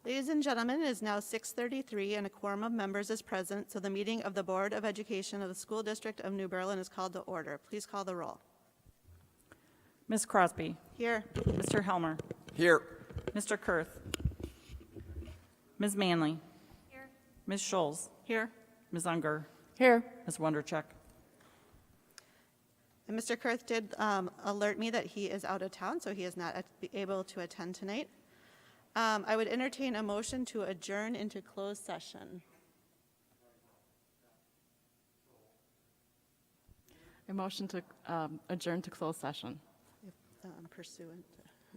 Ladies and gentlemen, it is now 6:33 and a quorum of members is present, so the meeting of the Board of Education of the School District of New Berlin is called to order. Please call the roll. Ms. Crosby. Here. Mr. Helmer. Here. Mr. Kurth. Ms. Manley. Here. Ms. Scholes. Here. Ms. Unger. Here. Ms. Wondercheck. And Mr. Kurth did alert me that he is out of town, so he is not able to attend tonight. I would entertain a motion to adjourn into closed session. A motion to adjourn to closed session. Pursuant.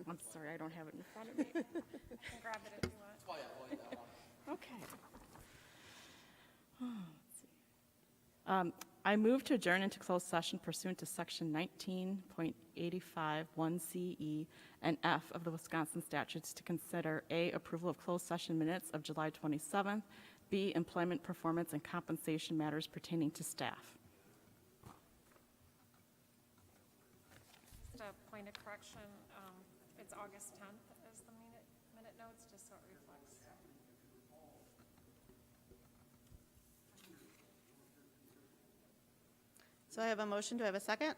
I'm sorry, I don't have it in front of me. You can grab it if you want. Okay. Let's see. I move to adjourn into closed session pursuant to Section 19.85 1CE and F of the Wisconsin statutes to consider A, approval of closed session minutes of July 27th, B, employment performance and compensation matters pertaining to staff. Just a point of correction, it's August 10th as the minute notes, just so it reflects. So I have a motion. Do I have a second?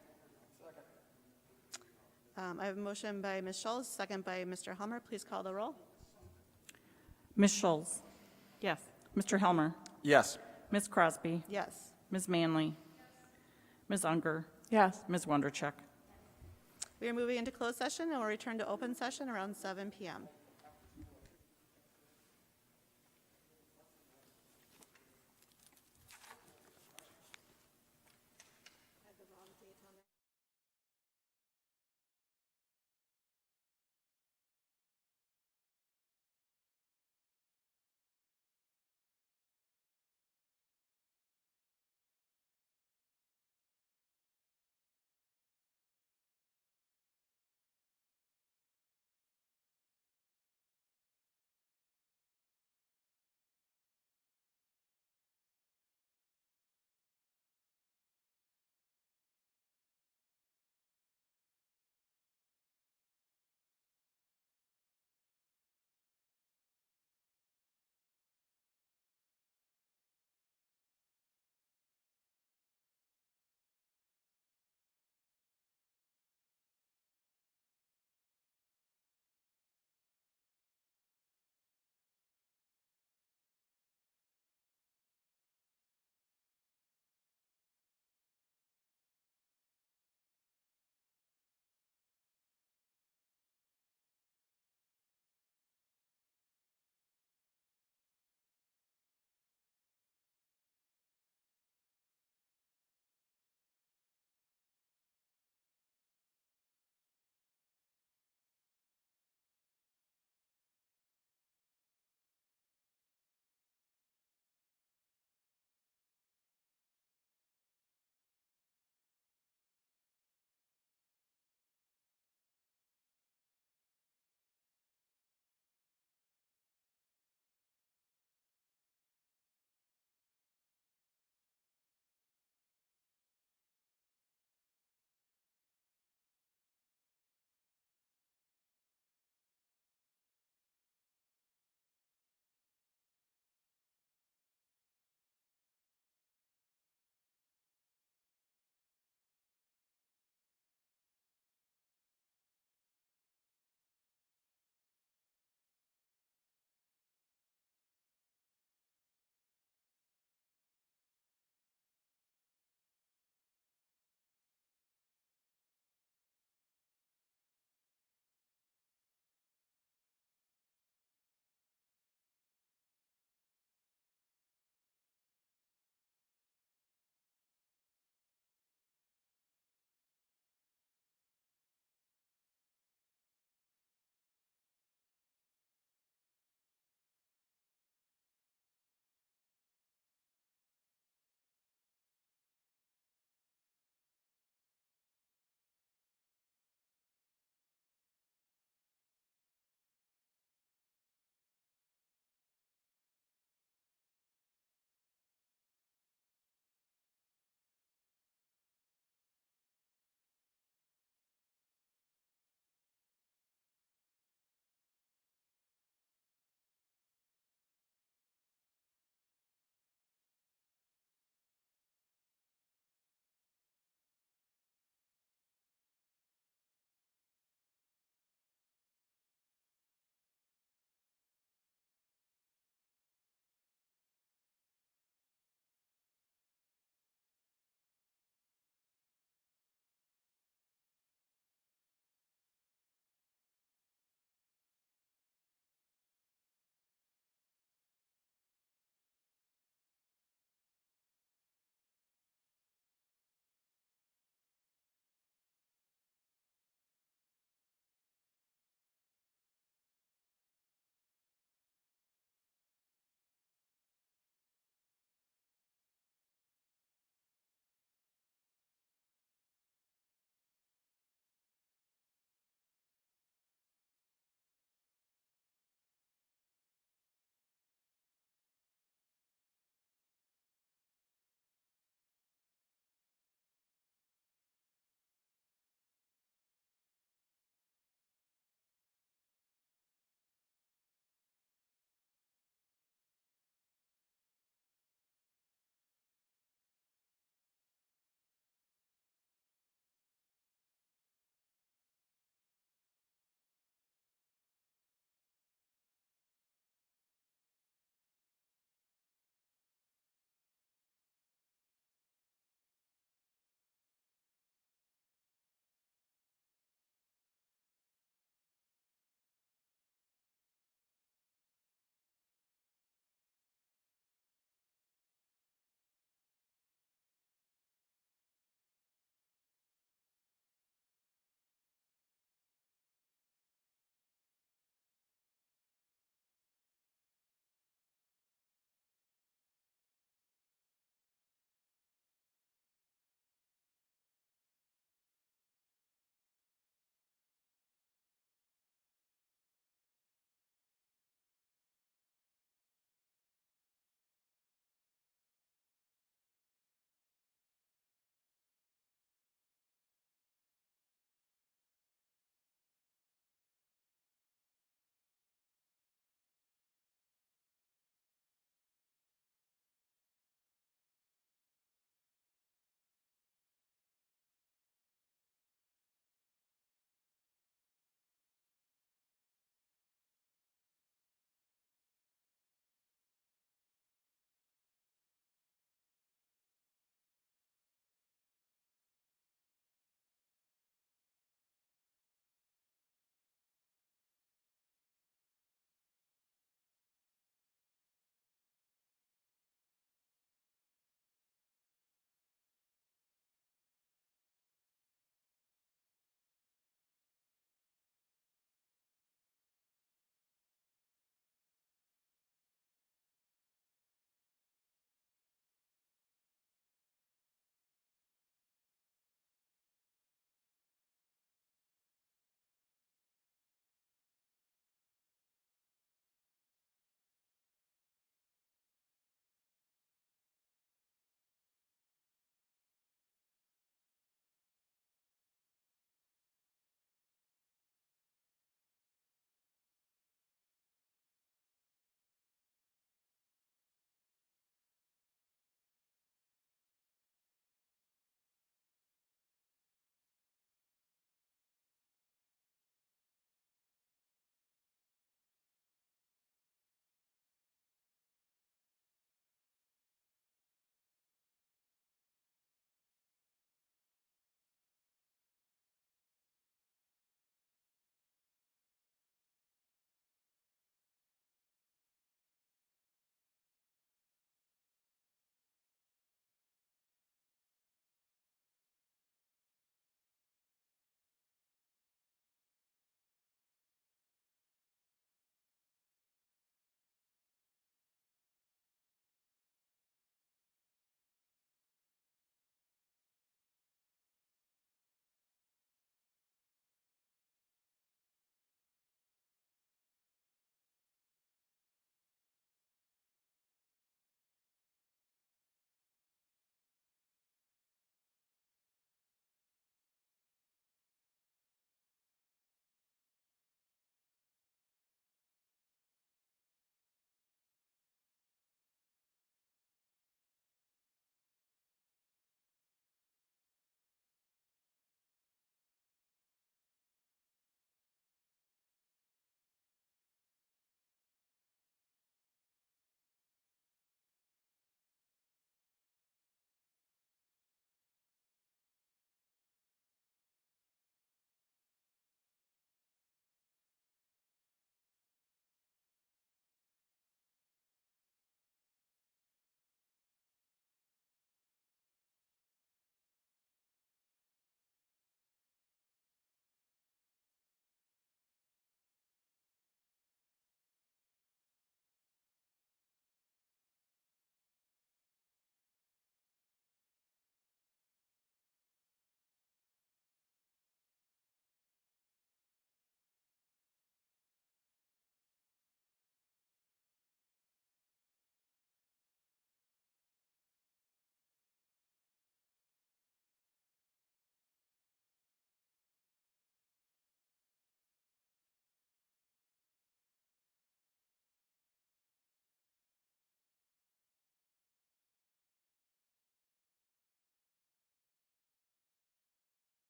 I have a motion by Ms. Schulz, second by Mr. Helmer. Please call the roll. Ms. Scholes. Yes. Mr. Helmer. Yes. Ms. Crosby. Yes. Ms. Manley. Ms. Unger. Yes. Ms. Wondercheck. We are moving into closed session and will return to open session around 7 p.m.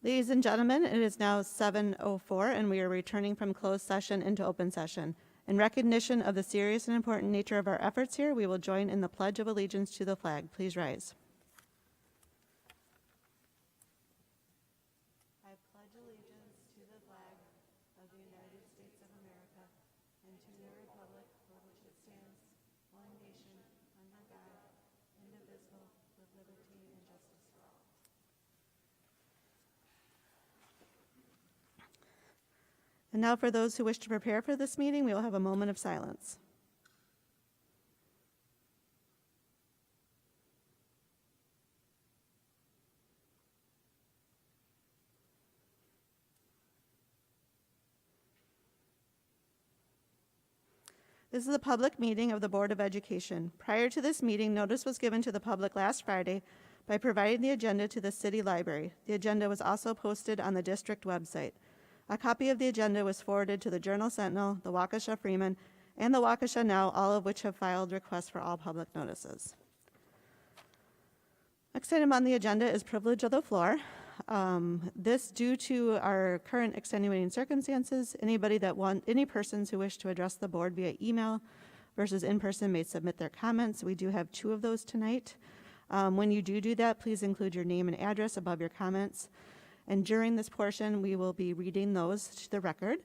Ladies and gentlemen, it is now 7:04, and we are returning from closed session into open session. In recognition of the serious and important nature of our efforts here, we will join in the Pledge of Allegiance to the flag. Please rise. I pledge allegiance to the flag of the United States of America and to the republic for which it stands, one nation, under God, indivisible, with liberty and justice for all. And now for those who wish to prepare for this meeting, we will have a moment of silence. This is a public meeting of the Board of Education. Prior to this meeting, notice was given to the public last Friday by providing the agenda to the City Library. The agenda was also posted on the district website. A copy of the agenda was forwarded to the Journal-Sentinel, the Waukesha Freeman, and the Waukesha Now, all of which have filed requests for all public notices. Next item on the agenda is privilege of the floor. This, due to our current extenuating circumstances, any persons who wish to address the board via email versus in person may submit their comments. We do have 2 of those tonight. When you do that, please include your name and address above your comments. And during this portion, we will be reading those to the record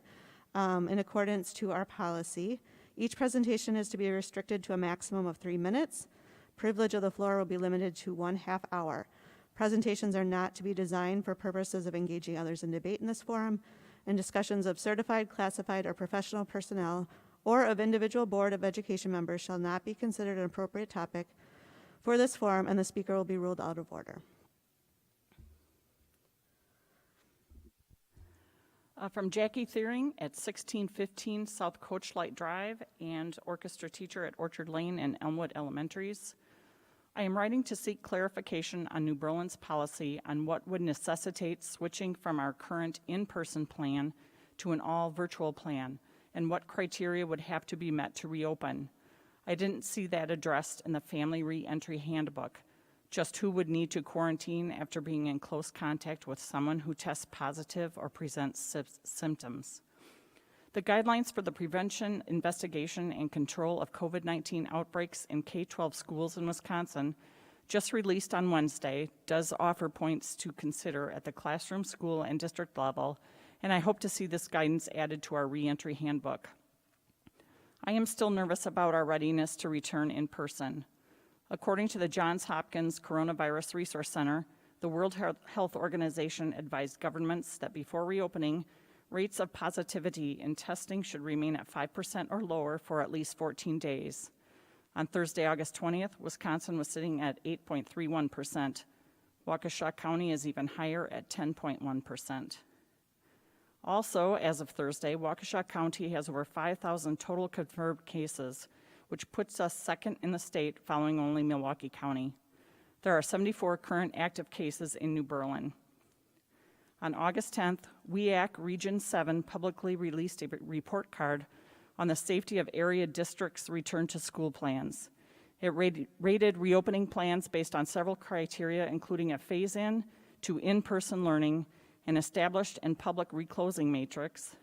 in accordance to our policy. Each presentation is to be restricted to a maximum of 3 minutes. Privilege of the floor will be limited to 1/2 hour. Presentations are not to be designed for purposes of engaging others in debate in this forum, and discussions of certified, classified, or professional personnel or of individual Board of Education members shall not be considered an appropriate topic for this forum, and the speaker will be ruled out of order. From Jackie Thiering at 1615 South Coachlight Drive and orchestra teacher at Orchard Lane and Elmwood Elementaries. I am writing to seek clarification on New Berlin's policy on what would necessitate switching from our current in-person plan to an all-virtual plan, and what criteria would have to be met to reopen. I didn't see that addressed in the Family Re-Entry Handbook. Just who would need to quarantine after being in close contact with someone who tests positive or presents symptoms. The guidelines for the prevention, investigation, and control of COVID-19 outbreaks in K-12 schools in Wisconsin, just released on Wednesday, does offer points to consider at the classroom, school, and district level, and I hope to see this guidance added to our reentry handbook. I am still nervous about our readiness to return in person. According to the Johns Hopkins Coronavirus Resource Center, the World Health Organization advised governments that before reopening, rates of positivity in testing should remain at 5% or lower for at least 14 days. On Thursday, August 20th, Wisconsin was sitting at 8.31%. Waukesha County is even higher at 10.1%. Also, as of Thursday, Waukesha County has over 5,000 total confirmed cases, which puts us second in the state, following only Milwaukee County. There are 74 current active cases in New Berlin. On August 10th, WEAC Region 7 publicly released a report card on the safety of area districts' return to school plans. It rated reopening plans based on several criteria, including a phase-in to in-person learning, an established and public reclosing matrix,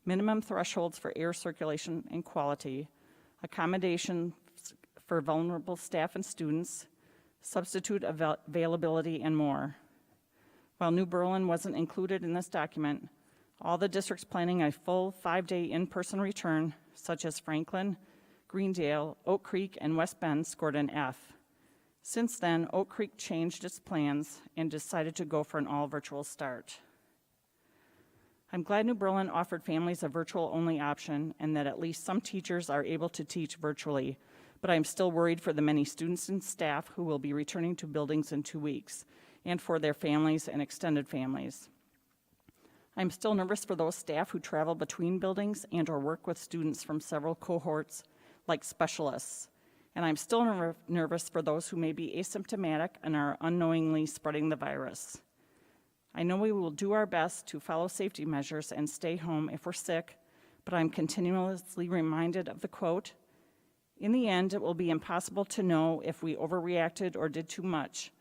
minimum thresholds for air circulation and quality, accommodations for vulnerable staff and students, substitute availability, and more. While New Berlin wasn't included in this document, all the districts planning a full 5-day in-person return, such as Franklin, Greendale, Oak Creek, and West Bend, scored an F. Since then, Oak Creek changed its plans and decided to go for an all-virtual start. I'm glad New Berlin offered families a virtual-only option and that at least some teachers are able to teach virtually, but I'm still worried for the many students and staff who will be returning to buildings in 2 weeks, and for their families and extended families. I'm still nervous for those staff who travel between buildings and or work with students from several cohorts, like specialists. And I'm still nervous for those who may be asymptomatic and are unknowingly spreading the virus. I know we will do our best to follow safety measures and stay home if we're sick, but I'm continuously reminded of the quote, "In the end, it will be impossible to know if we overreacted or did too much,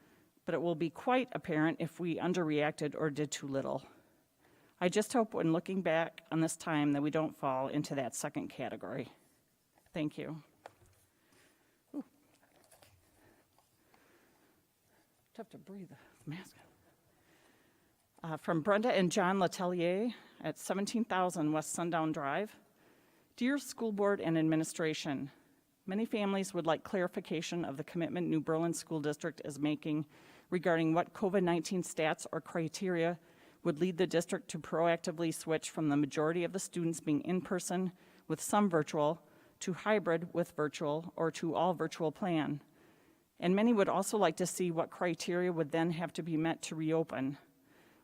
but it will be quite apparent if we underreacted or did too little. I just hope when looking back on this time that we don't fall into that second category. Thank you. Tough to breathe, mask. From Brenda and John Letelier at 17,000 West Sundown Drive. Dear School Board and Administration, many families would like clarification of the commitment New Berlin School District is making regarding what COVID-19 stats or criteria would lead the district to proactively switch from the majority of the students being in person with some virtual to hybrid with virtual or to all virtual plan. And many would also like to see what criteria would then have to be met to reopen.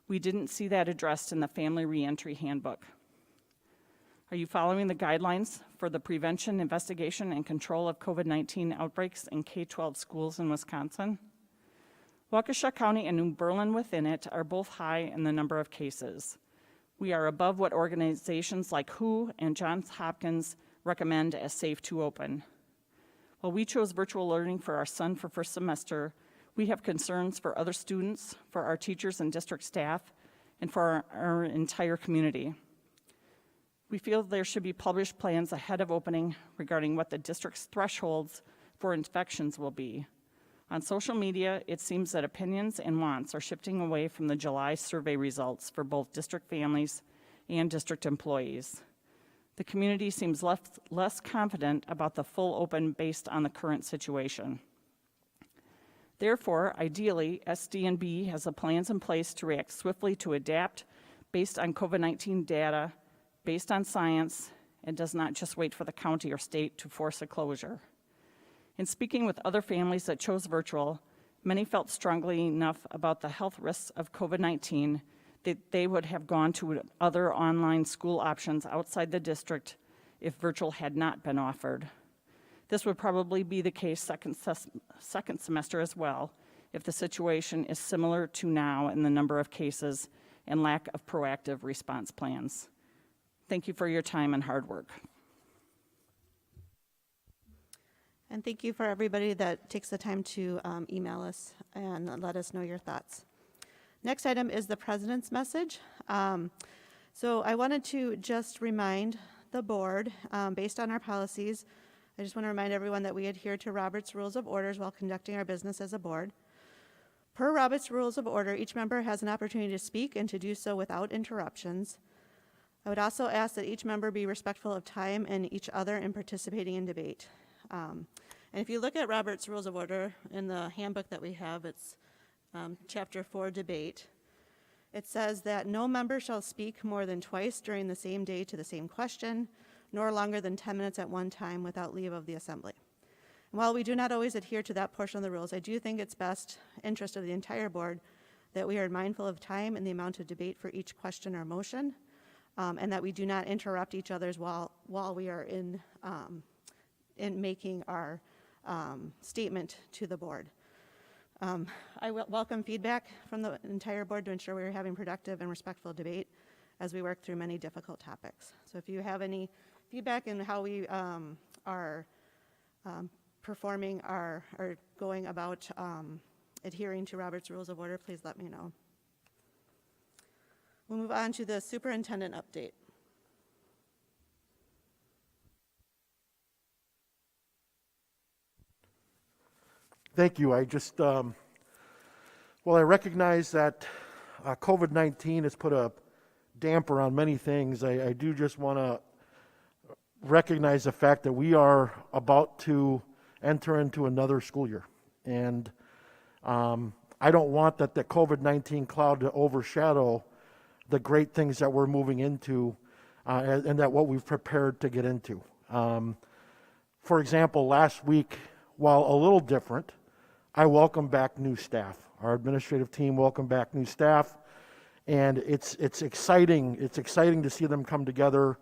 We didn't see that addressed in the Family Reentry Handbook. Are you following the guidelines for the prevention, investigation, and control of COVID-19 outbreaks in K-12 schools in Wisconsin? Waukesha County and New Berlin within it are both high in the number of cases. We are above what organizations like WHO and Johns Hopkins recommend as safe to open. While we chose virtual learning for our son for first semester, we have concerns for other students, for our teachers and district staff, and for our entire community. We feel there should be published plans ahead of opening regarding what the district's thresholds for infections will be. On social media, it seems that opinions and wants are shifting away from the July survey results for both district families and district employees. The community seems less confident about the full open based on the current situation. Therefore, ideally, SDNB has the plans in place to react swiftly to adapt based on COVID-19 data, based on science, and does not just wait for the county or state to force a closure. In speaking with other families that chose virtual, many felt strongly enough about the health risks of COVID-19 that they would have gone to other online school options outside the district if virtual had not been offered. This would probably be the case second semester as well, if the situation is similar to now in the number of cases and lack of proactive response plans. Thank you for your time and hard work. And thank you for everybody that takes the time to email us and let us know your thoughts. Next item is the president's message. So I wanted to just remind the board, based on our policies, I just want to remind everyone that we adhere to Robert's Rules of Orders while conducting our business as a board. Per Robert's Rules of Order, each member has an opportunity to speak and to do so without interruptions. I would also ask that each member be respectful of time and each other in participating in debate. And if you look at Robert's Rules of Order in the handbook that we have, it's Chapter 4, Debate. It says that no member shall speak more than twice during the same day to the same question, nor longer than 10 minutes at one time without leave of the assembly. And while we do not always adhere to that portion of the rules, I do think it's best interest of the entire board that we are mindful of time and the amount of debate for each question or motion, and that we do not interrupt each other's while we are in making our statement to the board. I welcome feedback from the entire board to ensure we are having productive and respectful debate as we work through many difficult topics. So if you have any feedback in how we are performing or going about adhering to Robert's Rules of Order, please let me know. We'll move on to the superintendent update. Thank you. I just, well, I recognize that COVID-19 has put a damper on many things. I do just want to recognize the fact that we are about to enter into another school year. And I don't want that the COVID-19 cloud to overshadow the great things that we're moving into and that what we've prepared to get into. For example, last week, while a little different, I welcome back new staff. Our administrative team welcomed back new staff, and it's exciting. It's exciting to see them come together,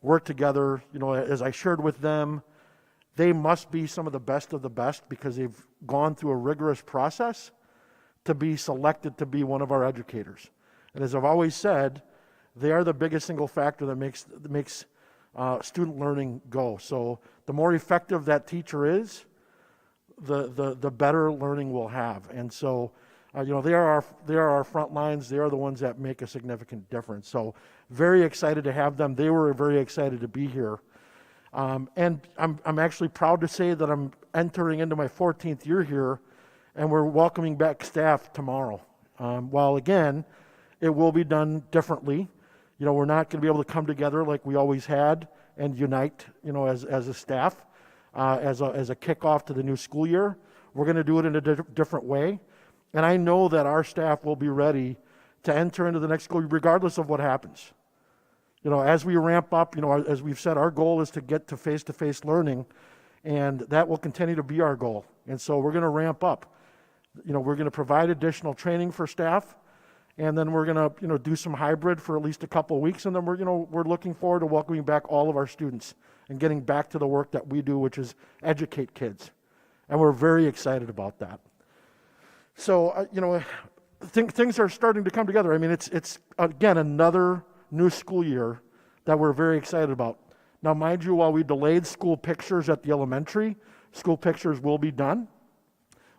work together. You know, as I shared with them, they must be some of the best because they've gone through a rigorous process to be selected to be one of our educators. And as I've always said, they are the biggest single factor that makes student learning go. So the more effective that teacher is, the better learning we'll have. And so, they are our front lines. They are the ones that make a significant difference. So very excited to have them. They were very excited to be here. And I'm actually proud to say that I'm entering into my 14th year here, and we're welcoming back staff tomorrow. While again, it will be done differently. We're not going to be able to come together like we always had and unite, as a staff, as a kickoff to the new school year. We're going to do it in a different way. And I know that our staff will be ready to enter into the next school year regardless of what happens. As we ramp up, as we've said, our goal is to get to face-to-face learning, and that will continue to be our goal. And so we're going to ramp up. We're going to provide additional training for staff, and then we're going to, do some hybrid for at least a couple of weeks, and then we're looking forward to welcoming back all of our students and getting back to the work that we do, which is educate kids. And we're very excited about that. So, things are starting to come together. I mean, it's again, another new school year that we're very excited about. Now, mind you, while we delayed school pictures at the elementary, school pictures will be done.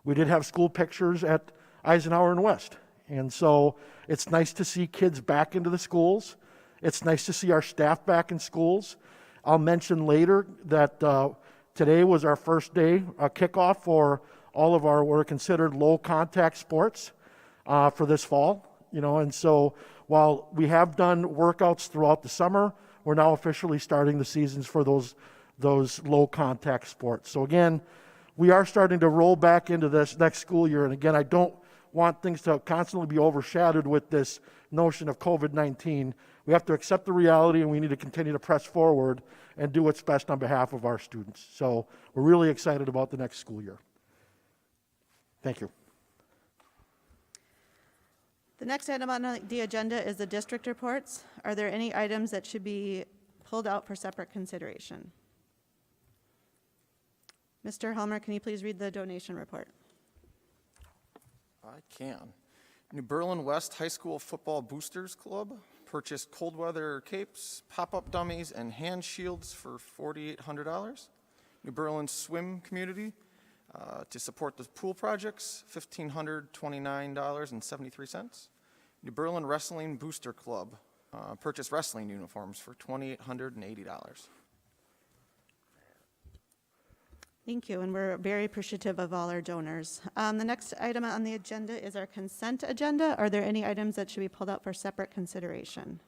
We did have school pictures at Eisenhower and West. And so it's nice to see kids back into the schools. It's nice to see our staff back in schools. I'll mention later that today was our first day kickoff for all of our what are considered low contact sports for this fall. And so while we have done workouts throughout the summer, we're now officially starting the seasons for those low contact sports. So again, we are starting to roll back into this next school year. And again, I don't want things to constantly be overshadowed with this notion of COVID-19. We have to accept the reality, and we need to continue to press forward and do what's best on behalf of our students. So we're really excited about the next school year. Thank you. The next item on the agenda is the district reports. Are there any items that should be pulled out for separate consideration? Mr. Helmer, can you please read the donation report? I can. New Berlin West High School Football Boosters Club purchased cold weather capes, pop-up dummies, and hand shields for $4,800. New Berlin Swim Community to support the pool projects, $1,529.73. New Berlin Wrestling Booster Club purchased wrestling uniforms for $2,880. Thank you, and we're very appreciative of all our donors. The next item on the agenda is our consent agenda. Are there any items that should be pulled out for separate consideration?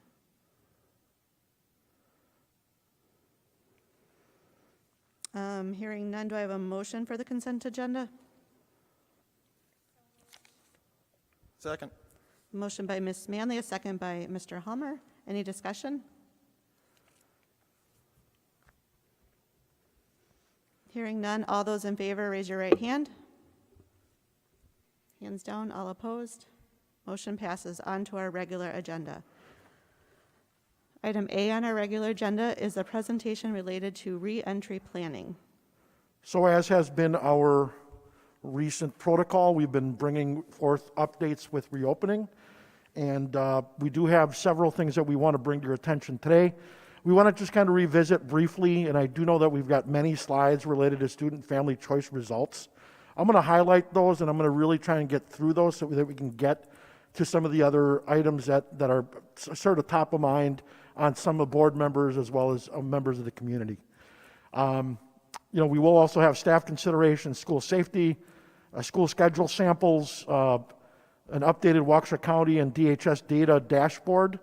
Hearing none, do I have a motion for the consent agenda? Second. Motion by Ms. Manley, a second by Mr. Helmer. Any discussion? Hearing none, all those in favor, raise your right hand. Hands down, all opposed. Motion passes. On to our regular agenda. Item A on our regular agenda is a presentation related to re-entry planning. So as has been our recent protocol, we've been bringing forth updates with reopening. And we do have several things that we want to bring to your attention today. We want to just kind of revisit briefly, and I do know that we've got many slides related to student family choice results. I'm going to highlight those, and I'm going to really try and get through those so that we can get to some of the other items that are sort of top of mind on some of the board members as well as members of the community. We will also have staff considerations, school safety, school schedule samples, an updated Waukesha County and DHS data dashboard,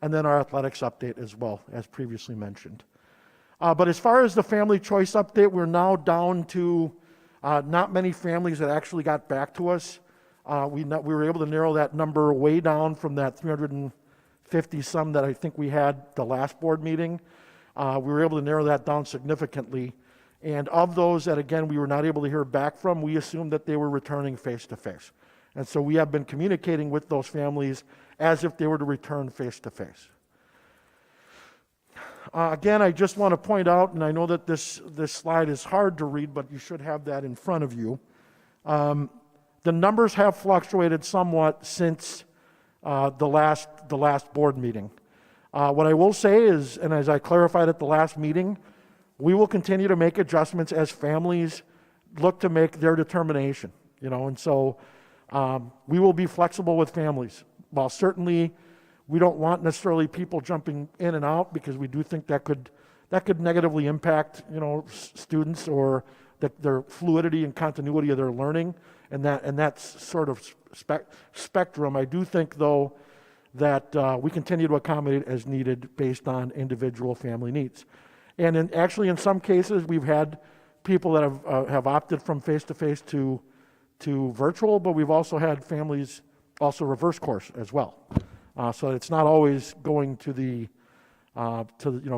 and then our athletics update as well, as previously mentioned. But as far as the family choice update, we're now down to not many families that actually got back to us. We were able to narrow that number way down from that 350 some that I think we had the last board meeting. We were able to narrow that down significantly. And of those that, again, we were not able to hear back from, we assumed that they were returning face-to-face. And so we have been communicating with those families as if they were to return face-to-face. Again, I just want to point out, and I know that this slide is hard to read, but you should have that in front of you. The numbers have fluctuated somewhat since the last board meeting. What I will say is, and as I clarified at the last meeting, we will continue to make adjustments as families look to make their determination, and so we will be flexible with families. While certainly we don't want necessarily people jumping in and out, because we do think that could negatively impact, students or their fluidity and continuity of their learning, and that sort of spectrum. I do think, though, that we continue to accommodate as needed based on individual family needs. And in some cases, we've had people that have opted from face-to-face to virtual, but we've also had families also reverse course as well. So it's not always going to the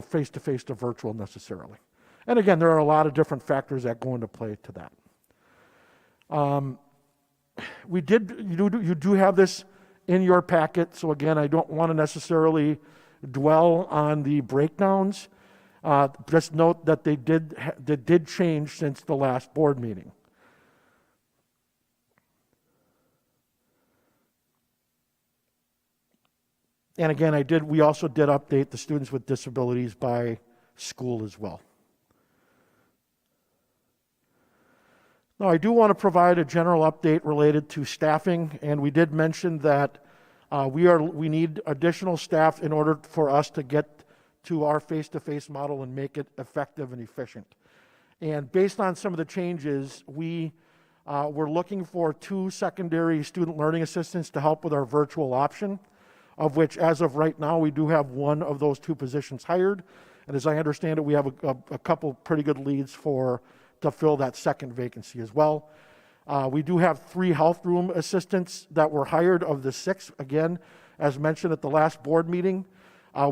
face-to-face to virtual necessarily. And again, there are a lot of different factors that go into play to that. You do have this in your packet, so again, I don't want to necessarily dwell on the breakdowns. Just note that they did change since the last board meeting. And again, we also did update the students with disabilities by school as well. Now, I do want to provide a general update related to staffing, and we did mention that we need additional staff in order for us to get to our face-to-face model and make it effective and efficient. And based on some of the changes, we're looking for 2 secondary student learning assistants to help with our virtual option, of which, as of right now, we do have 1 of those 2 positions hired. And as I understand it, we have a couple pretty good leads to fill that second vacancy as well. We do have 3 health room assistants that were hired of the 6. Again, as mentioned at the last board meeting,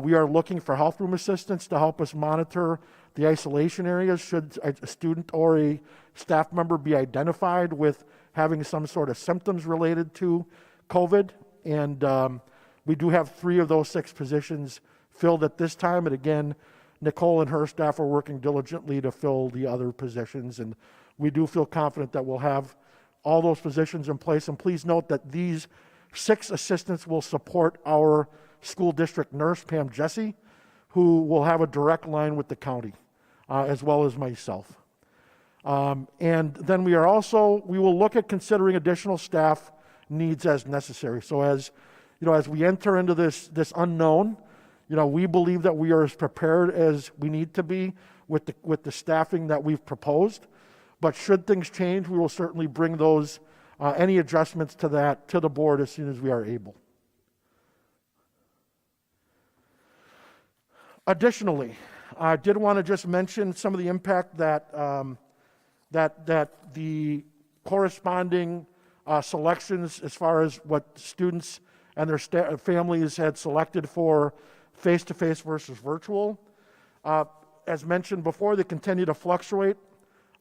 we are looking for health room assistants to help us monitor the isolation areas should a student or a staff member be identified with having some sort of symptoms related to COVID. And we do have 3 of those 6 positions filled at this time. And again, Nicole and her staff are working diligently to fill the other positions. And we do feel confident that we'll have all those positions in place. And please note that these 6 assistants will support our school district nurse, Pam Jesse, who will have a direct line with the county, as well as myself. And then we will look at considering additional staff needs as necessary. So as we enter into this unknown, we believe that we are as prepared as we need to be with the staffing that we've proposed. But should things change, we will certainly bring those any adjustments to the board as soon as we are able. Additionally, I did want to just mention some of the impact that the corresponding selections, as far as what students and their families had selected for face-to-face versus virtual. As mentioned before, they continue to fluctuate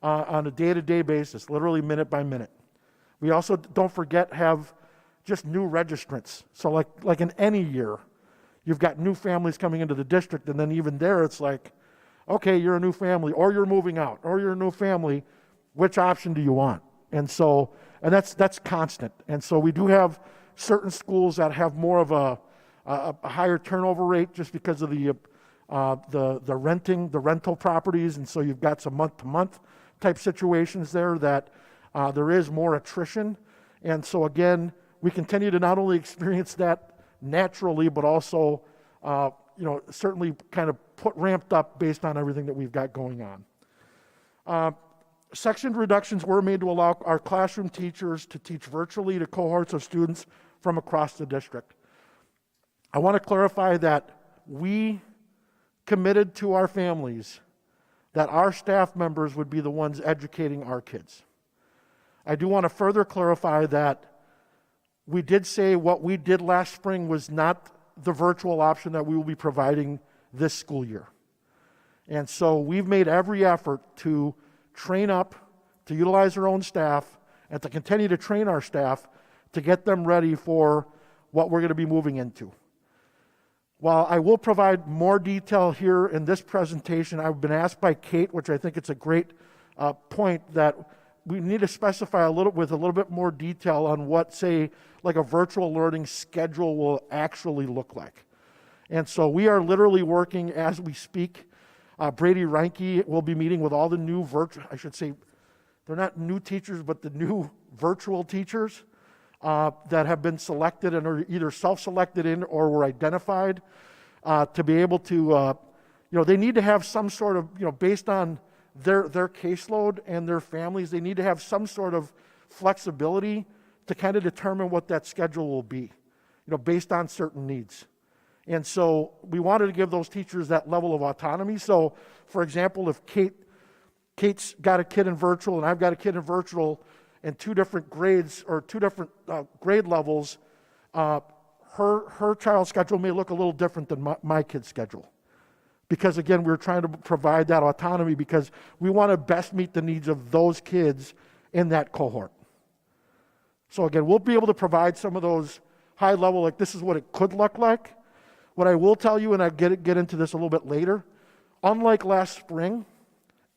on a day-to-day basis, literally minute by minute. We also, don't forget, have just new registrants. So like in any year, you've got new families coming into the district, and then even there it's like, okay, you're a new family, or you're moving out, or you're a new family. Which option do you want? And that's constant. And so we do have certain schools that have more of a higher turnover rate just because of the rental properties, and so you've got some month-to-month type situations there that there is more attrition. And so again, we continue to not only experience that naturally, but also certainly kind of ramped up based on everything that we've got going on. Section reductions were made to allow our classroom teachers to teach virtually to cohorts of students from across the district. I want to clarify that we committed to our families that our staff members would be the ones educating our kids. I do want to further clarify that we did say what we did last spring was not the virtual option that we will be providing this school year. And so we've made every effort to train up, to utilize our own staff, and to continue to train our staff to get them ready for what we're going to be moving into. While I will provide more detail here in this presentation, I've been asked by Kate, which I think it's a great point, that we need to specify with a little bit more detail on what, say, like a virtual learning schedule will actually look like. And so we are literally working as we speak. Brady Reinke will be meeting with all the new they're not new teachers, but the new virtual teachers that have been selected and are either self-selected in or were identified to be able to, they need to have some sort of, based on their caseload and their families, they need to have some sort of flexibility to kind of determine what that schedule will be, based on certain needs. And so we wanted to give those teachers that level of autonomy. So, for example, if Kate's got a kid in virtual and I've got a kid in virtual in two different grades or two different grade levels, her child's schedule may look a little different than my kid's schedule. Because again, we're trying to provide that autonomy because we want to best meet the needs of those kids in that cohort. So again, we'll be able to provide some of those high level, like this is what it could look like. What I will tell you, and I get into this a little bit later, unlike last spring,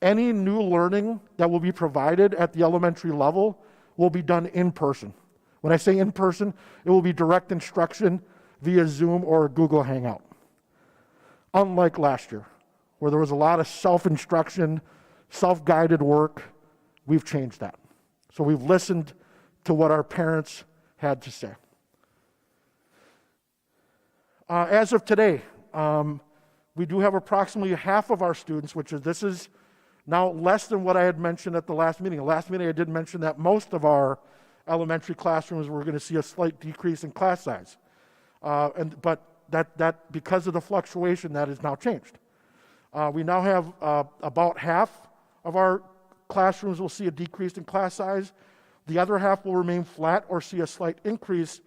any new learning that will be provided at the elementary level will be done in person. When I say in person, it will be direct instruction via Zoom or Google Hangout. Unlike last year, where there was a lot of self-instruction, self-guided work, we've changed that. So we've listened to what our parents had to say. As of today, we do have approximately half of our students, this is now less than what I had mentioned at the last meeting. The last meeting I did mention that most of our elementary classrooms were going to see a slight decrease in class size. But that because of the fluctuation, that has now changed. We now have about half of our classrooms will see a decrease in class size. The other half will remain flat or see a slight increase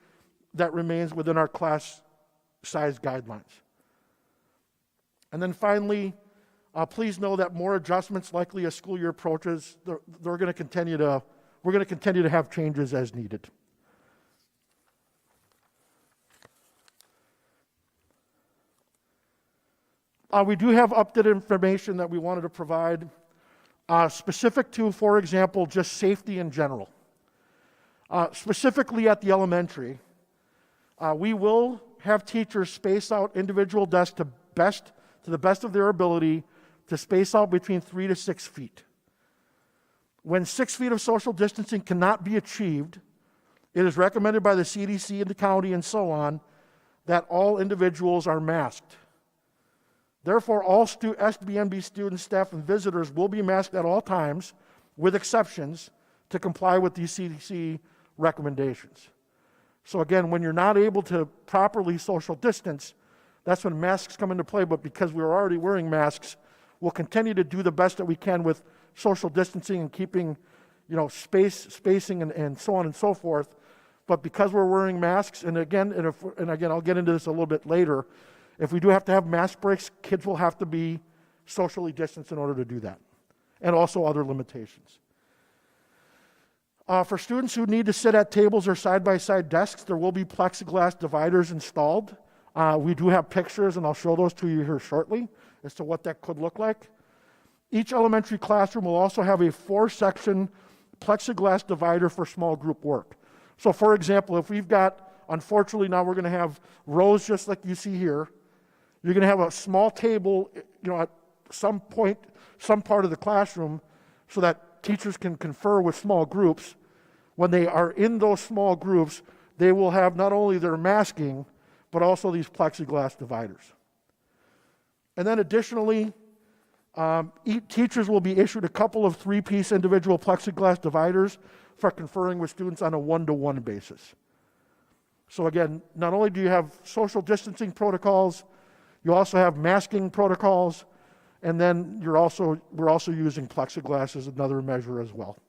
that remains within our class size guidelines. And then finally, please know that more adjustments likely as school year approaches. We're going to continue to have changes as needed. We do have updated information that we wanted to provide, specific to, for example, just safety in general. Specifically at the elementary, we will have teachers space out individual desks to the best of their ability to space out between 3 to 6 feet. When 6 feet of social distancing cannot be achieved, it is recommended by the CDC and the county and so on that all individuals are masked. Therefore, all SBNB students, staff, and visitors will be masked at all times, with exceptions, to comply with these CDC recommendations. So again, when you're not able to properly social distance, that's when masks come into play, but because we're already wearing masks, we'll continue to do the best that we can with social distancing and keeping, spacing and so on and so forth. But because we're wearing masks, and again, I'll get into this a little bit later, if we do have to have mask breaks, kids will have to be socially distanced in order to do that, and also other limitations. For students who need to sit at tables or side-by-side desks, there will be plexiglass dividers installed. We do have pictures, and I'll show those to you here shortly as to what that could look like. Each elementary classroom will also have a 4-section plexiglass divider for small group work. So for example, if we've got, unfortunately now we're going to have rows just like you see here. You're going to have a small table, at some point, some part of the classroom, so that teachers can confer with small groups. When they are in those small groups, they will have not only their masking, but also these plexiglass dividers. And then additionally, teachers will be issued a couple of 3-piece individual plexiglass dividers for conferring with students on a 1-to-1 basis. So again, not only do you have social distancing protocols, you also have masking protocols, and then we're also using plexiglass as another measure as well.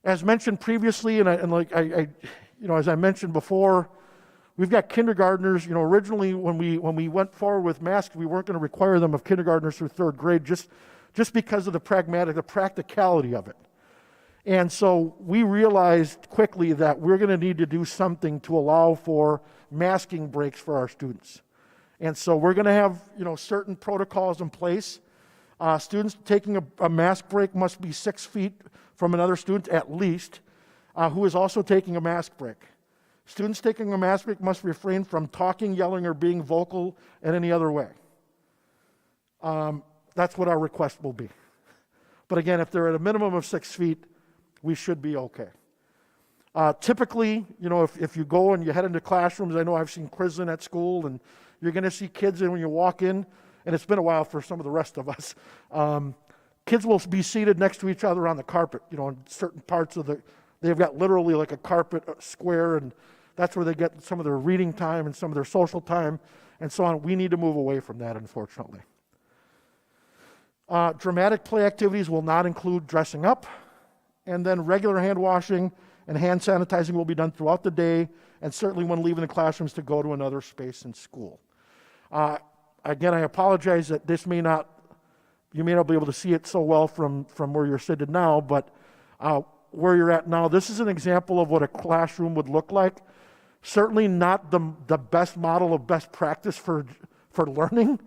As mentioned previously, as I mentioned before, we've got kindergartners. Originally when we went forward with masks, we weren't going to require them of kindergartners through 3rd grade, just because of the practicality of it. And so we realized quickly that we're going to need to do something to allow for masking breaks for our students. And so we're going to have, certain protocols in place. Students taking a mask break must be 6 feet from another student at least, who is also taking a mask break. Students taking a mask break must refrain from talking, yelling, or being vocal in any other way. that's what our request will be. But again, if they're at a minimum of 6 feet, we should be okay. Typically, if you go and you head into classrooms, I know I've seen prison at school, and you're going to see kids, and when you walk in, and it's been a while for some of the rest of us, kids will be seated next to each other on the carpet, in certain parts of they've got literally like a carpet square, and that's where they get some of their reading time and some of their social time and so on. We need to move away from that, unfortunately. Dramatic play activities will not include dressing up, and then regular hand washing and hand sanitizing will be done throughout the day, and certainly when leaving the classrooms to go to another space in school. Again, I apologize that you may not be able to see it so well from where you're seated now, but where you're at now, this is an example of what a classroom would look like. Certainly not the best model of best practice for learning.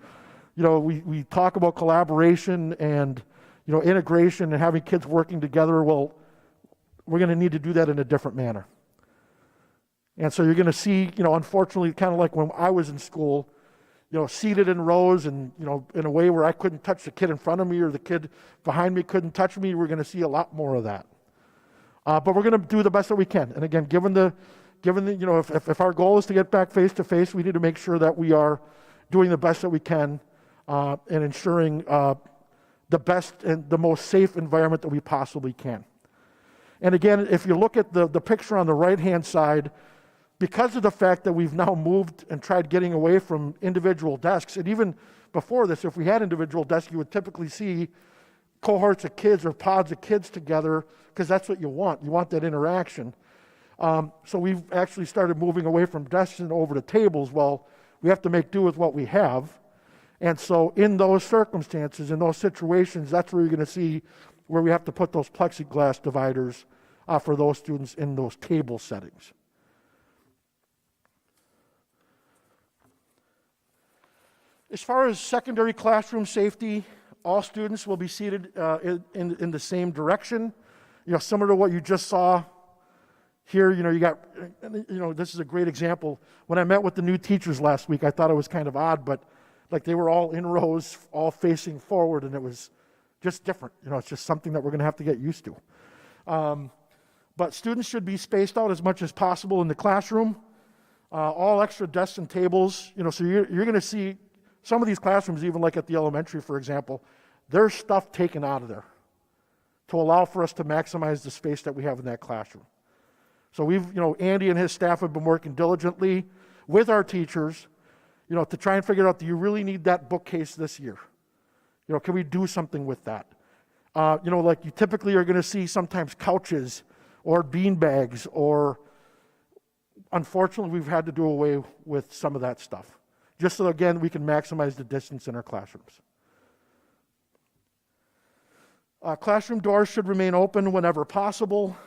We talk about collaboration and integration and having kids working together. Well, we're going to need to do that in a different manner. And so you're going to see, unfortunately, kind of like when I was in school, seated in rows and, in a way where I couldn't touch the kid in front of me or the kid behind me couldn't touch me. We're going to see a lot more of that. But we're going to do the best that we can. And again, given the if our goal is to get back face to face, we need to make sure that we are doing the best that we can and ensuring the best and the most safe environment that we possibly can. And again, if you look at the picture on the right-hand side, because of the fact that we've now moved and tried getting away from individual desks, and even before this, if we had individual desks, you would typically see cohorts of kids or pods of kids together, because that's what you want. You want that interaction. So we've actually started moving away from desks and over to tables. Well, we have to make do with what we have. And so in those circumstances, in those situations, that's where you're going to see where we have to put those plexiglass dividers for those students in those table settings. As far as secondary classroom safety, all students will be seated in the same direction. Similar to what you just saw here, you got, this is a great example. When I met with the new teachers last week, I thought it was kind of odd, but like they were all in rows, all facing forward, and it was just different. It's just something that we're going to have to get used to. But students should be spaced out as much as possible in the classroom. All extra desks and tables, so you're going to see some of these classrooms, even like at the elementary, for example, there's stuff taken out of there to allow for us to maximize the space that we have in that classroom. So Andy and his staff have been working diligently with our teachers, to try and figure out, do you really need that bookcase this year? Can we do something with that? Like you typically are going to see sometimes couches or bean bags, or unfortunately we've had to do away with some of that stuff, just so again we can maximize the distance in our classrooms. Classroom doors should remain open whenever possible.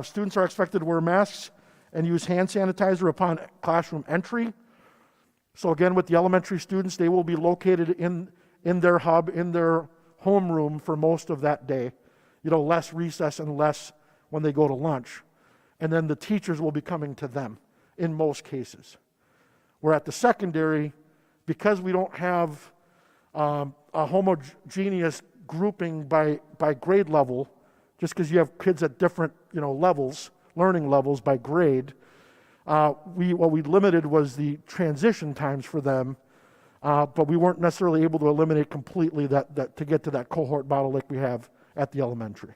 Students are expected to wear masks and use hand sanitizer upon classroom entry. So again, with the elementary students, they will be located in their hub, in their homeroom for most of that day. Less recess and less when they go to lunch. And then the teachers will be coming to them in most cases. Where at the secondary, because we don't have a homogeneous grouping by grade level, just because you have kids at different levels, learning levels by grade, what we limited was the transition times for them, but we weren't necessarily able to eliminate completely that to get to that cohort model like we have at the elementary.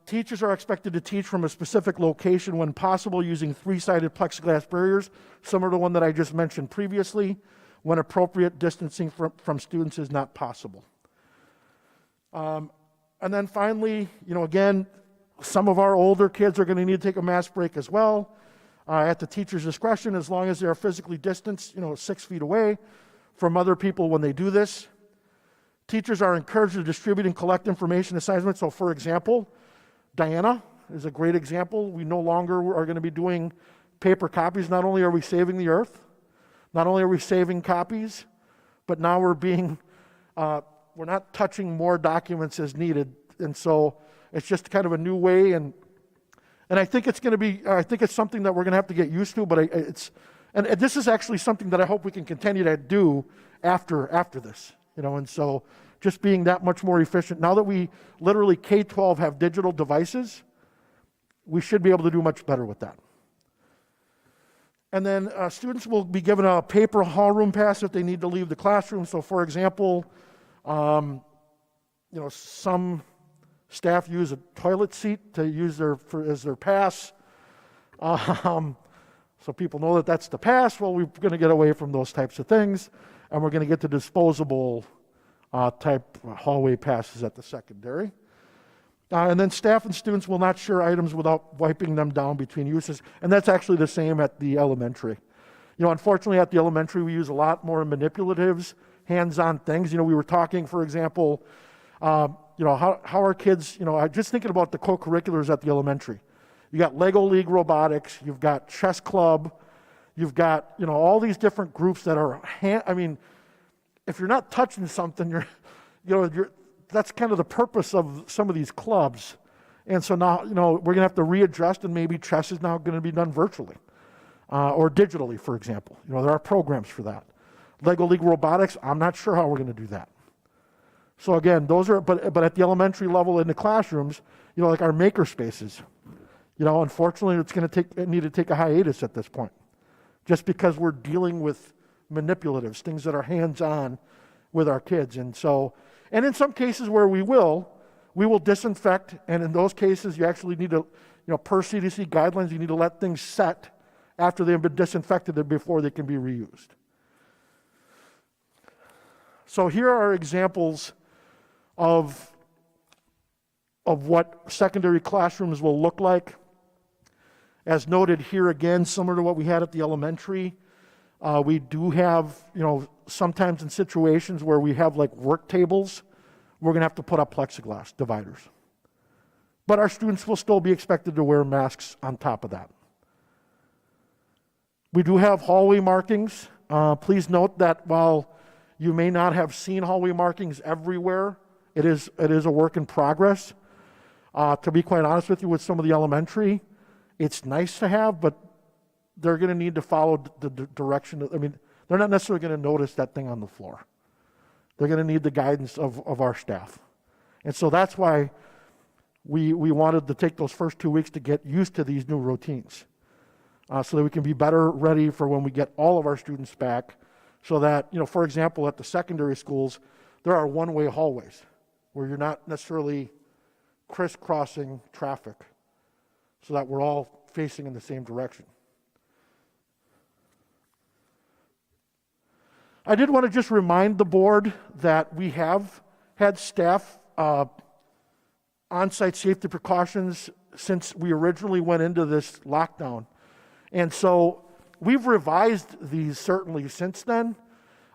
Teachers are expected to teach from a specific location when possible using 3-sided plexiglass barriers, similar to one that I just mentioned previously. When appropriate, distancing from students is not possible. And then finally, again, some of our older kids are going to need to take a mask break as well, at the teacher's discretion, as long as they are physically distanced, 6 feet away from other people when they do this. Teachers are encouraged to distribute and collect information assignments. So for example, Diana is a great example. We no longer are going to be doing paper copies. Not only are we saving the earth, not only are we saving copies, but now we're not touching more documents as needed. And so it's just kind of a new way, and I think it's something that we're going to have to get used to, but and this is actually something that I hope we can continue to do after this, and so just being that much more efficient. Now that we literally K-12 have digital devices, we should be able to do much better with that. And then students will be given a paper hall room pass if they need to leave the classroom. So for example, some staff use a toilet seat to use as their pass. So people know that that's the pass. Well, we're going to get away from those types of things, and we're going to get to disposable type hallway passes at the secondary. And then staff and students will not share items without wiping them down between uses, and that's actually the same at the elementary. Unfortunately at the elementary we use a lot more manipulatives, hands-on things. We were talking, for example, how are kids, just thinking about the co-curriculars at the elementary. You got Lego League Robotics, you've got Chess Club, you've got, all these different groups that are, if you're not touching something, that's kind of the purpose of some of these clubs. And so now, we're going to have to readjust, and maybe chess is now going to be done virtually or digitally, for example. There are programs for that. Lego League Robotics, I'm not sure how we're going to do that. So again, those are, but at the elementary level in the classrooms, like our maker spaces, unfortunately it's going to need to take a hiatus at this point, just because we're dealing with manipulatives, things that are hands-on with our kids. And in some cases where we will disinfect, and in those cases you actually need to, per CDC guidelines, you need to let things set after they've been disinfected before they can be reused. So here are examples of what secondary classrooms will look like. As noted here again, similar to what we had at the elementary, we do have, sometimes in situations where we have like work tables, we're going to have to put up plexiglass dividers. But our students will still be expected to wear masks on top of that. We do have hallway markings. Please note that while you may not have seen hallway markings everywhere, it is a work in progress. To be quite honest with you, with some of the elementary, it's nice to have, but they're going to need to follow the direction. They're not necessarily going to notice that thing on the floor. They're going to need the guidance of our staff. And so that's why we wanted to take those first 2 weeks to get used to these new routines, so that we can be better ready for when we get all of our students back, so that, for example, at the secondary schools, there are one-way hallways where you're not necessarily crisscrossing traffic, so that we're all facing in the same direction. I did want to just remind the board that we have had staff on-site safety precautions since we originally went into this lockdown. And so we've revised these certainly since then,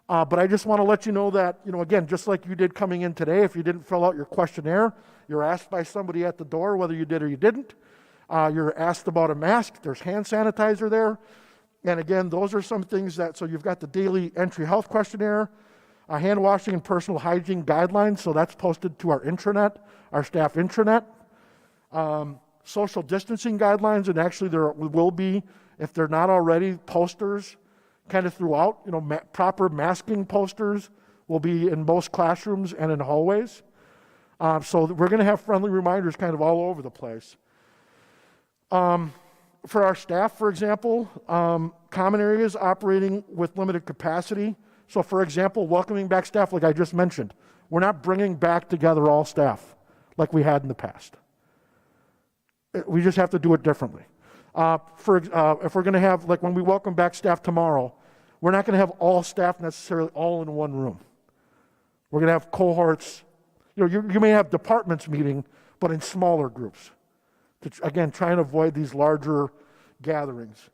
but I just want to let you know that, again, just like you did coming in today, if you didn't fill out your questionnaire, you're asked by somebody at the door whether you did or you didn't. You're asked about a mask. There's hand sanitizer there. And again, those are some things so you've got the daily entry health questionnaire, hand washing and personal hygiene guidelines, so that's posted to our intranet, our staff intranet. Social distancing guidelines, and actually there will be, if they're not already, posters kind of throughout, proper masking posters will be in most classrooms and in hallways. So we're going to have friendly reminders kind of all over the place. For our staff, for example, common areas operating with limited capacity. So for example, welcoming back staff, like I just mentioned, we're not bringing back together all staff like we had in the past. We just have to do it differently. If we're going to have, like when we welcome back staff tomorrow, we're not going to have all staff necessarily all in one room. We're going to have cohorts. You may have departments meeting, but in smaller groups. Again, trying to avoid these larger gatherings.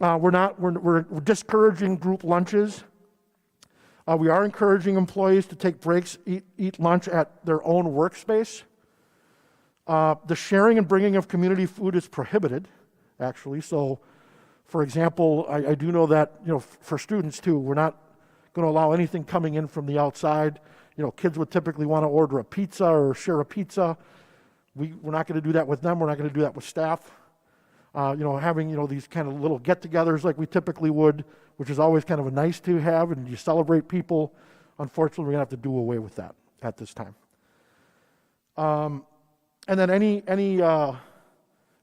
We're discouraging group lunches. We are encouraging employees to take breaks, eat lunch at their own workspace. The sharing and bringing of community food is prohibited, actually. So, for example, I do know that, for students too, we're not going to allow anything coming in from the outside. Kids would typically want to order a pizza or share a pizza. We're not going to do that with them. We're not going to do that with staff. Having, these kind of little get-togethers like we typically would, which is always kind of a nice to have, and you celebrate people. Unfortunately, we're going to have to do away with that at this time. And then any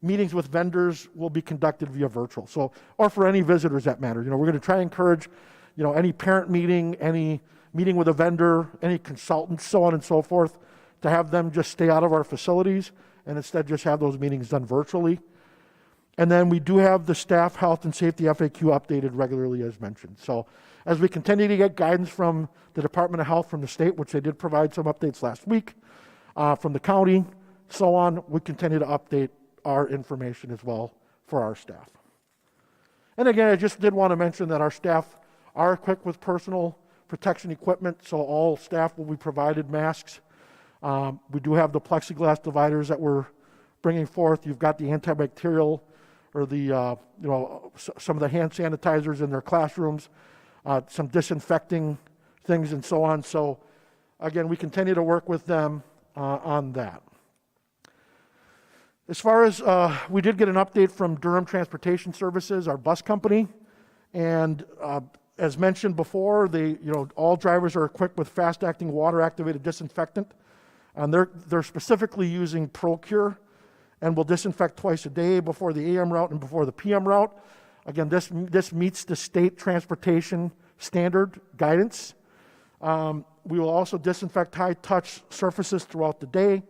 meetings with vendors will be conducted via virtual. So, or for any visitors that matter. We're going to try and encourage, any parent meeting, any meeting with a vendor, any consultants, so on and so forth, to have them just stay out of our facilities and instead just have those meetings done virtually. And then we do have the staff health and safety FAQ updated regularly as mentioned. So as we continue to get guidance from the Department of Health from the state, which they did provide some updates last week, from the county, so on, we continue to update our information as well for our staff. And again, I just did want to mention that our staff are equipped with personal protection equipment, so all staff will be provided masks. We do have the plexiglass dividers that we're bringing forth. You've got the antibacterial or the, some of the hand sanitizers in their classrooms, some disinfecting things and so on. So again, we continue to work with them on that. As far as, we did get an update from Durham Transportation Services, our bus company, and as mentioned before, all drivers are equipped with fast-acting water-activated disinfectant, and they're specifically using ProCure, and will disinfect twice a day before the AM route and before the PM route. Again, this meets the state transportation standard guidance. We will also disinfect high-touch surfaces throughout the day.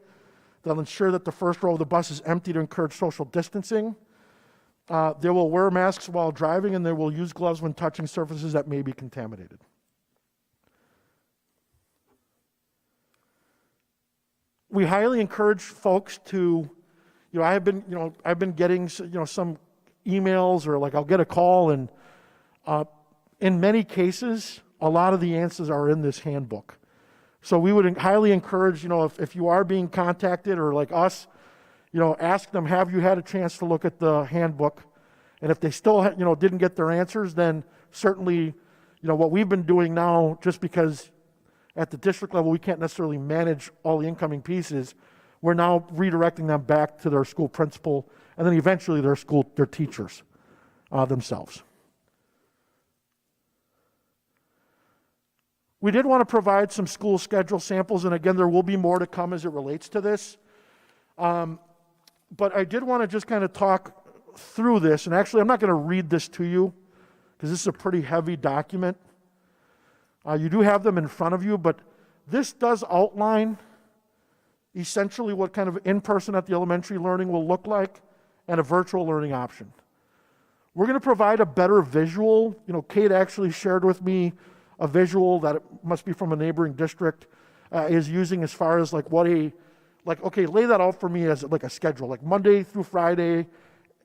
They'll ensure that the first row of the bus is empty to encourage social distancing. They will wear masks while driving, and they will use gloves when touching surfaces that may be contaminated. We highly encourage folks to, I've been getting, some emails, or like I'll get a call, and in many cases, a lot of the answers are in this handbook. So we would highly encourage, if you are being contacted, or like us, ask them, have you had a chance to look at the handbook? And if they still, didn't get their answers, then certainly, what we've been doing now, just because at the district level we can't necessarily manage all the incoming pieces, we're now redirecting them back to their school principal, and then eventually their teachers themselves. We did want to provide some school schedule samples, and again, there will be more to come as it relates to this. But I did want to just kind of talk through this, and actually I'm not going to read this to you because this is a pretty heavy document. You do have them in front of you, but this does outline essentially what kind of in-person at the elementary learning will look like and a virtual learning option. We're going to provide a better visual. Kate actually shared with me a visual that it must be from a neighboring district is using as far as okay, lay that out for me as like a schedule, like Monday through Friday,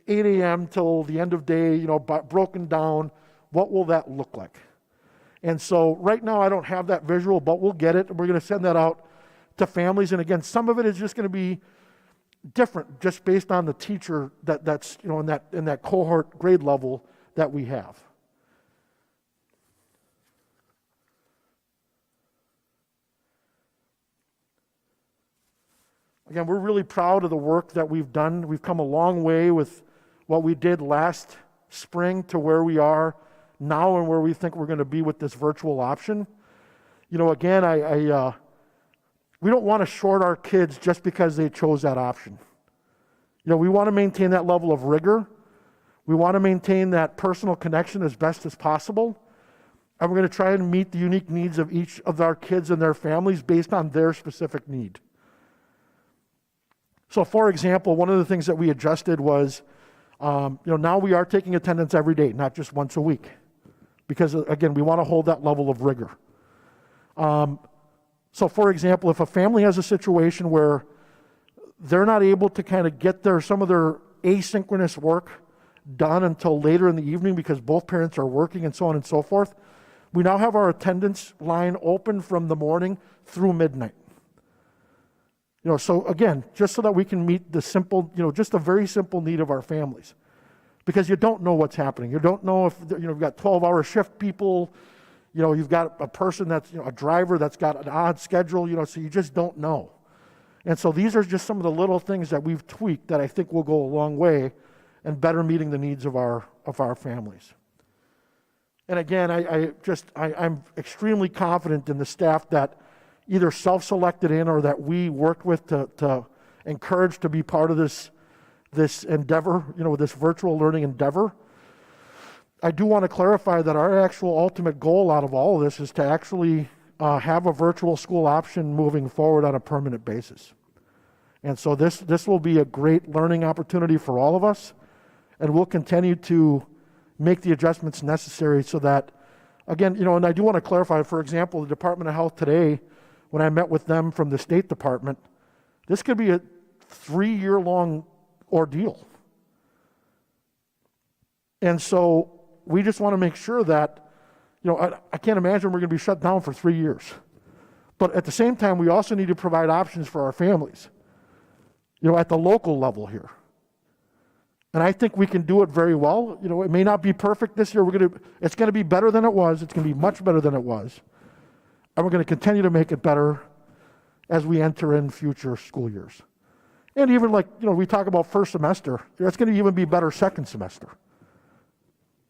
8 a.m. till the end of day, broken down. What will that look like? And so right now I don't have that visual, but we'll get it. We're going to send that out to families. And again, some of it is just going to be different just based on the teacher that's in that cohort grade level that we have. Again, we're really proud of the work that we've done. We've come a long way with what we did last spring to where we are now and where we think we're going to be with this virtual option. Again, we don't want to short our kids just because they chose that option. We want to maintain that level of rigor. We want to maintain that personal connection as best as possible. And we're going to try and meet the unique needs of each of our kids and their families based on their specific need. So for example, one of the things that we adjusted was, now we are taking attendance every day, not just once a week. Because again, we want to hold that level of rigor. So for example, if a family has a situation where they're not able to kind of get some of their asynchronous work done until later in the evening because both parents are working and so on and so forth, we now have our attendance line open from the morning through midnight. So again, just so that we can meet the simple, just a very simple need of our families. Because you don't know what's happening. You don't know if, you've got 12-hour shift people, you've got a person that's, a driver that's got an odd schedule, so you just don't know. And so these are just some of the little things that we've tweaked that I think will go a long way in better meeting the needs of our families. And again, I'm extremely confident in the staff that either self-selected in or that we worked with to encourage to be part of this endeavor, this virtual learning endeavor. I do want to clarify that our actual ultimate goal out of all of this is to actually have a virtual school option moving forward on a permanent basis. And so this will be a great learning opportunity for all of us, and we'll continue to make the adjustments necessary so that, again, and I do want to clarify, for example, the Department of Health today, when I met with them from the State Department, this could be a 3-year-long ordeal. And so we just want to make sure that, I can't imagine we're going to be shut down for 3 years. But at the same time, we also need to provide options for our families, at the local level here. And I think we can do it very well. It may not be perfect this year. It's going to be better than it was. It's going to be much better than it was. And we're going to continue to make it better as we enter in future school years. And even we talk about first semester, it's going to even be better second semester.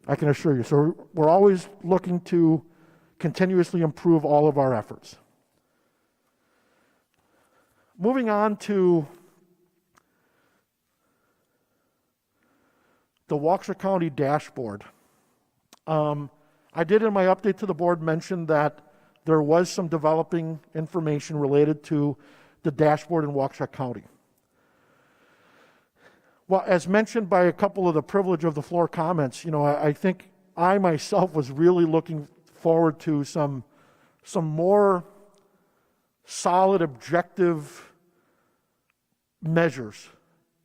I can assure you. So we're always looking to continuously improve all of our efforts. Moving on to the Waukesha County dashboard. I did in my update to the board mention that there was some developing information related to the dashboard in Waukesha County. Well, as mentioned by a couple of the privilege of the floor comments, I think I myself was really looking forward to some more solid, objective measures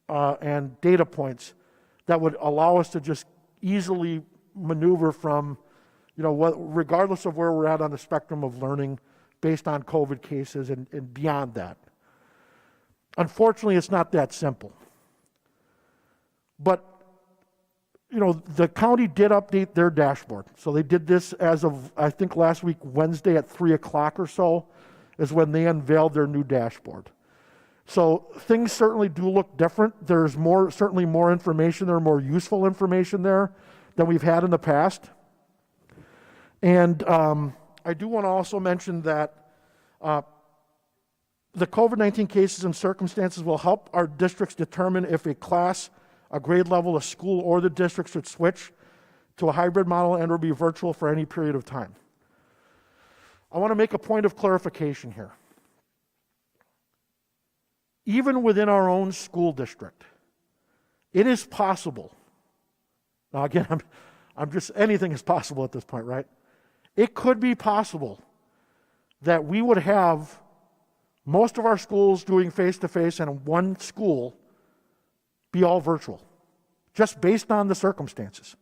and data points that would allow us to just easily maneuver from, regardless of where we're at on the spectrum of learning based on COVID cases and beyond that. Unfortunately, it's not that simple. But, the county did update their dashboard. So they did this as of, I think, last week, Wednesday at 3 o'clock or so is when they unveiled their new dashboard. So things certainly do look different. There's certainly more information there, more useful information there than we've had in the past. And I do want to also mention that the COVID-19 cases and circumstances will help our districts determine if a class, a grade level, a school, or the district should switch to a hybrid model and or be virtual for any period of time. I want to make a point of clarification here. Even within our own school district, it is possible. Now again, I'm just, anything is possible at this point, right? It could be possible that we would have most of our schools doing face-to-face and one school be all virtual, just based on the circumstances.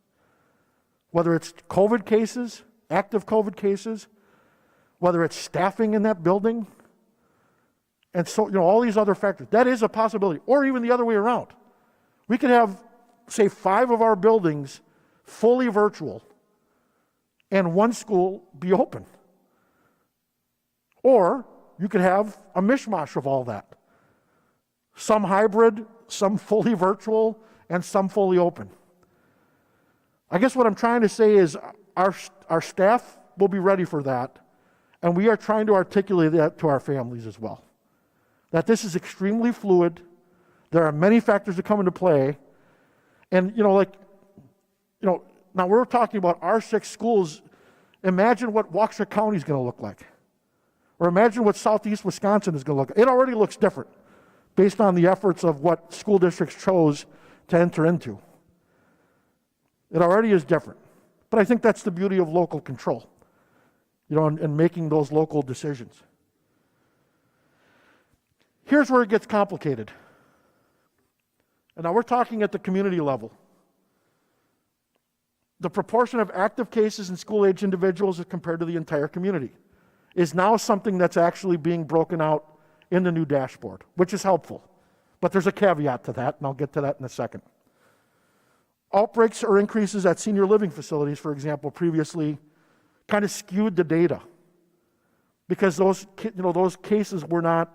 Whether it's COVID cases, active COVID cases, whether it's staffing in that building, and so, all these other factors. That is a possibility, or even the other way around. We could have, say, 5 of our buildings fully virtual and one school be open. Or you could have a mishmash of all that. Some hybrid, some fully virtual, and some fully open. I guess what I'm trying to say is our staff will be ready for that, and we are trying to articulate that to our families as well. That this is extremely fluid. There are many factors that come into play. And, now we're talking about our 6 schools. Imagine what Waukesha County is going to look like. Or imagine what Southeast Wisconsin is going to look like. It already looks different based on the efforts of what school districts chose to enter into. It already is different. But I think that's the beauty of local control, and making those local decisions. Here's where it gets complicated. And now we're talking at the community level. The proportion of active cases in school-age individuals as compared to the entire community is now something that's actually being broken out in the new dashboard, which is helpful. But there's a caveat to that, and I'll get to that in a second. Outbreaks or increases at senior living facilities, for example, previously kind of skewed the data because those cases were not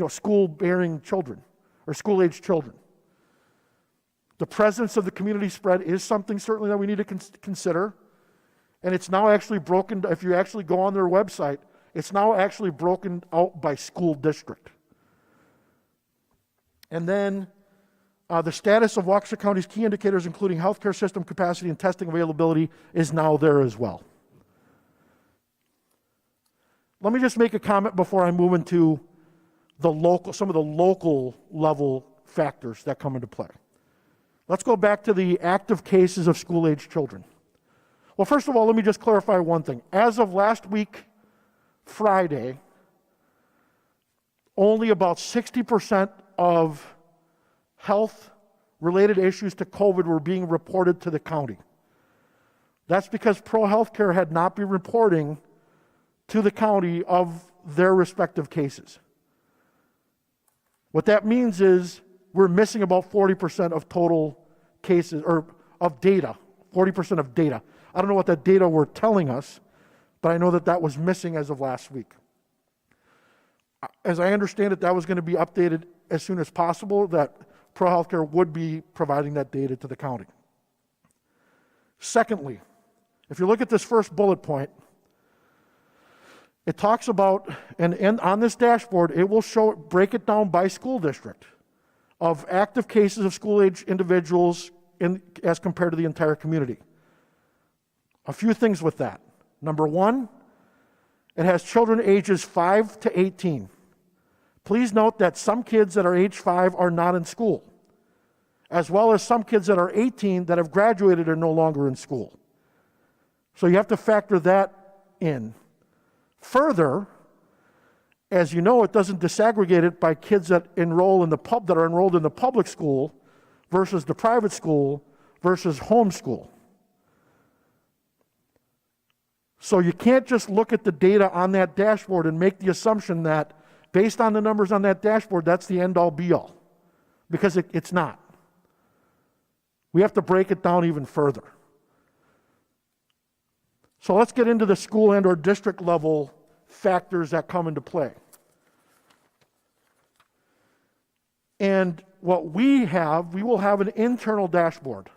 school-bearing children or school-age children. The presence of the community spread is something certainly that we need to consider. And it's now actually broken, if you actually go on their website, it's now actually broken out by school district. And then the status of Waukesha County's key indicators, including healthcare system capacity and testing availability, is now there as well. Let me just make a comment before I move into some of the local level factors that come into play. Let's go back to the active cases of school-age children. Well, first of all, let me just clarify one thing. As of last week, Friday, only about 60% of health-related issues to COVID were being reported to the county. That's because Pro Healthcare had not been reporting to the county of their respective cases. What that means is we're missing about 40% of total cases, or of data, 40% of data. I don't know what that data were telling us, but I know that that was missing as of last week. As I understand it, that was going to be updated as soon as possible, that Pro Healthcare would be providing that data to the county. Secondly, if you look at this first bullet point, it talks about, and on this dashboard, it will break it down by school district of active cases of school-age individuals as compared to the entire community. A few things with that. Number one, it has children ages 5 to 18. Please note that some kids that are age 5 are not in school, as well as some kids that are 18 that have graduated are no longer in school. So you have to factor that in. Further, as you know, it doesn't disaggregate it by kids that are enrolled in the public school versus the private school versus homeschool. So you can't just look at the data on that dashboard and make the assumption that based on the numbers on that dashboard, that's the end-all be-all, because it's not. We have to break it down even further. So let's get into the school and or district level factors that come into play. And what we will have an internal dashboard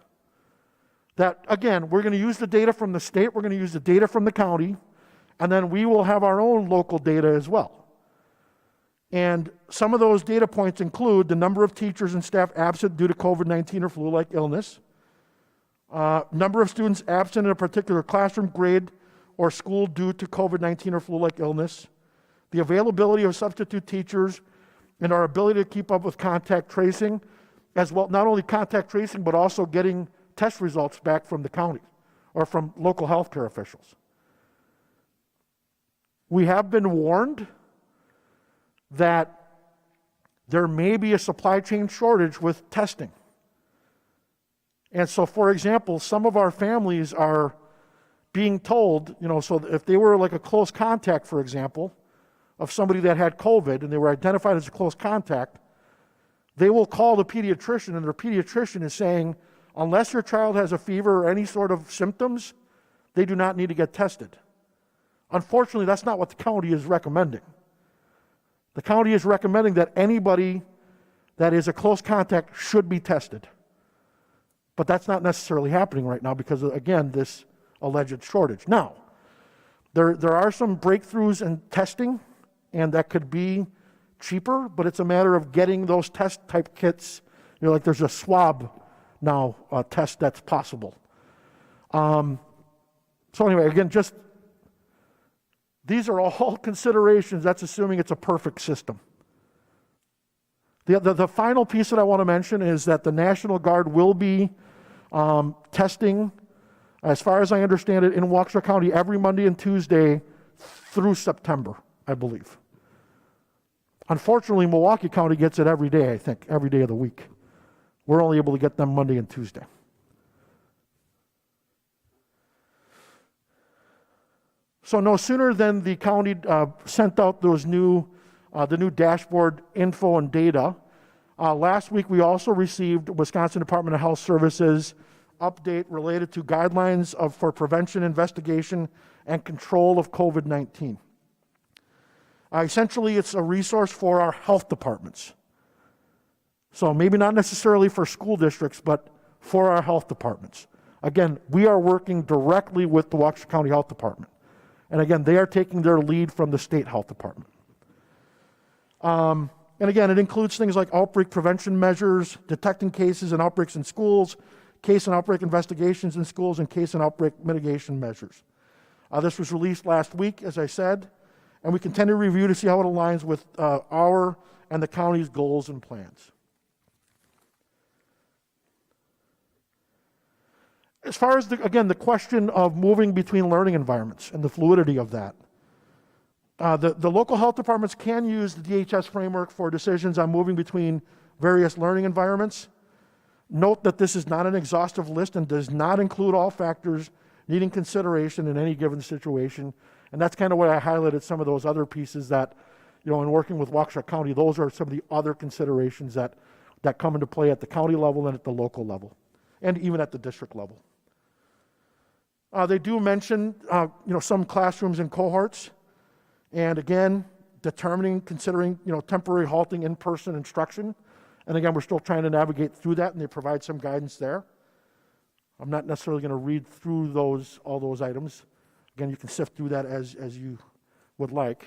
that, again, we're going to use the data from the state, we're going to use the data from the county, and then we will have our own local data as well. And some of those data points include the number of teachers and staff absent due to COVID-19 or flu-like illness, number of students absent in a particular classroom, grade, or school due to COVID-19 or flu-like illness, the availability of substitute teachers, and our ability to keep up with contact tracing, as well, not only contact tracing, but also getting test results back from the county or from local healthcare officials. We have been warned that there may be a supply chain shortage with testing. And so, for example, some of our families are being told, so if they were like a close contact, for example, of somebody that had COVID and they were identified as a close contact, they will call the pediatrician, and their pediatrician is saying, unless your child has a fever or any sort of symptoms, they do not need to get tested. Unfortunately, that's not what the county is recommending. The county is recommending that anybody that is a close contact should be tested. But that's not necessarily happening right now because of, again, this alleged shortage. Now, there are some breakthroughs in testing, and that could be cheaper, but it's a matter of getting those test type kits. Like there's a swab now test that's possible. So anyway, again, just these are all considerations. That's assuming it's a perfect system. The final piece that I want to mention is that the National Guard will be testing, as far as I understand it, in Waukesha County every Monday and Tuesday through September, I believe. Unfortunately, Milwaukee County gets it every day, I think, every day of the week. We're only able to get them Monday and Tuesday. So no sooner than the county sent out those the new dashboard info and data, last week we also received Wisconsin Department of Health Services update related to guidelines for prevention, investigation, and control of COVID-19. Essentially, it's a resource for our health departments. So maybe not necessarily for school districts, but for our health departments. Again, we are working directly with the Waukesha County Health Department. And again, they are taking their lead from the state health department. And again, it includes things like outbreak prevention measures, detecting cases and outbreaks in schools, case and outbreak investigations in schools, and case and outbreak mitigation measures. This was released last week, as I said, and we continue to review to see how it aligns with our and the county's goals and plans. As far as, the question of moving between learning environments and the fluidity of that, the local health departments can use the DHS framework for decisions on moving between various learning environments. Note that this is not an exhaustive list and does not include all factors needing consideration in any given situation. And that's kind of why I highlighted some of those other pieces that, in working with Waukesha County, those are some of the other considerations that come into play at the county level and at the local level, and even at the district level. They do mention, some classrooms and cohorts, and again, considering, temporary halting in-person instruction. And again, we're still trying to navigate through that, and they provide some guidance there. I'm not necessarily going to read through all those items. Again, you can sift through that as you would like.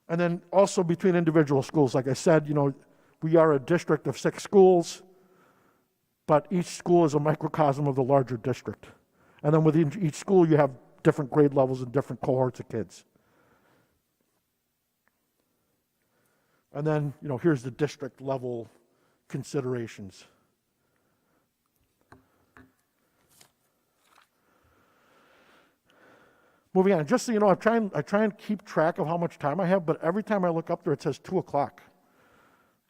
And then also between individual schools, like I said, we are a district of 6 schools, but each school is a microcosm of the larger district. And then within each school, you have different grade levels and different cohorts of kids. And then, here's the district level considerations. Moving on, just so you know, I try and keep track of how much time I have, but every time I look up there, it says 2 o'clock.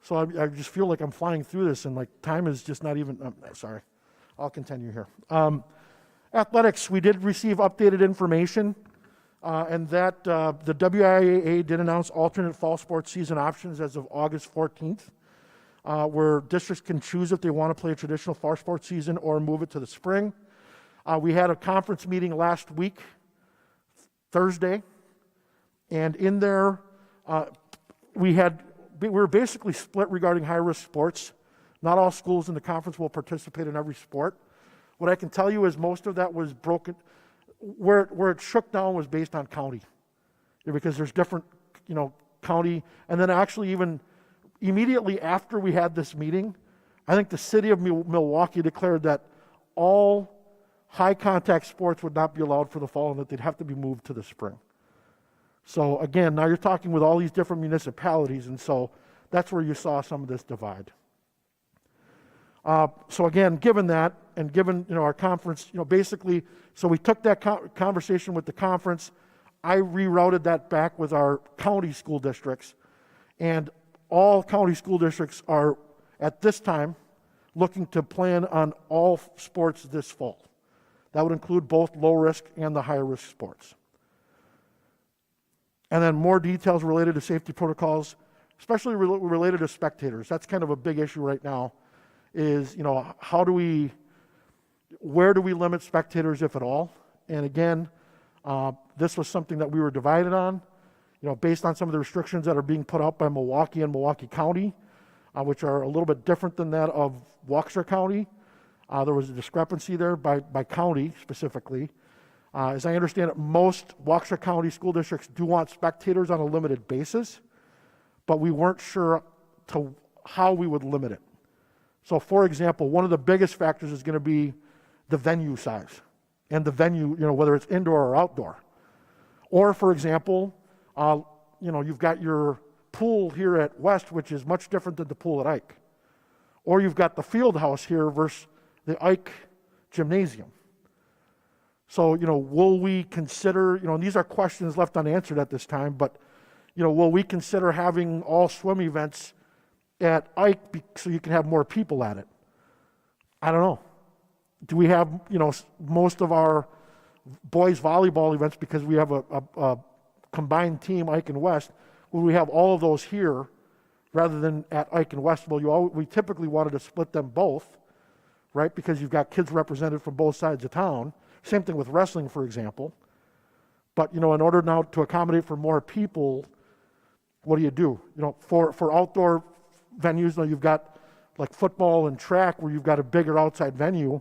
So I just feel like I'm flying through this, and time is just not even, sorry. I'll continue here. Athletics, we did receive updated information, and that the WIAA did announce alternate fall sports season options as of August 14th, where districts can choose if they want to play a traditional fall sports season or move it to the spring. We had a conference meeting last week, Thursday, and in there we were basically split regarding high-risk sports. Not all schools in the conference will participate in every sport. What I can tell you is most of that was broken. Where it shook down was based on county, because there's different, county. And then actually even immediately after we had this meeting, I think the city of Milwaukee declared that all high-contact sports would not be allowed for the fall and that they'd have to be moved to the spring. So again, now you're talking with all these different municipalities, and so that's where you saw some of this divide. So again, given that, and given our conference, basically, so we took that conversation with the conference. I rerouted that back with our county school districts, and all county school districts are at this time looking to plan on all sports this fall. That would include both low risk and the high risk sports. And then more details related to safety protocols, especially related to spectators. That's kind of a big issue right now, is, where do we limit spectators, if at all? And again, this was something that we were divided on, based on some of the restrictions that are being put out by Milwaukee and Milwaukee County, which are a little bit different than that of Waukesha County. There was a discrepancy there by county specifically. As I understand it, most Waukesha County school districts do want spectators on a limited basis, but we weren't sure to how we would limit it. So for example, one of the biggest factors is going to be the venue size and the venue, whether it's indoor or outdoor. Or for example, you've got your pool here at West, which is much different than the pool at Ike. Or you've got the field house here versus the Ike gymnasium. So, will we consider, and these are questions left unanswered at this time, but, will we consider having all swim events at Ike so you can have more people at it? I don't know. Do we have, most of our boys volleyball events, because we have a combined team, Ike and West, will we have all of those here rather than at Ike and West? Well, we typically wanted to split them both, right? Because you've got kids represented from both sides of town. Same thing with wrestling, for example. But, in order now to accommodate for more people, what do? For outdoor venues, now you've got like football and track where you've got a bigger outside venue,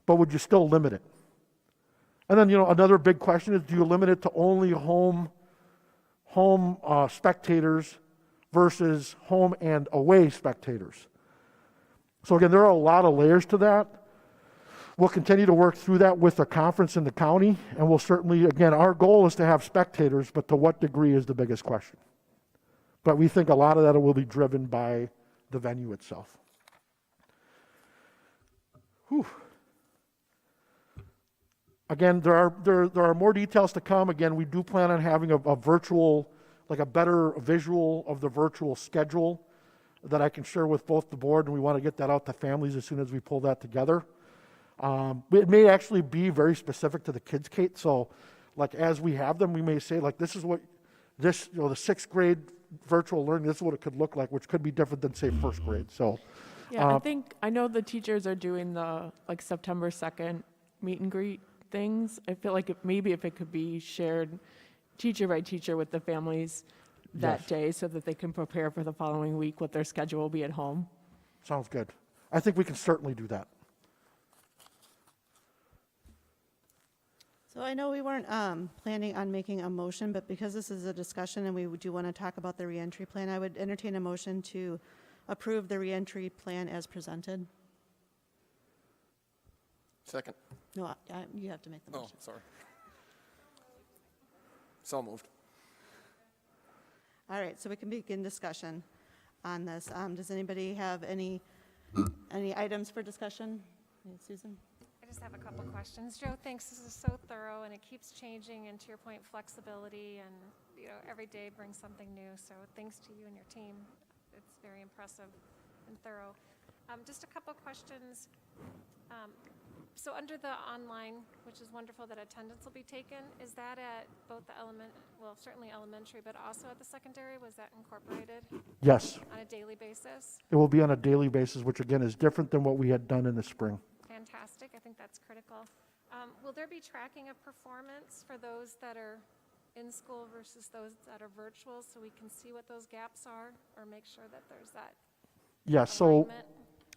but would you still limit it? And then, another big question is, do you limit it to only home spectators versus home and away spectators? So again, there are a lot of layers to that. We'll continue to work through that with the conference in the county, and we'll certainly, again, our goal is to have spectators, but to what degree is the biggest question. But we think a lot of that will be driven by the venue itself. Whew. Again, there are more details to come. Again, we do plan on having a virtual, like a better visual of the virtual schedule that I can share with both the board, and we want to get that out to families as soon as we pull that together. It may actually be very specific to the kids, Kate. So, like as we have them, we may say like, this is what the 6th grade virtual learning, this is what it could look like, which could be different than say 1st grade. So, yeah, I know the teachers are doing the like September 2nd meet and greet things. I feel like maybe if it could be shared teacher by teacher with the families that Yes. day so that they can prepare for the following week what their schedule will be at home. Sounds good. I think we can certainly do that. So I know we weren't planning on making a motion, but because this is a discussion and we do want to talk about the reentry plan, I would entertain a motion to approve the reentry plan as presented. Second. No, you have to make the Oh, motion. sorry. So moved. All right, so we can begin discussion on this. Does anybody have any items for discussion? Susan? I just have a couple questions. Joe, thanks. This is so thorough, and it keeps changing, and to your point, flexibility, and, every day brings something new. So thanks to you and your team. It's very impressive and thorough. Just a couple questions. So under the online, which is wonderful that attendance will be taken, is that at both the certainly elementary, but also at the secondary? Was that incorporated Yes, on a daily basis? it will be on a daily basis, which again is different than what we had done in the spring. Fantastic. I think that's critical. Will there be tracking of performance for those that are in school versus those that are virtual, so we can see what those gaps are, or make sure that there's that Yeah, so alignment?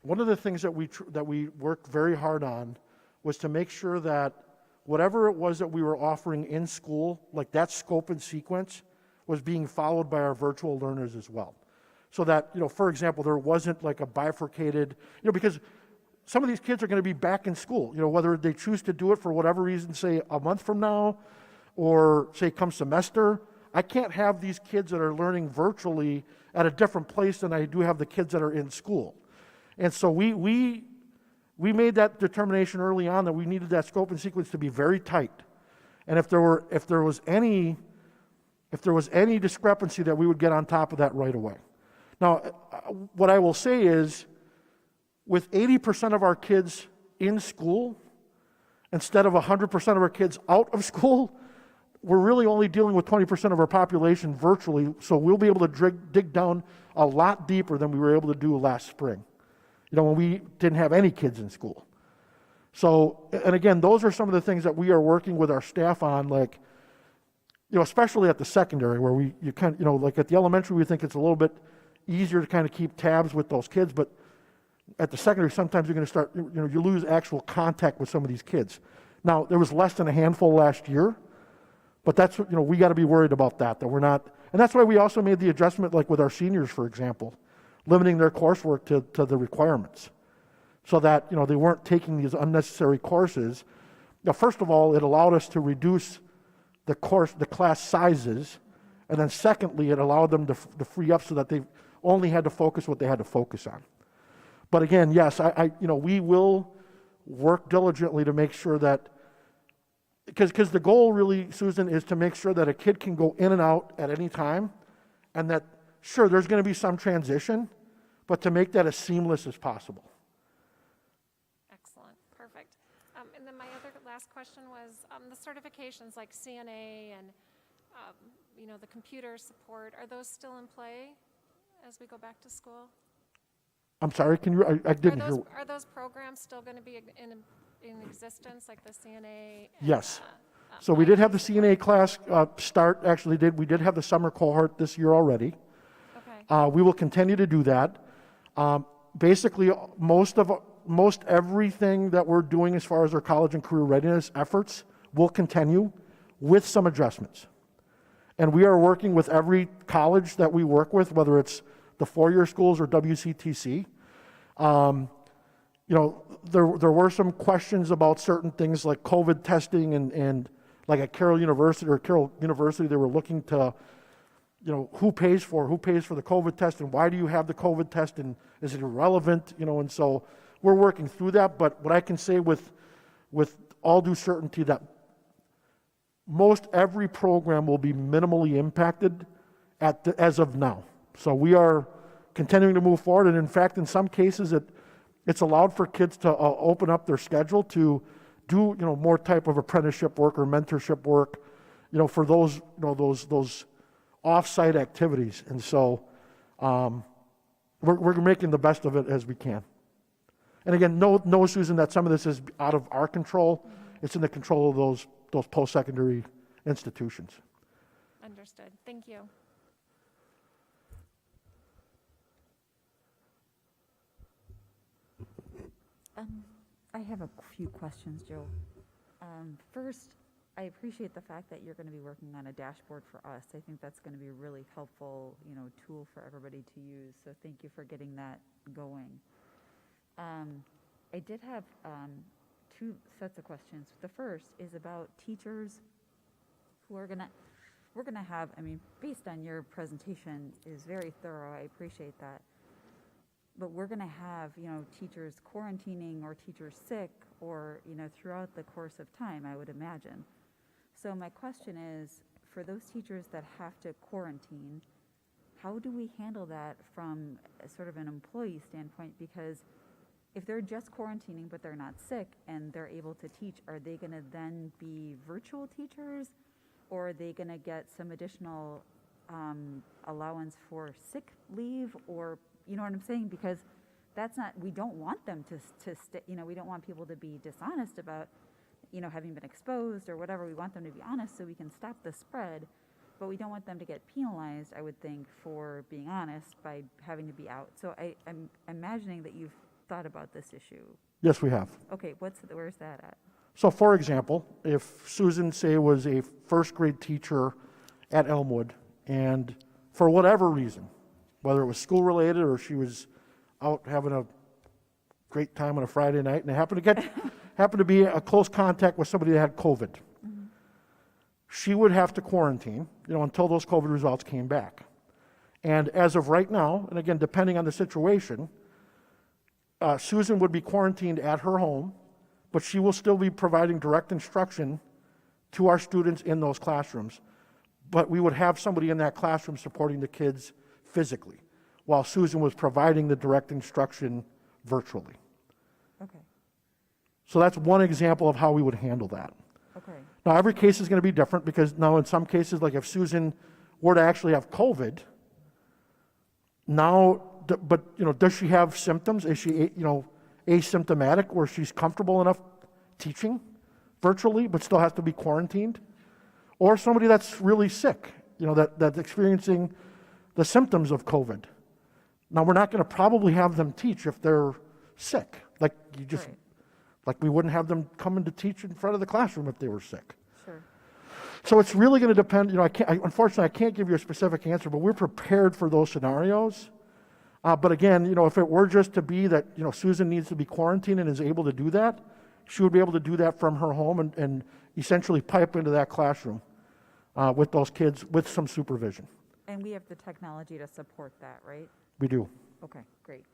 one of the things that we worked very hard on was to make sure that whatever it was that we were offering in school, like that scope and sequence, was being followed by our virtual learners as well. So that, for example, there wasn't like a bifurcated, because some of these kids are going to be back in school, whether they choose to do it for whatever reason, say a month from now, or say come semester. I can't have these kids that are learning virtually at a different place than I do have the kids that are in school. And so we made that determination early on that we needed that scope and sequence to be very tight. And if there was any discrepancy, that we would get on top of that right away. Now, what I will say is, with 80% of our kids in school, instead of 100% of our kids out of school, we're really only dealing with 20% of our population virtually, so we'll be able to dig down a lot deeper than we were able to do last spring, when we didn't have any kids in school. So, and again, those are some of the things that we are working with our staff on, like, especially at the secondary, where you kind of, like at the elementary, we think it's a little bit easier to kind of keep tabs with those kids, but at the secondary, sometimes you're going to start, you lose actual contact with some of these kids. Now, there was less than a handful last year, but that's, we got to be worried about that we're not, and that's why we also made the adjustment, like with our seniors, for example, limiting their coursework to the requirements, so that, they weren't taking these unnecessary courses. Now, first of all, it allowed us to reduce the class sizes, and then secondly, it allowed them to free up so that they only had to focus what they had to focus on. But again, yes, we will work diligently to make sure that, because the goal really, Susan, is to make sure that a kid can go in and out at any time, and that, sure, there's going to be some transition, but to make that as seamless as possible. Excellent. Perfect. And then my other last question was the certifications like CNA and, the computer support, are those still in play as we go back to school? I'm sorry, can you, I didn't hear. Are those programs still going to be in existence, like the CNA? Yes. So we did have the CNA class start, we did have the summer cohort this year already. Okay. We will continue to do that. Basically, most everything that we're doing as far as our college and career readiness efforts will continue with some adjustments. And we are working with every college that we work with, whether it's the four-year schools or WCTC. There were some questions about certain things like COVID testing and like at Carroll University, they were looking to, who pays for the COVID test and why do you have the COVID test and is it irrelevant, and so we're working through that. But what I can say with all due certainty that most every program will be minimally impacted as of now. So we are continuing to move forward, and in fact, in some cases, it's allowed for kids to open up their schedule to do more type of apprenticeship work or mentorship work, for those those off-site activities. And so we're making the best of it as we can. And again, no, Susan, that some of this is out of our control. It's in the control of those post-secondary institutions. Understood. Thank you. I have a few questions, Joe. First, I appreciate the fact that you're going to be working on a dashboard for us. I think that's going to be a really helpful, tool for everybody to use. So thank you for getting that going. I did have two sets of questions. The first is about teachers who we're going to have, based on your presentation is very thorough. I appreciate that. But we're going to have, teachers quarantining or teachers sick or, throughout the course of time, I would imagine. So my question is, for those teachers that have to quarantine, how do we handle that from sort of an employee standpoint? Because if they're just quarantining but they're not sick and they're able to teach, are they going to then be virtual teachers? Or are they going to get some additional allowance for sick leave? Or, you know what I'm saying? Because that's not, we don't want them to stay, we don't want people to be dishonest about, having been exposed or whatever. We want them to be honest so we can stop the spread. But we don't want them to get penalized, I would think, for being honest by having to be out. So I'm imagining that you've thought about this issue. Yes, we have. Okay, where's that at? So for example, if Susan, say, was a first grade teacher at Elmwood and for whatever reason, whether it was school related or she was out having a great time on a Friday night and happened to be a close contact with somebody that had COVID, she would have to quarantine, until those COVID results came back. And as of right now, and again, depending on the situation, Susan would be quarantined at her home, but she will still be providing direct instruction to our students in those classrooms. But we would have somebody in that classroom supporting the kids physically, while Susan was providing the direct instruction virtually. Okay. So that's one example of how we would handle that. Okay. Now, every case is going to be different because now in some cases, like if Susan were to actually have COVID, now, but, does she have symptoms? Is she, asymptomatic where she's comfortable enough teaching virtually but still has to be quarantined? Or somebody that's really sick, that's experiencing the symptoms of COVID. Now, we're not going to probably have them teach if they're sick. Like we wouldn't have them come in to teach in front of the classroom if they were sick. Sure. So it's really going to depend. Unfortunately, I can't give you a specific answer, but we're prepared for those scenarios. But again, if it were just to be that, Susan needs to be quarantined and is able to do that, she would be able to do that from her home and essentially pipe into that classroom with those kids with some supervision. And we have the technology to support that, right? We do. Okay, great.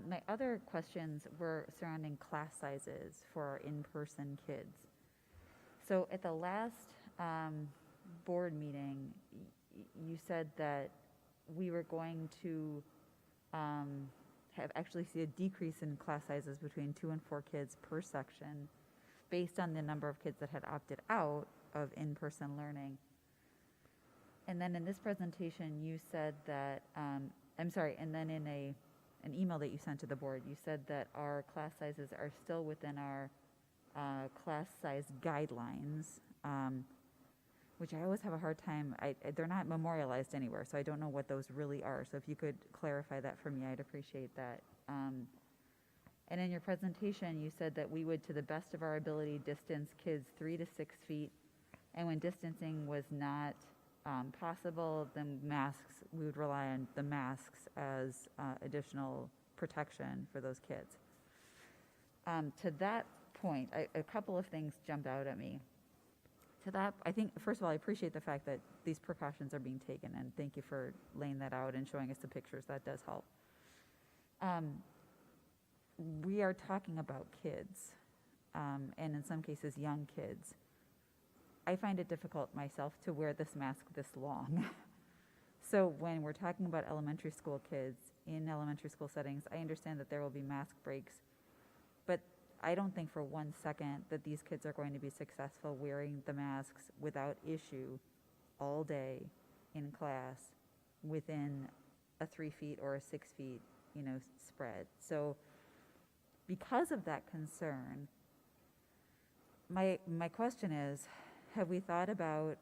My other questions were surrounding class sizes for our in-person kids. So at the last board meeting, you said that we were going to actually see a decrease in class sizes between 2 and 4 kids per section based on the number of kids that had opted out of in-person learning. And then in this presentation, you said that, and then in an email that you sent to the board, you said that our class sizes are still within our class size guidelines, which I always have a hard time, they're not memorialized anywhere, so I don't know what those really are. So if you could clarify that for me, I'd appreciate that. And in your presentation, you said that we would, to the best of our ability, distance kids 3 to 6 feet. And when distancing was not possible, then masks, we would rely on the masks as additional protection for those kids. To that point, a couple of things jumped out at me. To that, I think, first of all, I appreciate the fact that these precautions are being taken, and thank you for laying that out and showing us the pictures. That does help. We are talking about kids, and in some cases, young kids. I find it difficult myself to wear this mask this long. So when we're talking about elementary school kids in elementary school settings, I understand that there will be mask breaks, but I don't think for 1 second that these kids are going to be successful wearing the masks without issue all day in class within a 3 feet or a 6 feet, spread. So because of that concern, my question is, have we thought about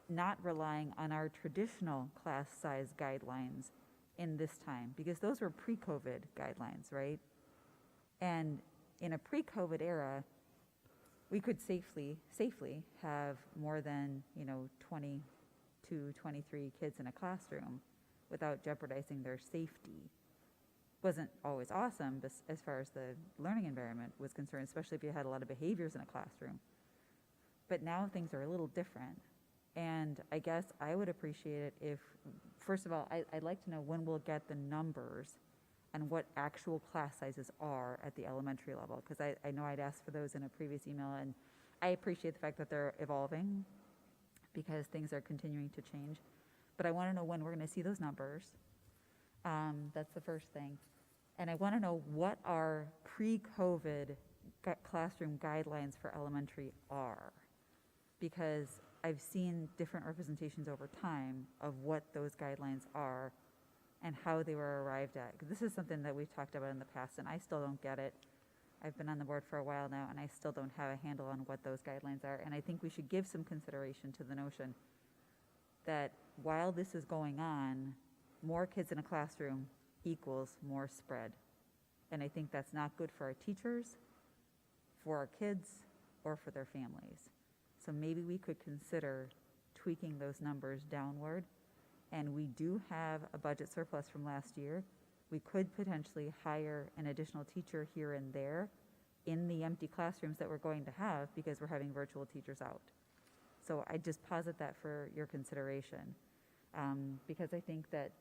not relying on our traditional class size guidelines in this time? Because those were pre-COVID guidelines, right? And in a pre-COVID era, we could safely have more than 22, 23 kids in a classroom without jeopardizing their safety. Wasn't always awesome as far as the learning environment was concerned, especially if you had a lot of behaviors in a classroom. But now things are a little different. And I guess I would appreciate it if, first of all, I'd like to know when we'll get the numbers and what actual class sizes are at the elementary level, because I know I'd asked for those in a previous email, and I appreciate the fact that they're evolving because things are continuing to change. But I want to know when we're going to see those numbers. That's the first thing. And I want to know what our pre-COVID classroom guidelines for elementary are, because I've seen different representations over time of what those guidelines are and how they were arrived at. 'Cause this is something that we've talked about in the past, and I still don't get it. I've been on the board for a while now, and I still don't have a handle on what those guidelines are. And I think we should give some consideration to the notion that while this is going on, more kids in a classroom equals more spread. And I think that's not good for our teachers, for our kids, or for their families. So maybe we could consider tweaking those numbers downward. And we do have a budget surplus from last year. We could potentially hire an additional teacher here and there in the empty classrooms that we're going to have because we're having virtual teachers out. So I just posit that for your consideration, because I think that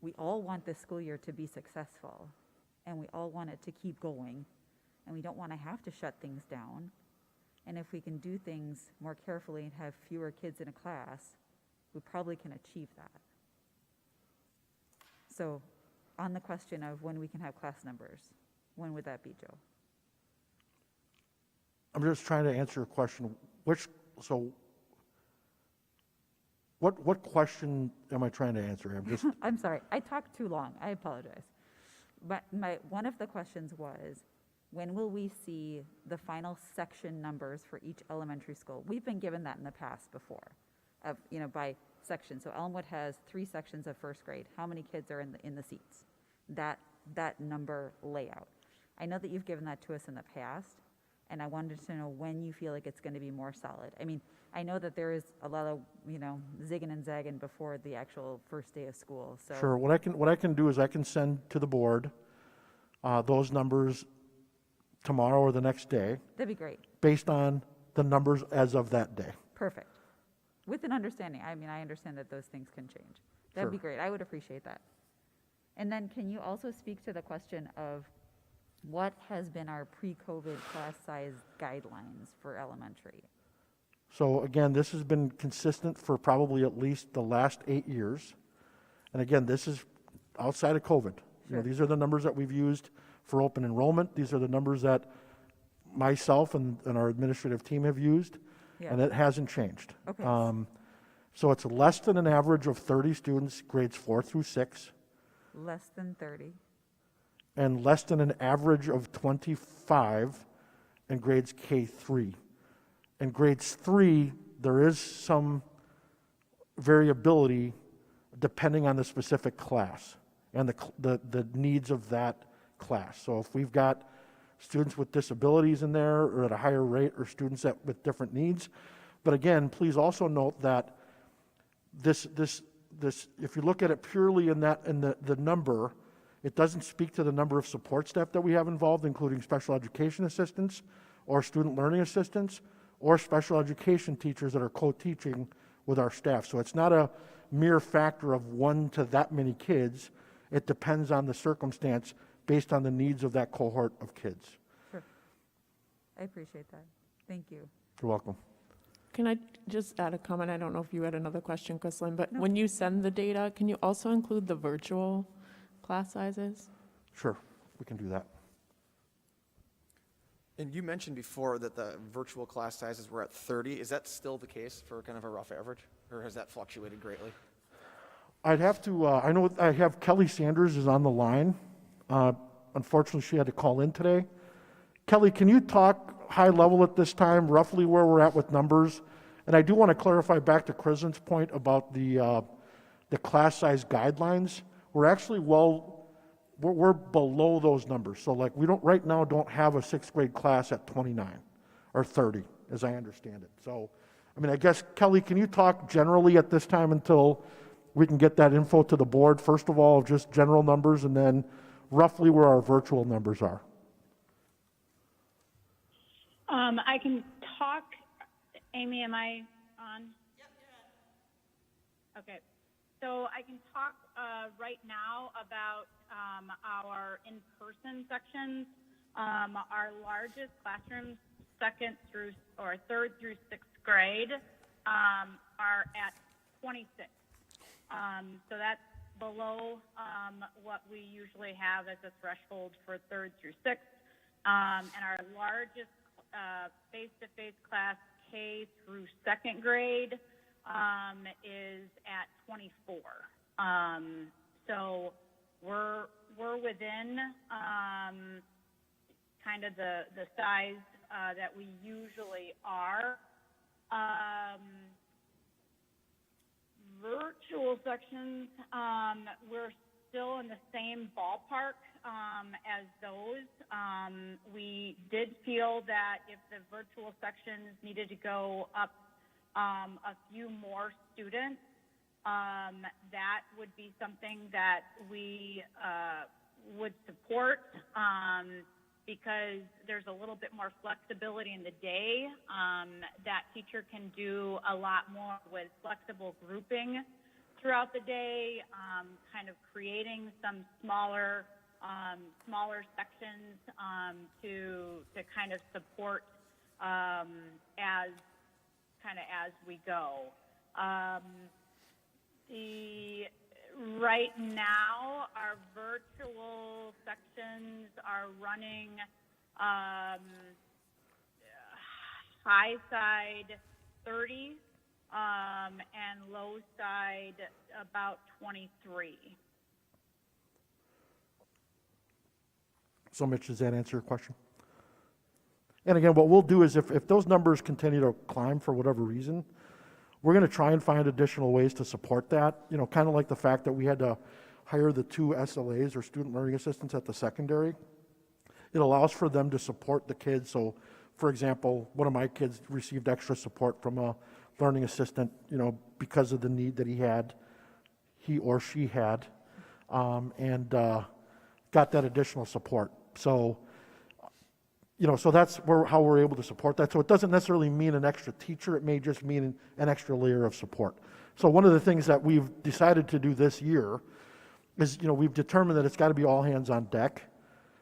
we all want this school year to be successful, and we all want it to keep going, and we don't want to have to shut things down. And if we can do things more carefully and have fewer kids in a class, we probably can achieve that. So on the question of when we can have class numbers, when would that be, Joe? I'm just trying to answer a question. What question am I trying to answer? I'm sorry, I talked too long, I apologize. But one of the questions was, when will we see the final section numbers for each elementary school? We've been given that in the past before, by section. So Elmwood has 3 sections of first grade. How many kids are in the seats? That number layout. I know that you've given that to us in the past, and I wanted to know when you feel like it's going to be more solid. I mean, I know that there is a lot of, zigging and zagging before the actual first day of school. So Sure. What I can do is I can send to the board those numbers tomorrow or the next day, that'd be great. based on the numbers as of that day. Perfect. With an understanding. I mean, I understand that those things can change. That'd be Sure. great. I would appreciate that. And then can you also speak to the question of what has been our pre-COVID class size guidelines for elementary? So again, this has been consistent for probably at least the last 8 years. And again, this is outside of COVID. Sure. These are the numbers that we've used for open enrollment. These are the numbers that myself and our administrative team have used, Yeah. and it hasn't changed. Okay. So it's less than an average of 30 students, grades 4 through 6, Less than 30. and less than an average of 25 in grades K3. In grades 3, there is some variability depending on the specific class. and the needs of that class. So if we've got students with disabilities in there or at a higher rate, or students with different needs. But again, please also note that this, if you look at it purely in the number, it doesn't speak to the number of support staff that we have involved, including special education assistants or student learning assistants or special education teachers that are co-teaching with our staff. So it's not a mere factor of 1 to that many kids. It depends on the circumstance based on the needs of that cohort of kids. Sure. I appreciate that. Thank you. You're welcome. Can I just add a comment? I don't know if you had another question, Chrislyn, but No. when you send the data, can you also include the virtual class sizes? Sure, we can do that. And you mentioned before that the virtual class sizes were at 30. Is that still the case for kind of a rough average, or has that fluctuated greatly? I'd have to, I know I have Kelly Sanders is on the line. Unfortunately, she had to call in today. Kelly, can you talk high level at this time, roughly where we're at with numbers? And I do want to clarify back to Kristen's point about the class size guidelines. We're actually we're below those numbers. So like we right now don't have a 6th grade class at 29 or 30, as I understand it. So, I mean, I guess, Kelly, can you talk generally at this time until we can get that info to the board? First of all, just general numbers, and then roughly where our virtual numbers are. I can talk. Amy, am I on? Yep, you're on. Okay. So I can talk right now about our in-person sections. Our largest classrooms, 3rd through 6th grade, are at 26. So that's below what we usually have as a threshold for 3rd through 6th. And our largest face-to-face class, K through 2nd grade, is at 24. So we're within kind of the size that we usually are. Virtual sections, we're still in the same ballpark as those. We did feel that if the virtual sections needed to go up a few more students, that would be something that we would support because there's a little bit more flexibility in the day. That teacher can do a lot more with flexible grouping throughout the day, kind of creating some smaller sections to kind of support as we go. Right now, our virtual sections are running high side 30 and low side about 23. So Mitch, does that answer your question? And again, what we'll do is if those numbers continue to climb for whatever reason, we're going to try and find additional ways to support that. You know, kind of like the fact that we had to hire the 2 SLAs or student learning assistants at the secondary. It allows for them to support the kids. So, for example, one of my kids received extra support from a learning assistant, you know, because of the need that he or she had, and got that additional support. So, you know, so that's how we're able to support that. So it doesn't necessarily mean an extra teacher. It may just mean an extra layer of support. So one of the things that we've decided to do this year is, you know, we've determined that it's got to be all hands on deck.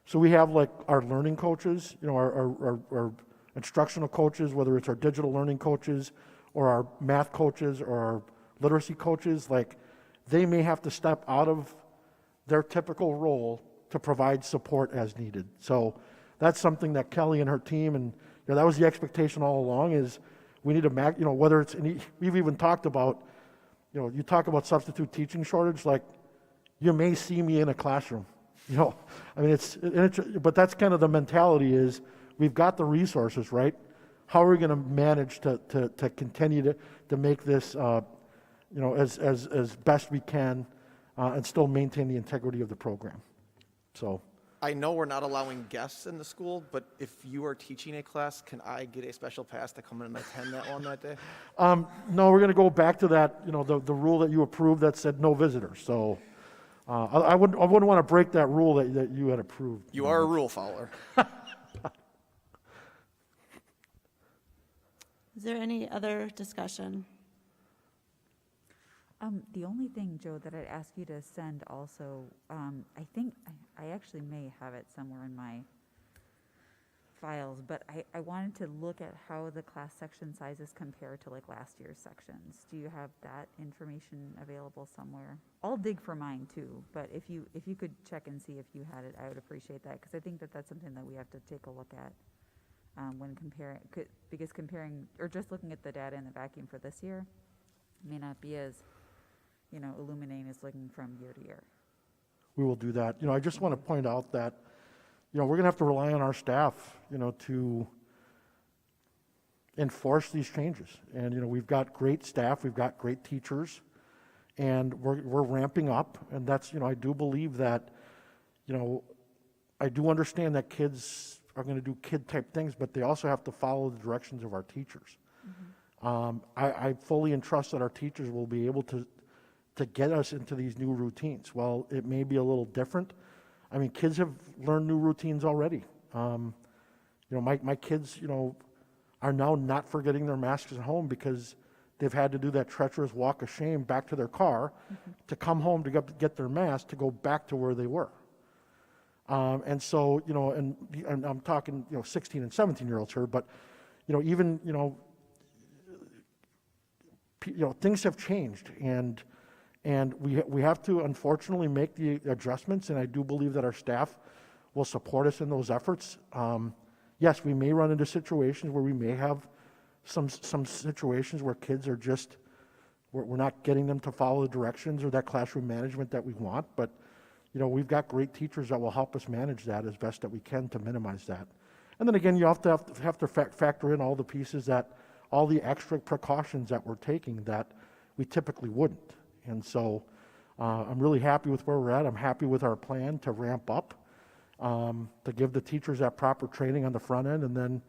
So we have like our learning coaches, you know, our instructional coaches, whether it's our digital learning coaches or our math coaches or our literacy coaches, like they may have to step out of their typical role to provide support as needed. So that's something that Kelly and her team, and you know, that was the expectation all along, is we need to, you know, whether it's, we've even talked about, you know, you talk about substitute teaching shortage, like you may see me in a classroom, you know, I mean, but that's kind of the mentality is we've got the resources, right? How are we going to manage to continue to make this, you know, as best we can and still maintain the integrity of the program. So, I know we're not allowing guests in the school, but if you are teaching a class, can I get a special pass to come in and attend that one that day? no, we're going to go back to that, the rule that you approved that said no visitors. So I wouldn't want to break that rule that you had approved. You are a rule follower. Is there any other discussion? The only thing, Joe, that I'd ask you to send also, I think, I actually may have it somewhere in my files, but I wanted to look at how the class section sizes compare to like last year's sections. Do you have that information available somewhere? I'll dig for mine too, but if you could check and see if you had it, I would appreciate that, because I think that that's something that we have to take a look at when comparing, because comparing, or just looking at the data in the vacuum for this year may not be as illuminating as looking from year to year. We will do that. I just want to point out that, we're going to have to rely on our staff, to enforce these changes. And, we've got great staff, we've got great teachers, and we're ramping up. And that's, I do believe that, I do understand that kids are going to do kid-type things, but they also have to follow the directions of our teachers. I fully entrust that our teachers will be able to get us into these new routines. While it may be a little different, I mean, kids have learned new routines already. My kids, are now not forgetting their masks at home because they've had to do that treacherous walk of shame back to their car to come home to get their mask to go back to where they were. And so, and I'm talking, 16 and 17-year-olds here, but, even, things have changed, and we have to unfortunately make the adjustments, and I do believe that our staff will support us in those efforts. Yes, we may run into situations where we may have some situations where kids are just, we're not getting them to follow the directions or that classroom management that we want, but we've got great teachers that will help us manage that as best that we can to minimize that. And then again, you have to factor in all the pieces all the extra precautions that we're taking that we typically wouldn't. And so I'm really happy with where we're at. I'm happy with our plan to ramp up, to give the teachers that proper training on the front end, and then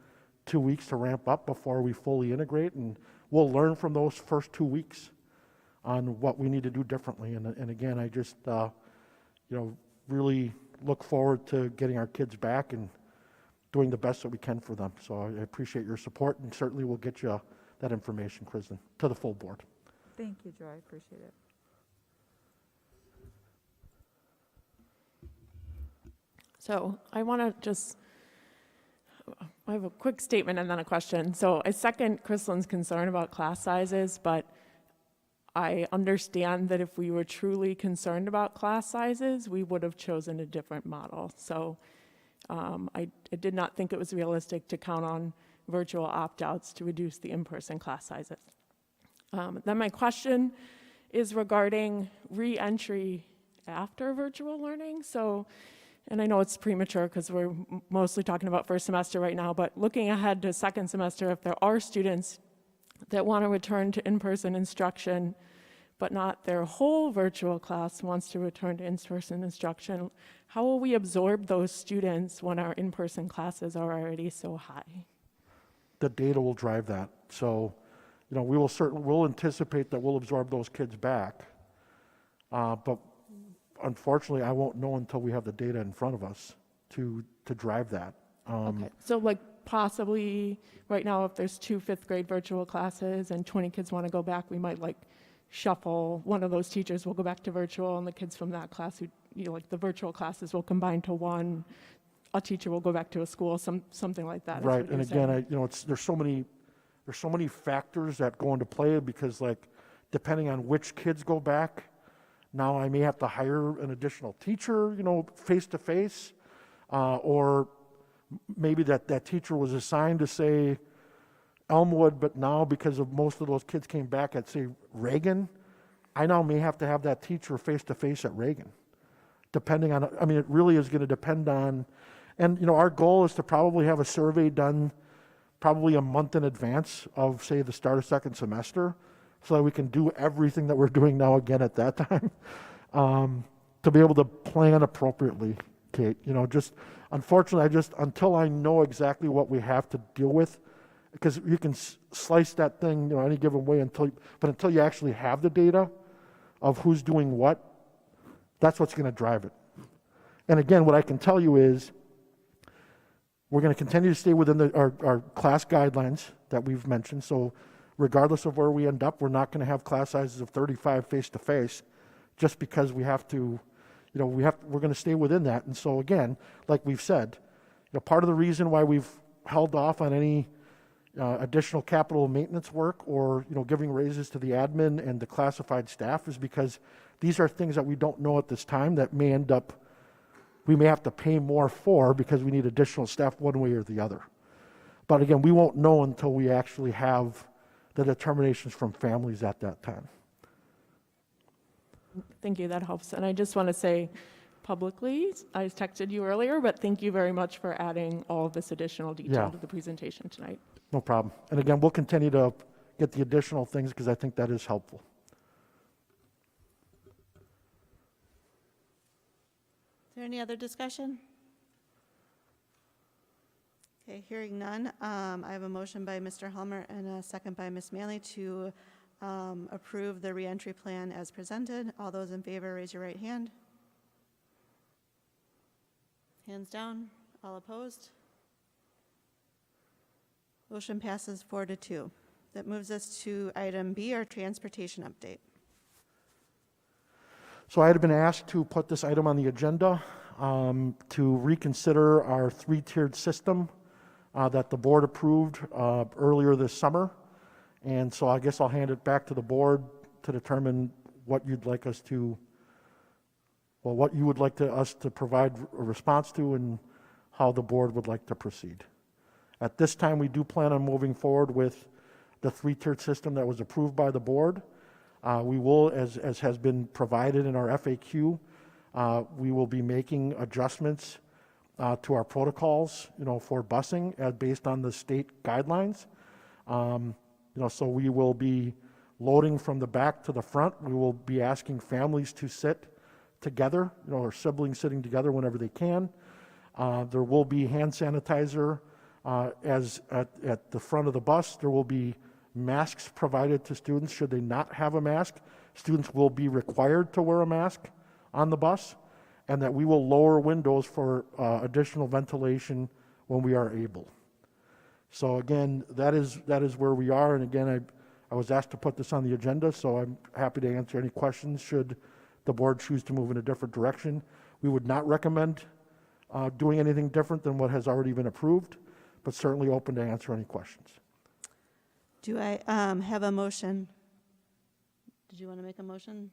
2 weeks to ramp up before we fully integrate. And we'll learn from those first 2 weeks on what we need to do differently. And again, I just, really look forward to getting our kids back and doing the best that we can for them. So I appreciate your support, and certainly we'll get you that information, Kristen, to the full board. Thank you, Joe. I appreciate it. So I want to I have a quick statement and then a question. So I second Krislin's concern about class sizes, but I understand that if we were truly concerned about class sizes, we would have chosen a different model. So I did not think it was realistic to count on virtual opt-outs to reduce the in-person class sizes. Then my question is regarding re-entry after virtual learning. So, and I know it's premature because we're mostly talking about first semester right now, but looking ahead to second semester, if there are students that want to return to in-person instruction, but not their whole virtual class wants to return to in-person instruction, how will we absorb those students when our in-person classes are already so high? The data will drive that. So, we'll anticipate that we'll absorb those kids back, but unfortunately, I won't know until we have the data in front of us to drive that. Okay, so possibly right now, if there's 2 fifth grade virtual classes and 20 kids want to go back, we might shuffle. One of those teachers will go back to virtual, and the kids from that class who, the virtual classes will combine to one. A teacher will go back to a school, something like that. Right, and again, there's so many factors that go into play because depending on which kids go back, now I may have to hire an additional teacher, face to face, or maybe that teacher was assigned to say Elmwood, but now because of most of those kids came back at say Reagan, I now may have to have that teacher face to face at Reagan. Depending on, it really is going to depend on, and our goal is to probably have a survey done probably a month in advance of say the start of second semester, so that we can do everything that we're doing now again at that time. to be able to plan appropriately, Kate. You know, just unfortunately, until I know exactly what we have to deal with, because you can slice that thing, you know, any given way until you actually have the data of who's doing what, that's what's going to drive it. And again, what I can tell you is we're going to continue to stay within our class guidelines that we've mentioned. So regardless of where we end up, we're not going to have class sizes of 35 face-to-face just because we have to, you know, we're going to stay within that. And so again, like we've said, you know, part of the reason why we've held off on any additional capital maintenance work or, you know, giving raises to the admin and the classified staff is because these are things that we don't know at this time that may end up, we may have to pay more for because we need additional staff one way or the other. But again, we won't know until we actually have the determinations from families at that time. Thank you, that helps. And I just want to say publicly, I texted you earlier, but thank you very much for adding all of this additional detail Yeah. to the presentation tonight. No problem. And again, we'll continue to get the additional things because I think that is helpful. Is there any other discussion? Okay, hearing none, I have a motion by Mr. Helmer and a second by Ms. Manley to approve the reentry plan as presented. All those in favor, raise your right hand. Hands down. All opposed? Motion passes 4-2. That moves us to item B, our transportation update. So I had been asked to put this item on the agenda to reconsider our three-tiered system that the board approved earlier this summer. And so I guess I'll hand it back to the board to determine what you'd like us to, well, what you would like us to provide a response to and how the board would like to proceed. At this time, we do plan on moving forward with the three-tiered system that was approved by the board. We will, as has been provided in our FAQ, we will be making adjustments to our protocols, you know, for busing based on the state guidelines. You know, so we will be loading from the back to the front. We will be asking families to sit together, you know, or siblings sitting together whenever they can. There will be hand sanitizer as at the front of the bus. There will be masks provided to students should they not have a mask. Students will be required to wear a mask on the bus, and that we will lower windows for additional ventilation when we are able. So again, that is where we are. And again, I was asked to put this on the agenda, so I'm happy to answer any questions should the board choose to move in a different direction. We would not recommend doing anything different than what has already been approved, but certainly open to answer any questions. Do I have a motion? Did you want to make a motion?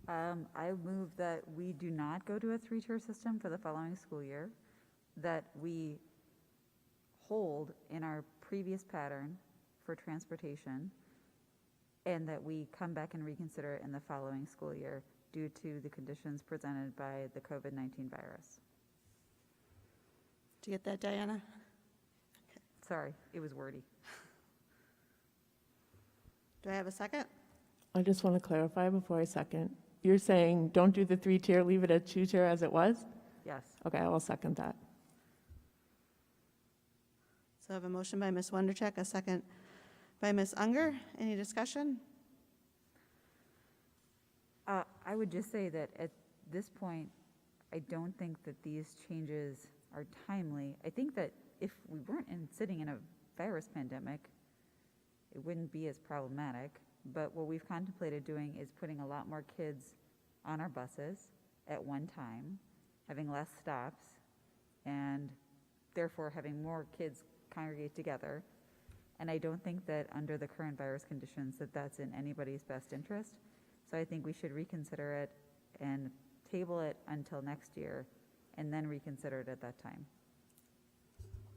I move that we do not go to a three-tier system for the following school year, that we hold in our previous pattern for transportation, and that we come back and reconsider it in the following school year due to the conditions presented by the COVID-19 virus. Did you get that, Diana? Sorry, it was wordy. Do I have a second? I just want to clarify before I second. You're saying don't do the three-tier, leave it at two-tier as it was? Yes. Okay, I will second that. So I have a motion by Ms. Wondercheck, a second by Ms. Unger. Any discussion? I would just say that at this point, I don't think that these changes are timely. I think that if we weren't sitting in a virus pandemic, it wouldn't be as problematic. But what we've contemplated doing is putting a lot more kids on our buses at one time, having less stops, and therefore having more kids congregate together. And I don't think that under the current virus conditions that that's in anybody's best interest. So I think we should reconsider it and table it until next year and then reconsider it at that time.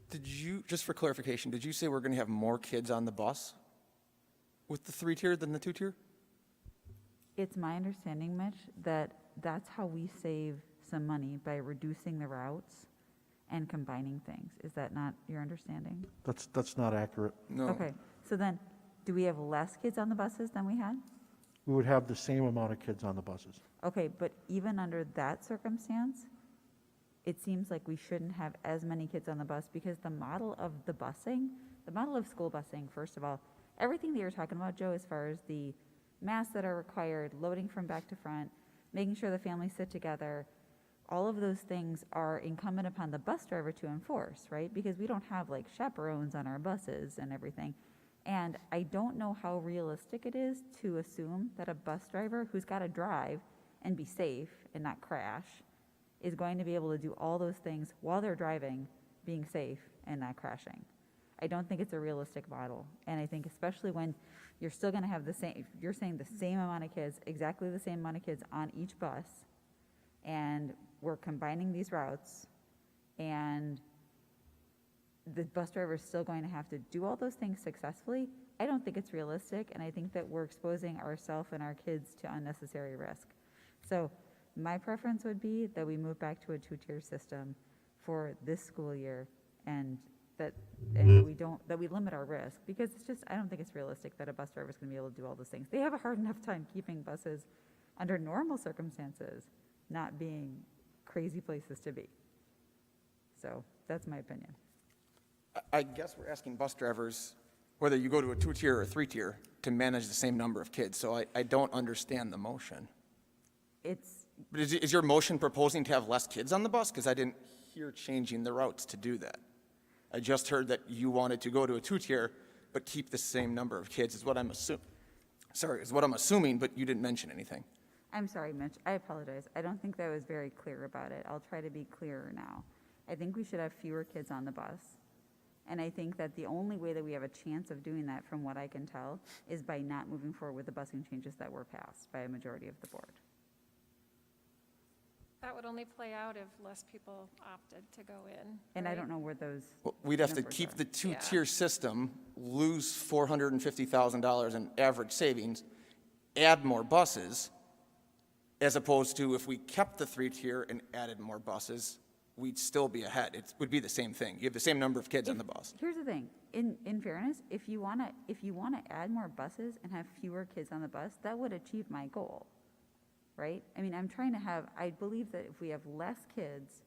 Did you, just for clarification, did you say we're going to have more kids on the bus with the three-tier than the two-tier? It's my understanding, Mitch, that that's how we save some money by reducing the routes and combining things. Is that not your understanding? That's not accurate. No. Okay, so then, do we have less kids on the buses than we had? we would have the same amount of kids on the buses. Okay, but even under that circumstance, it seems like we shouldn't have as many kids on the bus because the model of the busing, the model of school busing, first of all, everything that you're talking about, Joe, as far as the masks that are required, loading from back to front, making sure the families sit together, all of those things are incumbent upon the bus driver to enforce, right? Because we don't have like chaperones on our buses and everything. And I don't know how realistic it is to assume that a bus driver who's got to drive and be safe and not crash is going to be able to do all those things while they're driving, being safe and not crashing. I don't think it's a realistic model. And I think especially when you're still going to have the same, you're saying the same amount of kids, exactly the same amount of kids on each bus, and we're combining these routes, and the bus driver is still going to have to do all those things successfully. I don't think it's realistic, and I think that we're exposing ourselves and our kids to unnecessary risk. So my preference would be that we move back to a two-tier system for this school year, and that we limit our risk, because it's just, I don't think it's realistic that a bus driver is going to be able to do all those things. They have a hard enough time keeping buses under normal circumstances not being crazy places to be. So that's my opinion. I guess we're asking bus drivers, whether you go to a two-tier or a three-tier, to manage the same number of kids. So I don't understand the motion. But is your motion proposing to have less kids on the bus? Because I didn't hear changing the routes to do that. I just heard that you wanted to go to a two-tier, but keep the same number of kids, is what I'm assuming, but you didn't mention anything. I'm sorry, Mitch, I apologize. I don't think that I was very clear about it. I'll try to be clearer now. I think we should have fewer kids on the bus. And I think that the only way that we have a chance of doing that, from what I can tell, is by not moving forward with the busing changes that were passed by a majority of the board. That would only play out if less people opted to go in. And I right? don't know where those Well, we'd have to numbers keep are. the two-tier system, lose $450,000 in average savings, add more buses, as opposed to if we kept the three-tier and added more buses, we'd still be ahead. It would be the same thing. You have the same number of kids on the bus. Here's the thing, in fairness, if you wanna add more buses and have fewer kids on the bus, that would achieve my goal, right? I mean, I believe that if we have less kids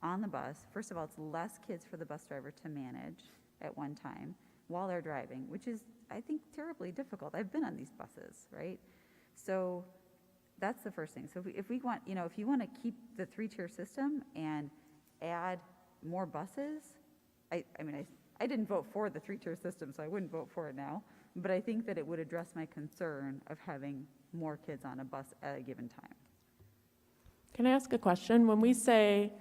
on the bus, first of all, it's less kids for the bus driver to manage at one time while they're driving, which is, I think, terribly difficult. I've been on these buses, right? So that's the first thing. So if you want to keep the three-tier system and add more buses, I didn't vote for the three-tier system, so I wouldn't vote for it now, but I think that it would address my concern of having more kids on a bus at a given time. Can I ask a question? When we say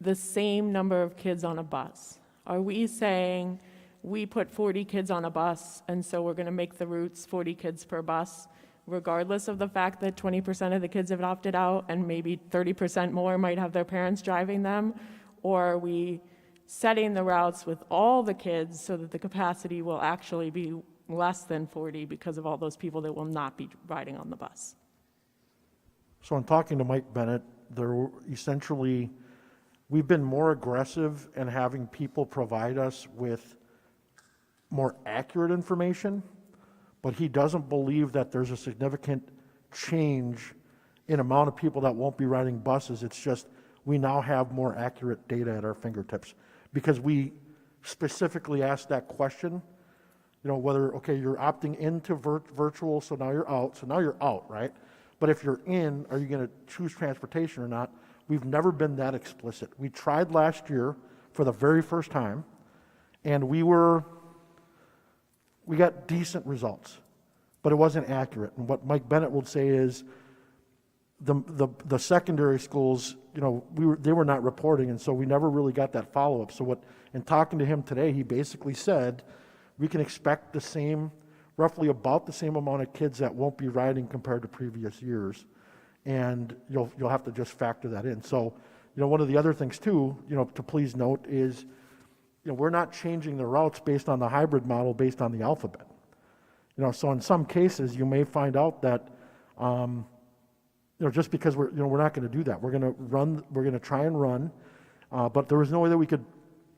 the same number of kids on a bus, are we saying we put 40 kids on a bus, and so we're going to make the routes 40 kids per bus, regardless of the fact that 20% of the kids have opted out and maybe 30% more might have their parents driving them? Or are we setting the routes with all the kids so that the capacity will actually be less than 40 because of all those people that will not be riding on the bus? So in talking to Mike Bennett, we've been more aggressive in having people provide us with more accurate information, but he doesn't believe that there's a significant change in amount of people that won't be riding buses. It's just we now have more accurate data at our fingertips, because we specifically asked that question, whether, okay, you're opting into virtual, so now you're out, right? But if you're in, are you going to choose transportation or not? We've never been that explicit. We tried last year for the very first time, and we got decent results, but it wasn't accurate. And what Mike Bennett would say is the secondary schools, they were not reporting, and so we never really got that follow-up. So in talking to him today, he basically said we can expect roughly about the same amount of kids that won't be riding compared to previous years, and you'll have to just factor that in. So, one of the other things too, to please note is, we're not changing the routes based on the hybrid model based on the alphabet. So in some cases, you may find out that, just because we're not going to do that. We're going to try and run, but there was no way that we could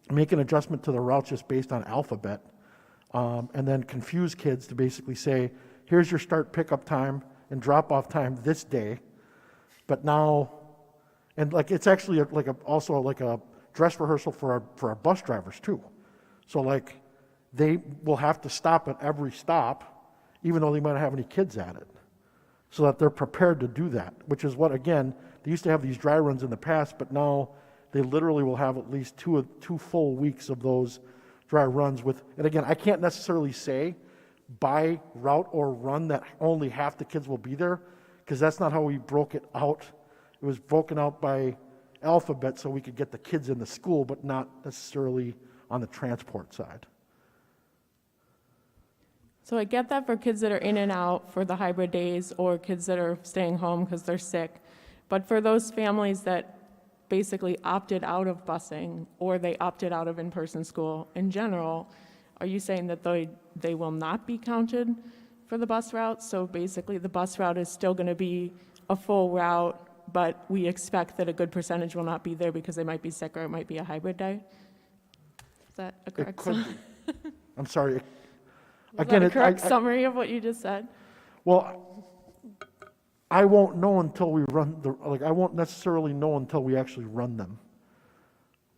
make an adjustment to the routes just based on alphabet, and then confuse kids to basically say, here's your start pickup time, and drop-off time this day, but now, and like, it's actually also like a dress rehearsal for our bus drivers too. So like, they will have to stop at every stop, even though they might not have any kids at it, so that they're prepared to do that, which is what, again, they used to have these dry runs in the past, but now they literally will have at least two full weeks of those dry runs with, and again, I can't necessarily say by route or run that only half the kids will be there, because that's not how we broke it out. It was broken out by alphabet so we could get the kids in the school, but not necessarily on the transport side. So I get that for kids that are in and out for the hybrid days or kids that are staying home because they're sick. But for those families that basically opted out of busing or they opted out of in-person school in general, are you saying that they will not be counted for the bus route? So basically the bus route is still going to be a full route, but we expect that a good percentage will not be there because they might be sick or it might be a hybrid day? Is that a It correct could summary? be. I'm sorry. Is Again, that a correct summary of what you just said? Well, I won't know until we run I won't necessarily know until we actually run them.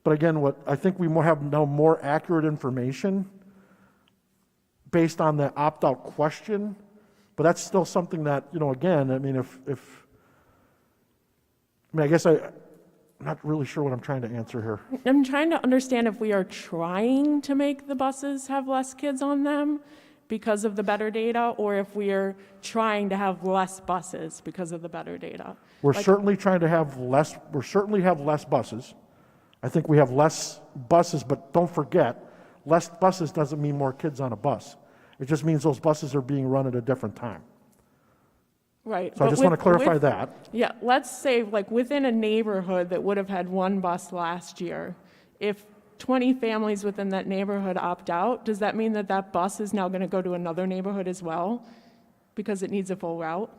But again, what I think we have now more accurate information based on the opt-out question, but that's still something that, again, I mean, I guess I'm not really sure what I'm trying to answer here. I'm trying to understand if we are trying to make the buses have less kids on them because of the better data, or if we are trying to have less buses because of the better data. We're certainly trying to have less buses. I think we have less buses, but don't forget, less buses doesn't mean more kids on a bus. It just means those buses are being run at a different time. Right. So I just want to clarify that. Yeah, let's say like within a neighborhood that would have had one bus last year, if 20 families within that neighborhood opt out, does that mean that that bus is now going to go to another neighborhood as well because it needs a full route?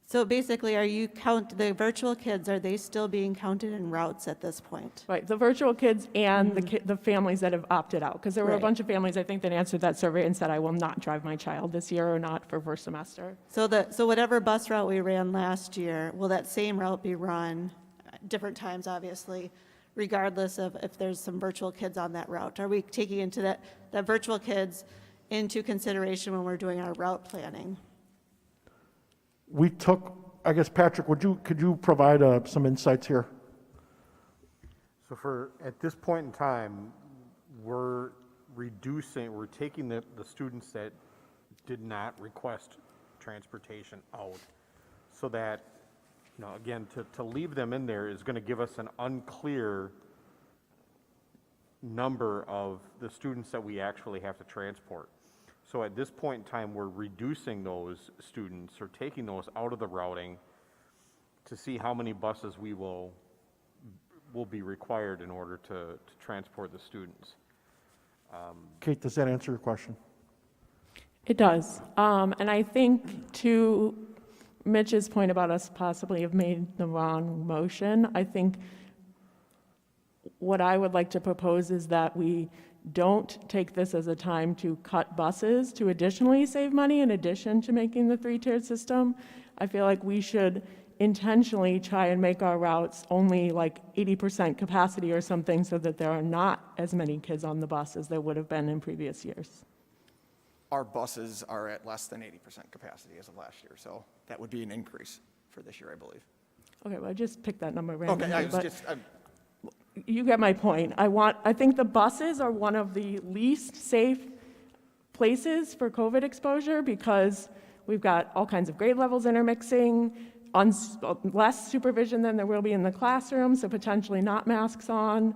So basically, the virtual kids, are they still being counted in routes at this point? Right, the virtual kids and the families that have opted out, because there were a Right. bunch of families, I think, that answered that survey and said, I will not drive my child this year or not for first semester. So whatever bus route we ran last year, will that same route be run, different times obviously, regardless of if there's some virtual kids on that route? Are we taking into that virtual kids into consideration when we're doing our route planning? We took, I guess, Patrick, could you provide some insights here? So at this point in time, we're taking the students that did not request transportation out, so that, again, to leave them in there is going to give us an unclear number of the students that we actually have to transport. So at this point in time, we're reducing those students or taking those out of the routing to see how many buses we will be required in order to transport the students. Kate, does that answer your question? It does. And I think to Mitch's point about us possibly have made the wrong motion, I think what I would like to propose is that we don't take this as a time to cut buses to additionally save money in addition to making the three-tiered system. I feel like we should intentionally try and make our routes only like 80% capacity or something so that there are not as many kids on the bus as there would have been in previous years. Our buses are at less than 80% capacity as of last year, so that would be an increase for this year, I believe. Okay, well, I just picked that number randomly. Okay, You get my point. I think the buses are one of the least safe places for COVID exposure because we've got all kinds of grade levels intermixing, less supervision than there will be in the classroom, so potentially not masks on,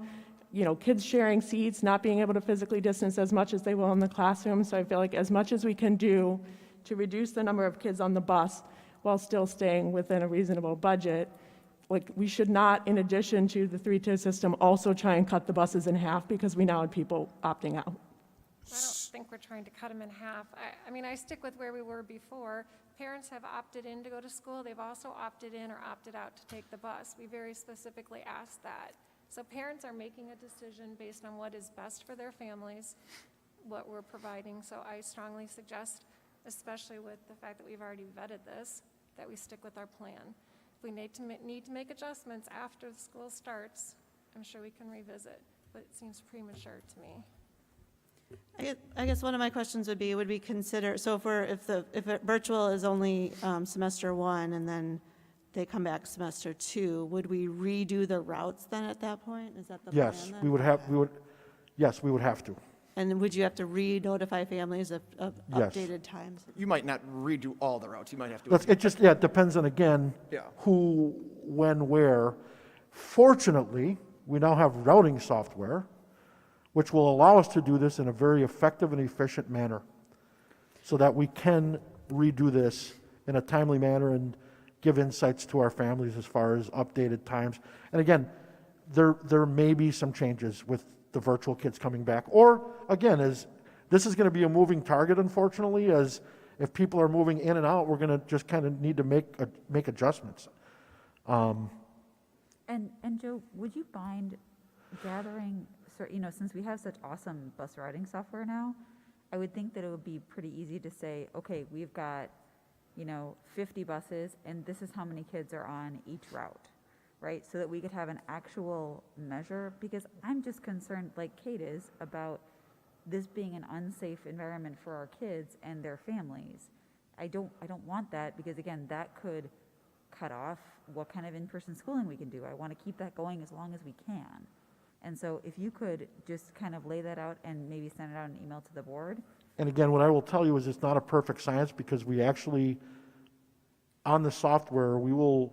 kids sharing seats, not being able to physically distance as much as they will in the classroom. So I feel like as much as we can do to reduce the number of kids on the bus while still staying within a reasonable budget, like we should not, in addition to the three-tier system, also try and cut the buses in half because we now have people opting out. I don't think we're trying to cut them in half. I mean, I stick with where we were before. Parents have opted in to go to school. They've also opted in or opted out to take the bus. We very specifically asked that. So parents are making a decision based on what is best for their families, what we're providing. So I strongly suggest especially with the fact that we've already vetted this, that we stick with our plan. If we need to make adjustments after the school starts, I'm sure we can revisit, but it seems premature to me. I guess one of my questions would we consider, so if virtual is only semester 1 and then they come back semester 2, would we redo the routes then at that point? Is that the plan Yes, then? we would have to. And would you have to re-notify families of Yes. updated times? You might not redo all the routes, you might have to. It depends on, again, Yeah. who, when, where. Fortunately, we now have routing software, which will allow us to do this in a very effective and efficient manner, so that we can redo this in a timely manner and give insights to our families as far as updated times. And again, there may be some changes with the virtual kids coming back, or again, this is going to be a moving target, unfortunately, as if people are moving in and out, we're going to just kind of need to make adjustments. And Joe, would you mind gathering, since we have such awesome bus routing software now, I would think that it would be pretty easy to say, okay, we've got, 50 buses, and this is how many kids are on each route, right? So that we could have an actual measure, because I'm just concerned, like Kate is, about this being an unsafe environment for our kids and their families. I don't want that, because again, that could cut off what kind of in-person schooling we can do. I want to keep that going as long as we can. And so if you could just kind of lay that out and maybe send it out an email to the board. And again, what I will tell you is it's not a perfect science, because we actually, on the software, we will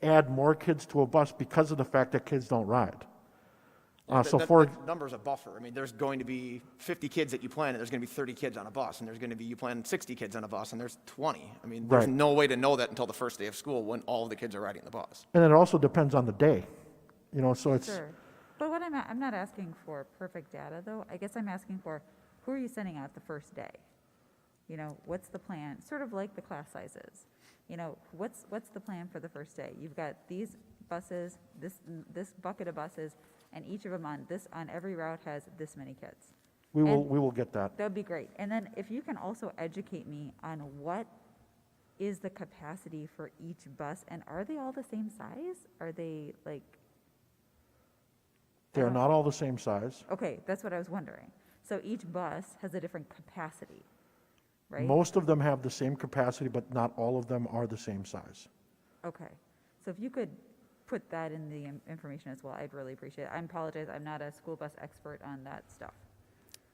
add more kids to a bus because of the fact that kids don't ride. That number's a buffer. I mean, there's going to be 50 kids that you plan, and there's going to be 30 kids on a bus, and there's going to be, you plan 60 kids on a bus, and there's 20. I mean, there's Right. no way to know that until the first day of school when all of the kids are riding the bus. And it also depends on the day, so it's, Sure. But what I'm not asking for perfect data, though. I guess I'm asking for, who are you sending out the first day? What's the plan? Sort of like the class sizes. What's the plan for the first day? You've got these buses, this bucket of buses, and each of them on every route has this many kids. we will get that. That would be great. And then if you can also educate me on what is the capacity for each bus, and are they all the same size? Are they like? They're not all the same size. Okay, that's what I was wondering. So each bus has a different capacity, right? Most of them have the same capacity, but not all of them are the same size. Okay. So if you could put that in the information as well, I'd really appreciate it. I apologize, I'm not a school bus expert on that stuff.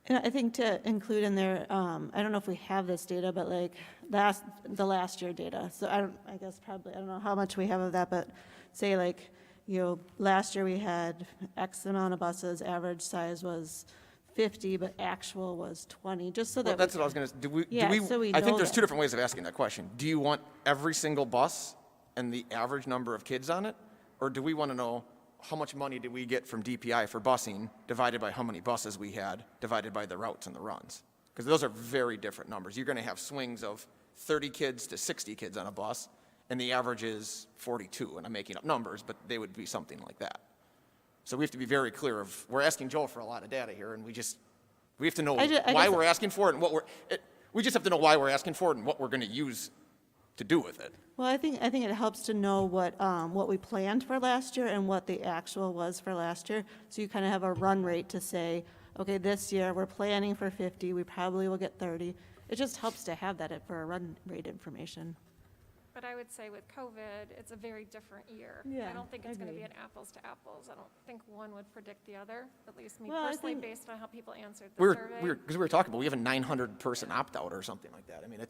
And I think to include in there, I don't know if we have this data, but like the last year data. So I don't know how much we have of that, but say like, last year we had X amount of buses, average size was 50, but actual was 20, just so that. Well, that's what I was going to, so we I think know there's that. two different ways of asking that question. Do you want every single bus and the average number of kids on it? Or do we want to know how much money did we get from DPI for busing divided by how many buses we had divided by the routes and the runs? Because those are very different numbers. You're going to have swings of 30 kids to 60 kids on a bus, and the average is 42, and I'm making up numbers, but they would be something like that. So we have to be very clear of, we're asking Joel for a lot of data here, and we have to know why we're asking for it and we just have to know why we're asking for it and what we're going to use to do with it. Well, I think it helps to know what we planned for last year and what the actual was for last year. So you kind of have a run rate to say, okay, this year we're planning for 50, we probably will get 30. It just helps to have that for a run rate information. But I would say with COVID, it's a very different year. Yeah, I don't think it's going to be agreed. an apples to apples. I don't think one would predict the other, at least me Well, I personally, think- based on how people answered the survey. Because we were talking about, we have a 900 person opt-out or something like that. I mean, I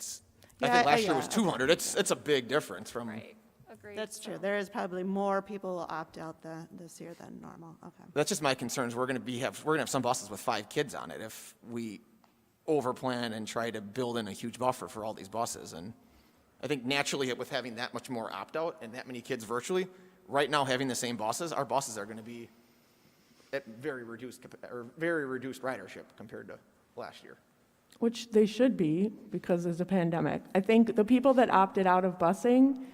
Yeah, think last year yeah, was 200. It's a big difference from. Right, agreed. That's true. So- There is probably more people will opt out this year than normal. Okay. That's just my concerns. We're going to have some buses with 5 kids on it if we overplan and try to build in a huge buffer for all these buses. And I think naturally, with having that much more opt-out and that many kids virtually, right now having the same buses, our buses are going to be at very reduced ridership compared to last year. Which they should be, because there's a pandemic. I think the people that opted out of busing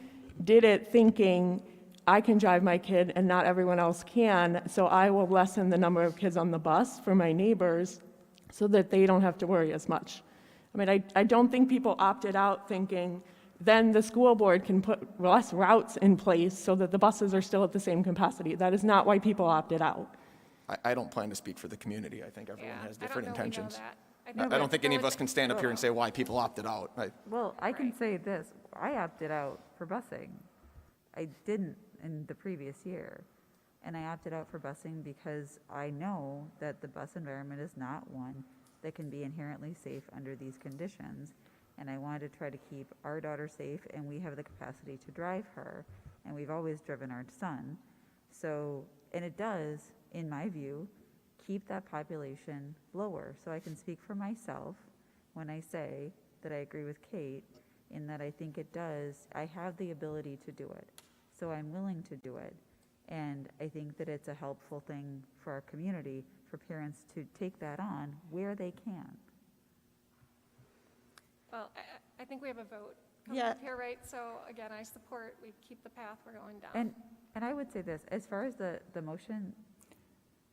did it thinking, I can drive my kid and not everyone else can, so I will lessen the number of kids on the bus for my neighbors so that they don't have to worry as much. I mean, I don't think people opted out thinking, then the school board can put less routes in place so that the buses are still at the same capacity. That is not why people opted out. I don't plan to speak for the community. I think everyone Yeah, has I different don't know we know intentions. that. I don't think any of us can stand up here and say why people opted out. Well, I can say this, I opted out for busing. I didn't in the previous year. And I opted out for busing because I know that the bus environment is not one that can be inherently safe under these conditions. And I wanted to try to keep our daughter safe, and we have the capacity to drive her, and we've always driven our son. So, and it does, in my view, keep that population lower. So I can speak for myself when I say that I agree with Kate in that I think it does, I have the ability to do it. So I'm willing to do it. And I think that it's a helpful thing for our community, for parents to take that on where they can. Well, I think we have a vote coming Yeah. up here, right? So again, I support, we keep the path we're going down. And I would say this, as far as the motion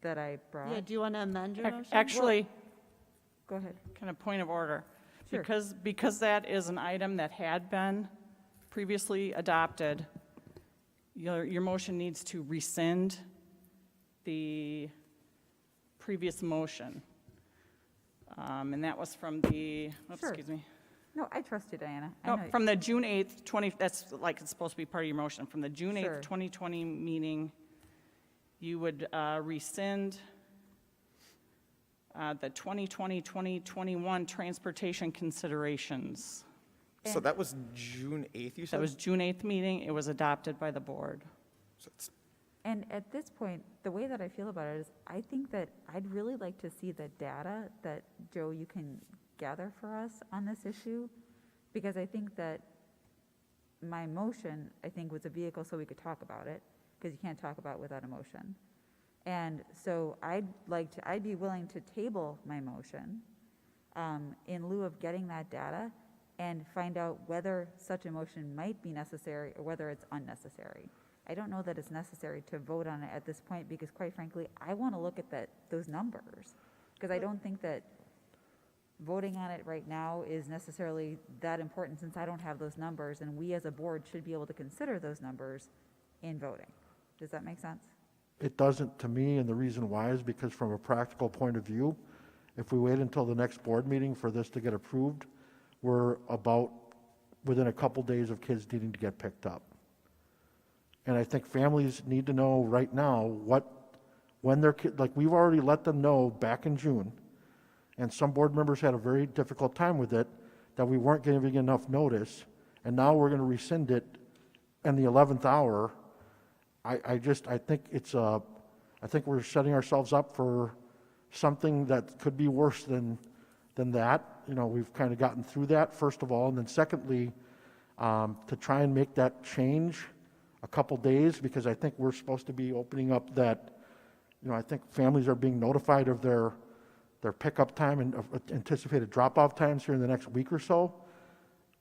that I brought. Yeah, do you want to amend your motion? Actually, Go ahead. kind of point of order. Sure. Because that is an item that had been previously adopted, your motion needs to rescind the previous motion. And that was from the, oops, Sure. excuse me. No, I trust you, Diana. I No, know- from the June 8th, that's like it's supposed to be part of your motion. From the June Sure. 8th, 2020 meeting, you would rescind the 2020-2021 transportation considerations. So that was June 8th, you said? That was June 8th meeting. It was adopted by the board. So it's- And at this point, the way that I feel about it is, I think that I'd really like to see the data that, Joe, you can gather for us on this issue, because I think that my motion, I think, was a vehicle so we could talk about it, because you can't talk about it without a motion. And so I'd be willing to table my motion in lieu of getting that data and find out whether such a motion might be necessary or whether it's unnecessary. I don't know that it's necessary to vote on it at this point because, quite frankly, I want to look at those numbers. Because I don't think that voting on it right now is necessarily that important since I don't have those numbers, and we as a board should be able to consider those numbers in voting. Does that make sense? It doesn't to me, and the reason why is because from a practical point of view, if we wait until the next board meeting for this to get approved, we're about within a couple days of kids needing to get picked up. And I think families need to know right now when their kid, like we've already let them know back in June, and some board members had a very difficult time with it, that we weren't giving enough notice, and now we're going to rescind it in the 11th hour. I think we're setting ourselves up for something that could be worse than that. You know, we've kind of gotten through that, first of all, and then secondly, to try and make that change a couple days, because I think we're supposed to be opening up that, you know, I think families are being notified of their pickup time and of anticipated drop-off times here in the next week or so.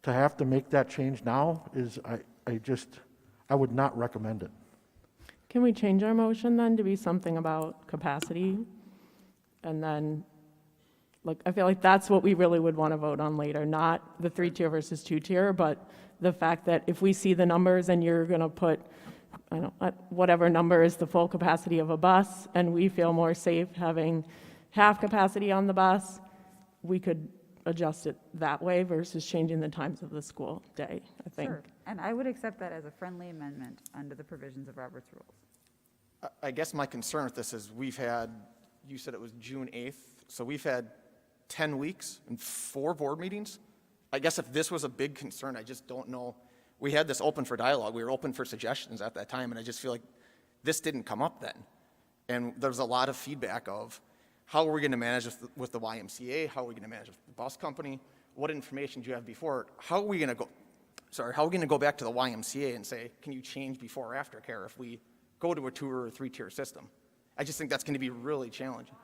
To have to make that change now is, I would not recommend it. Can we change our motion then to be something about capacity? And then, like, I feel like that's what we really would want to vote on later, not the 3-tier versus 2-tier, but the fact that if we see the numbers and you're going to put, I don't know, whatever number is the full capacity of a bus, and we feel more safe having half capacity on the bus, we could adjust it that way versus changing the times of the school day, I think. Sure. And I would accept that as a friendly amendment under the provisions of Robert's rules. I guess my concern with this is you said it was June 8th, so we've had 10 weeks and 4 board meetings. I guess if this was a big concern, I just don't know. We had this open for dialogue. We were open for suggestions at that time, and I just feel like this didn't come up then. And there's a lot of feedback of how are we going to manage with the YMCA? How are we going to manage with the bus company? What information do you have before? How are we going to go back to the YMCA and say, can you change before or after care if we go to a 2 or 3-tier system? I just think that's going to be really challenging.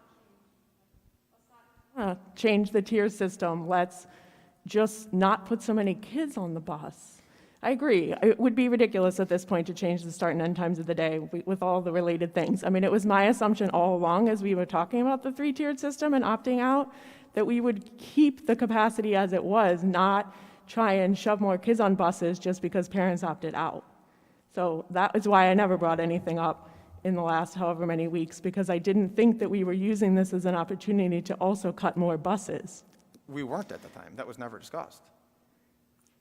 Change the tier system. Let's just not put so many kids on the bus. I agree. It would be ridiculous at this point to change the start and end times of the day with all the related things. I mean, it was my assumption all along as we were talking about the three-tiered system and opting out, that we would keep the capacity as it was, not try and shove more kids on buses just because parents opted out. So that is why I never brought anything up in the last however many weeks, because I didn't think that we were using this as an opportunity to also cut more buses. We weren't at the time. That was never discussed.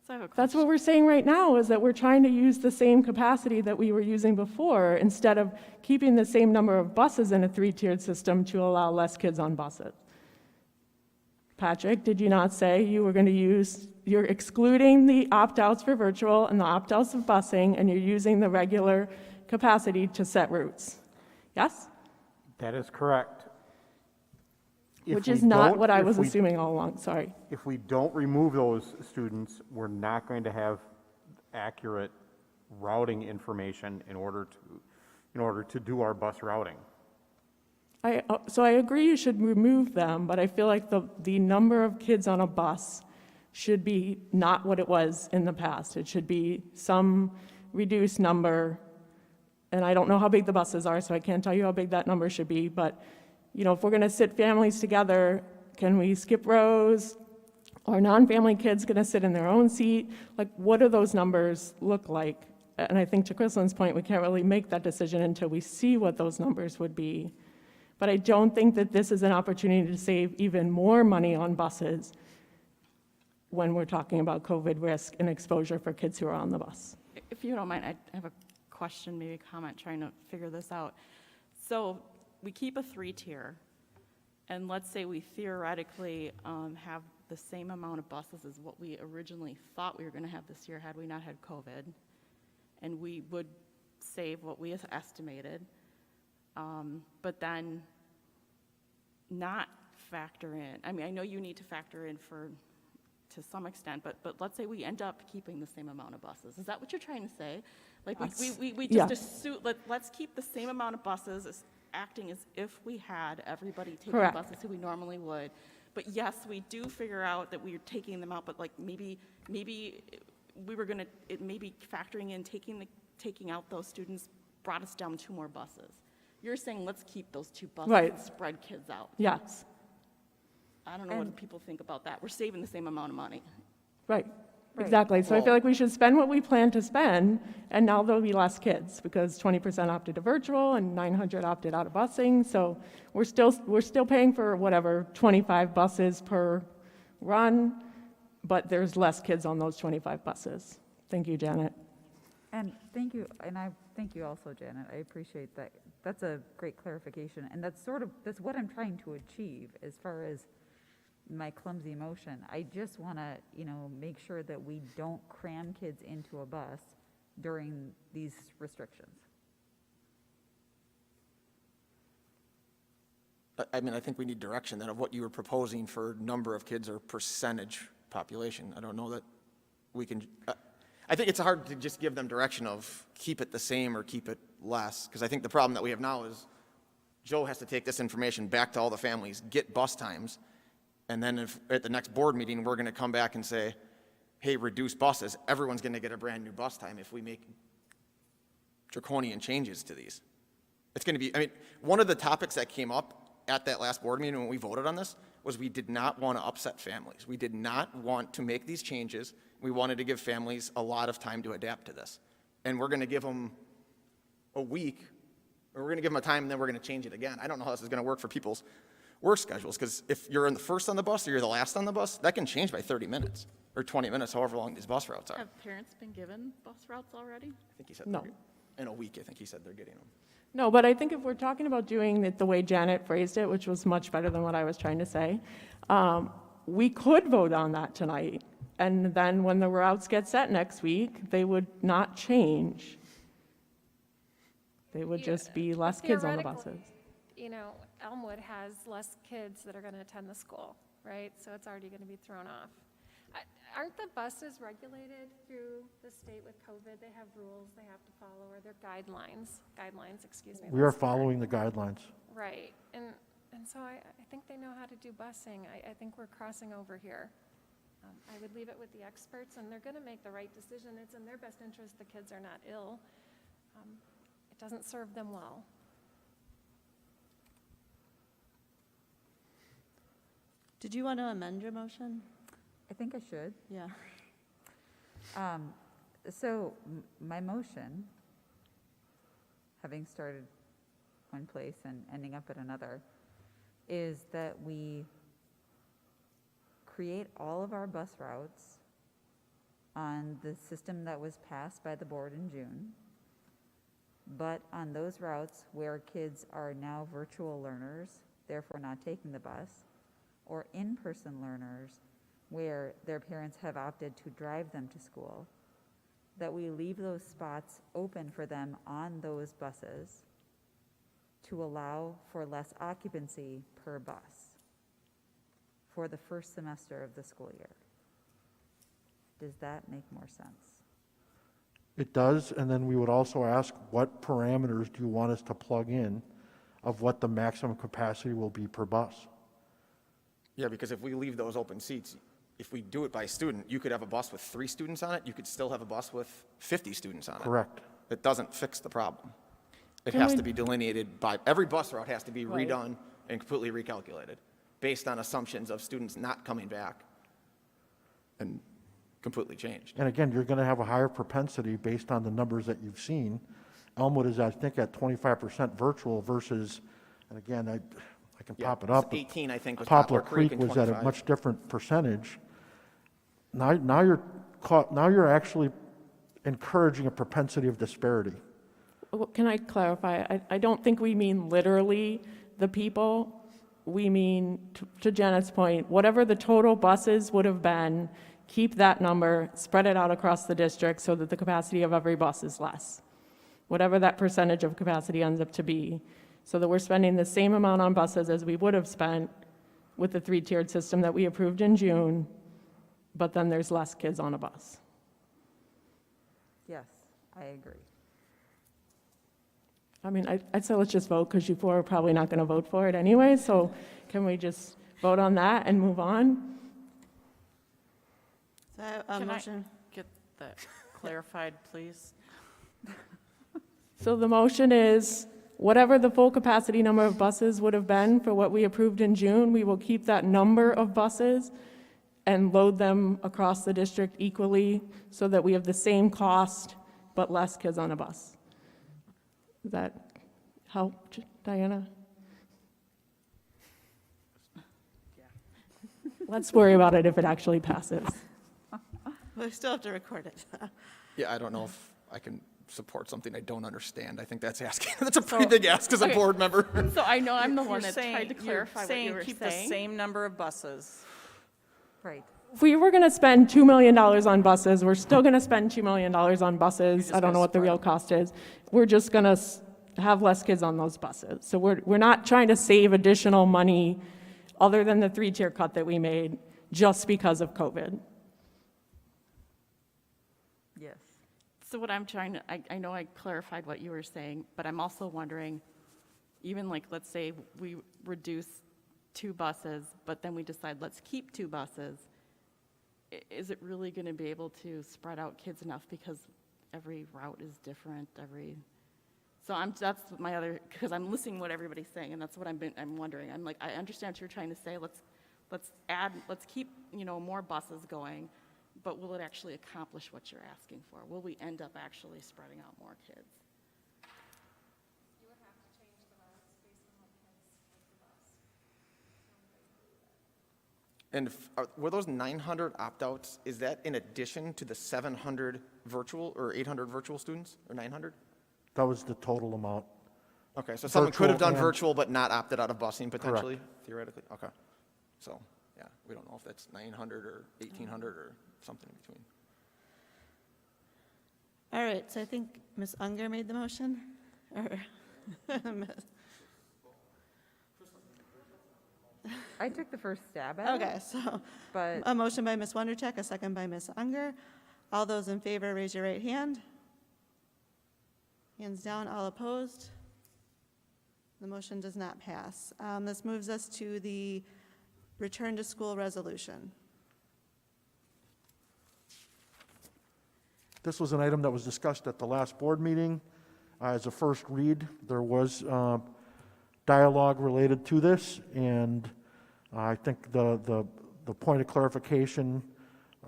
So I have a That's question. what we're saying right now, is that we're trying to use the same capacity that we were using before instead of keeping the same number of buses in a three-tiered system to allow less kids on buses. Patrick, did you not say you were going to you're excluding the opt-outs for virtual and the opt-outs of busing, and you're using the regular capacity to set routes? Yes? That is correct. If Which we is not don't- what I if was we- assuming all along, sorry. If we don't remove those students, we're not going to have accurate routing information in order to do our bus routing. So I agree you should remove them, but I feel like the number of kids on a bus should be not what it was in the past. It should be some reduced number, and I don't know how big the buses are, so I can't tell you how big that number should be, but, you know, if we're gonna sit families together, can we skip rows? Are non-family kids gonna sit in their own seat? Like, what do those numbers look like? And I think to Chrislin's point, we can't really make that decision until we see what those numbers would be. But I don't think that this is an opportunity to save even more money on buses when we're talking about COVID risk and exposure for kids who are on the bus. If you don't mind, I have a question, maybe a comment, trying to figure this out. So we keep a three-tier, and let's say we theoretically have the same amount of buses as what we originally thought we were going to have this year had we not had COVID, and we would save what we estimated, but then not factor in. I mean, I know you need to factor in to some extent, but let's say we end up keeping the same amount of buses. Is that what you're trying to say? Like, we Yeah. just assume, let's keep the same amount of buses, acting as if we had everybody taking Correct. buses who we normally would. But yes, we do figure out that we're taking them out, but like maybe we were gonna, it maybe factoring in taking out those students brought us down 2 more buses. You're saying let's keep those 2 buses Right. and spread kids out. Yes, I don't know what people think about that. We're saving the same amount of money. right, exactly. So I feel like we should spend what we plan to spend, and now there'll be less kids, because 20% opted to virtual and 900 opted out of busing, so we're still paying for whatever, 25 buses per run, but there's less kids on those 25 buses. Thank you, Janet. And thank you, and I thank you also, Janet. I appreciate that. That's a great clarification, and that's what I'm trying to achieve as far as my clumsy motion. I just want to, make sure that we don't cram kids into a bus during these restrictions. I mean, I think we need direction then of what you were proposing for number of kids or percentage population. I don't know that we can, I think it's hard to just give them direction of keep it the same or keep it less, because I think the problem that we have now is Joe has to take this information back to all the families, get bus times, and then if at the next board meeting, we're going to come back and say, hey, reduce buses, everyone's going to get a brand new bus time if we make draconian changes to these. It's going to be, I mean, one of the topics that came up at that last board meeting when we voted on this was we did not want to upset families. We did not want to make these changes. We wanted to give families a lot of time to adapt to this. And we're going to give them a week, or we're going to give them a time, and then we're going to change it again. I don't know how this is going to work for people's work schedules, because if you're in the first on the bus or you're the last on the bus, that can change by 30 minutes or 20 minutes, however long these bus routes are. Have parents been given bus routes already? I think he said No. in a week, I think he said they're getting them. No, but I think if we're talking about doing it the way Janet phrased it, which was much better than what I was trying to say, we could vote on that tonight. And then when the routes get set next week, they would not change. They would just be less kids on the Theoretically, buses. Elmwood has less kids that are going to attend the school, right? So it's already going to be thrown off. Aren't the buses regulated through the state with COVID? They have rules they have to follow, or their guidelines, excuse me. We are that's the word. following the guidelines. Right, and so I think they know how to do busing. I think we're crossing over here. I would leave it with the experts, and they're going to make the right decision. It's in their best interest the kids are not ill. It doesn't serve them well. Did you want to amend your motion? I think I should. Yeah. So my motion, having started one place and ending up at another, is that we create all of our bus routes on the system that was passed by the board in June, but on those routes where kids are now virtual learners, therefore not taking the bus, or in-person learners where their parents have opted to drive them to school, that we leave those spots open for them on those buses to allow for less occupancy per bus for the first semester of the school year. Does that make more sense? It does, and then we would also ask, what parameters do you want us to plug in of what the maximum capacity will be per bus? Yeah, because if we leave those open seats, if we do it by student, you could have a bus with 3 students on it, you could still have a bus with 50 students on it. Correct. It doesn't fix the problem. It Can has we- to be delineated by, every bus route has to be Right. redone and completely recalculated based on assumptions of students not coming back and completely changed. And again, you're going to have a higher propensity based on the numbers that you've seen. Elmwood is, I think, at 25% virtual versus, and again, I can pop it up. 18, I think, was Poplar Poplar Creek Creek and was at a 25. much different percentage. Now you're actually encouraging a propensity of disparity. Well, can I clarify? I don't think we mean literally the people. We mean, to Janet's point, whatever the total buses would have been, keep that number, spread it out across the district so that the capacity of every bus is less. Whatever that percentage of capacity ends up to be, so that we're spending the same amount on buses as we would have spent with the 3-tiered system that we approved in June, but then there's less kids on a bus. Yes, I agree. I mean, I'd say let's just vote, because you four are probably not going to vote for it anyway, so can we just vote on that and move on? So a Can I motion. get that clarified, please? So the motion is, whatever the full capacity number of buses would have been for what we approved in June, we will keep that number of buses and load them across the district equally so that we have the same cost but less kids on a bus. Does that help, Diana? Let's worry about it if it actually passes. We still have to record it. Yeah, I don't know if I can support something I don't understand. I think that's asking, that's a pretty big ask as a okay. board member. So I know I'm the You're one that saying- tried to clarify what you were keep the saying. same number of buses. Right. If we were going to spend $2 million on buses, we're still going to spend $2 million on buses. I don't know what the real cost is. We're just going to have less kids on those buses. So we're not trying to save additional money other than the 3-tier cut that we made just because of COVID. Yes. So what I'm trying to, I know I clarified what you were saying, but I'm also wondering, even like, let's say we reduce 2 buses, but then we decide, let's keep 2 buses. Is it really going to be able to spread out kids enough because every route is different, so that's my other, because I'm listening to what everybody's saying, and that's what I'm wondering. I'm like, I understand what you're trying to say, let's keep, more buses going, but will it actually accomplish what you're asking for? Will we end up actually spreading out more kids? You would have to change the routes based on what kids take the bus. And were those 900 opt-outs, is that in addition to the 700 virtual or 800 virtual students, or 900? That was the total amount. Okay, so someone could have Virtual done and- virtual but not opted out of busing potentially, theoretically? Okay. So, yeah, we don't know if that's 900 or 1,800 or something in between. All right, so I think Ms. Unger made the motion? Or I took the first stab at it. Okay, so But a motion by Ms. Wondercheck, a second by Ms. Unger. All those in favor, raise your right hand. Hands down, all opposed. The motion does not pass. This moves us to the return to school resolution. This was an item that was discussed at the last board meeting. As a first read, there was dialogue related to this, and I think the point of clarification,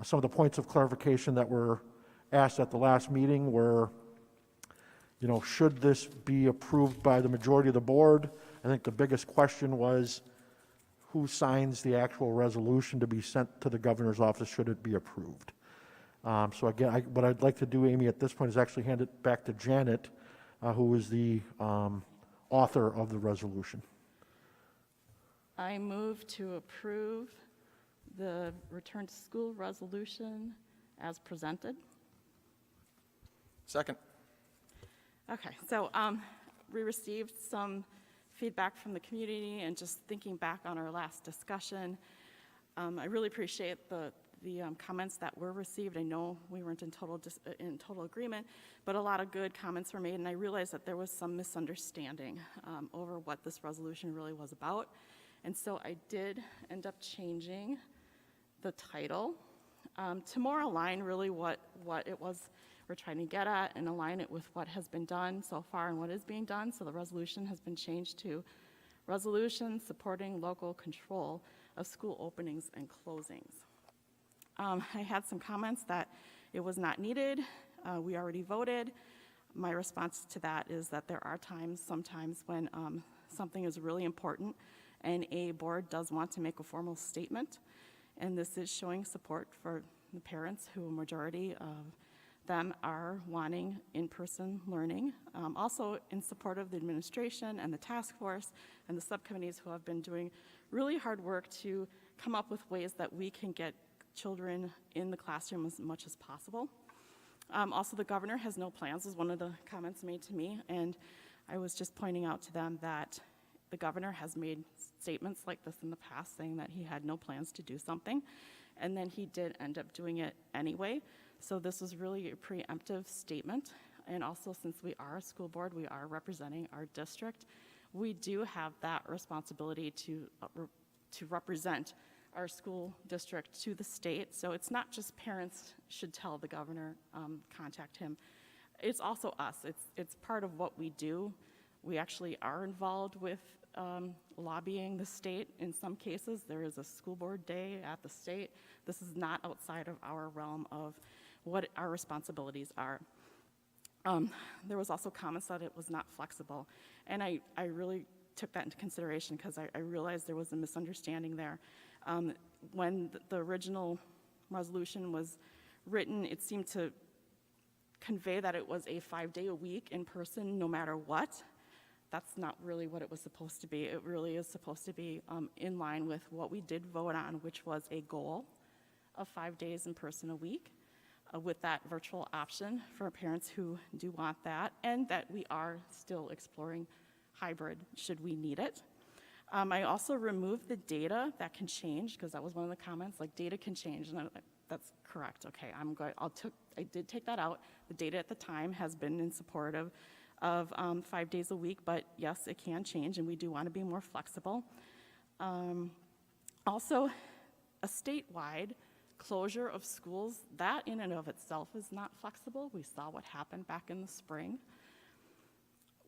some of the points of clarification that were asked at the last meeting were, should this be approved by the majority of the board? I think the biggest question was, who signs the actual resolution to be sent to the governor's office should it be approved? So again, what I'd like to do, Amy, at this point is actually hand it back to Janet, who is the author of the resolution. I move to approve the return to school resolution as presented. Second. Okay, so we received some feedback from the community, and just thinking back on our last discussion, I really appreciate the comments that were received. I know we weren't in total agreement, but a lot of good comments were made, and I realized that there was some misunderstanding over what this resolution really was about. And so I did end up changing the title to more align really what it was we're trying to get at, and align it with what has been done so far and what is being done. So the resolution has been changed to Resolution Supporting Local Control of School Openings and Closings. I had some comments that it was not needed. We already voted. My response to that is that there are sometimes when something is really important and a board does want to make a formal statement, and this is showing support for the parents who a majority of them are wanting in-person learning. Also in support of the administration and the task force and the subcommittees who have been doing really hard work to come up with ways that we can get children in the classroom as much as possible. Also, the governor has no plans, was one of the comments made to me, and I was just pointing out to them that the governor has made statements like this in the past, saying that he had no plans to do something, and then he did end up doing it anyway. So this was really a preemptive statement, and also since we are a school board, we are representing our district, we do have that responsibility to represent our school district to the state. So it's not just parents should tell the governor, contact him. It's also us. It's part of what we do. We actually are involved with lobbying the state. In some cases, there is a school board day at the state. This is not outside of our realm of what our responsibilities are. There was also comments that it was not flexible, and I really took that into consideration because I realized there was a misunderstanding there. When the original resolution was written, it seemed to convey that it was a 5-day-a-week in person no matter what. That's not really what it was supposed to be. It really is supposed to be in line with what we did vote on, which was a goal of 5 days in person a week with that virtual option for parents who do want that, and that we are still exploring hybrid should we need it. I also removed the data that can change, because that was one of the comments, like data can change, and that's correct. Okay, I did take that out. The data at the time has been in support of 5 days a week, but yes, it can change, and we do want to be more flexible. Also, a statewide closure of schools, that in and of itself is not flexible. We saw what happened back in the spring.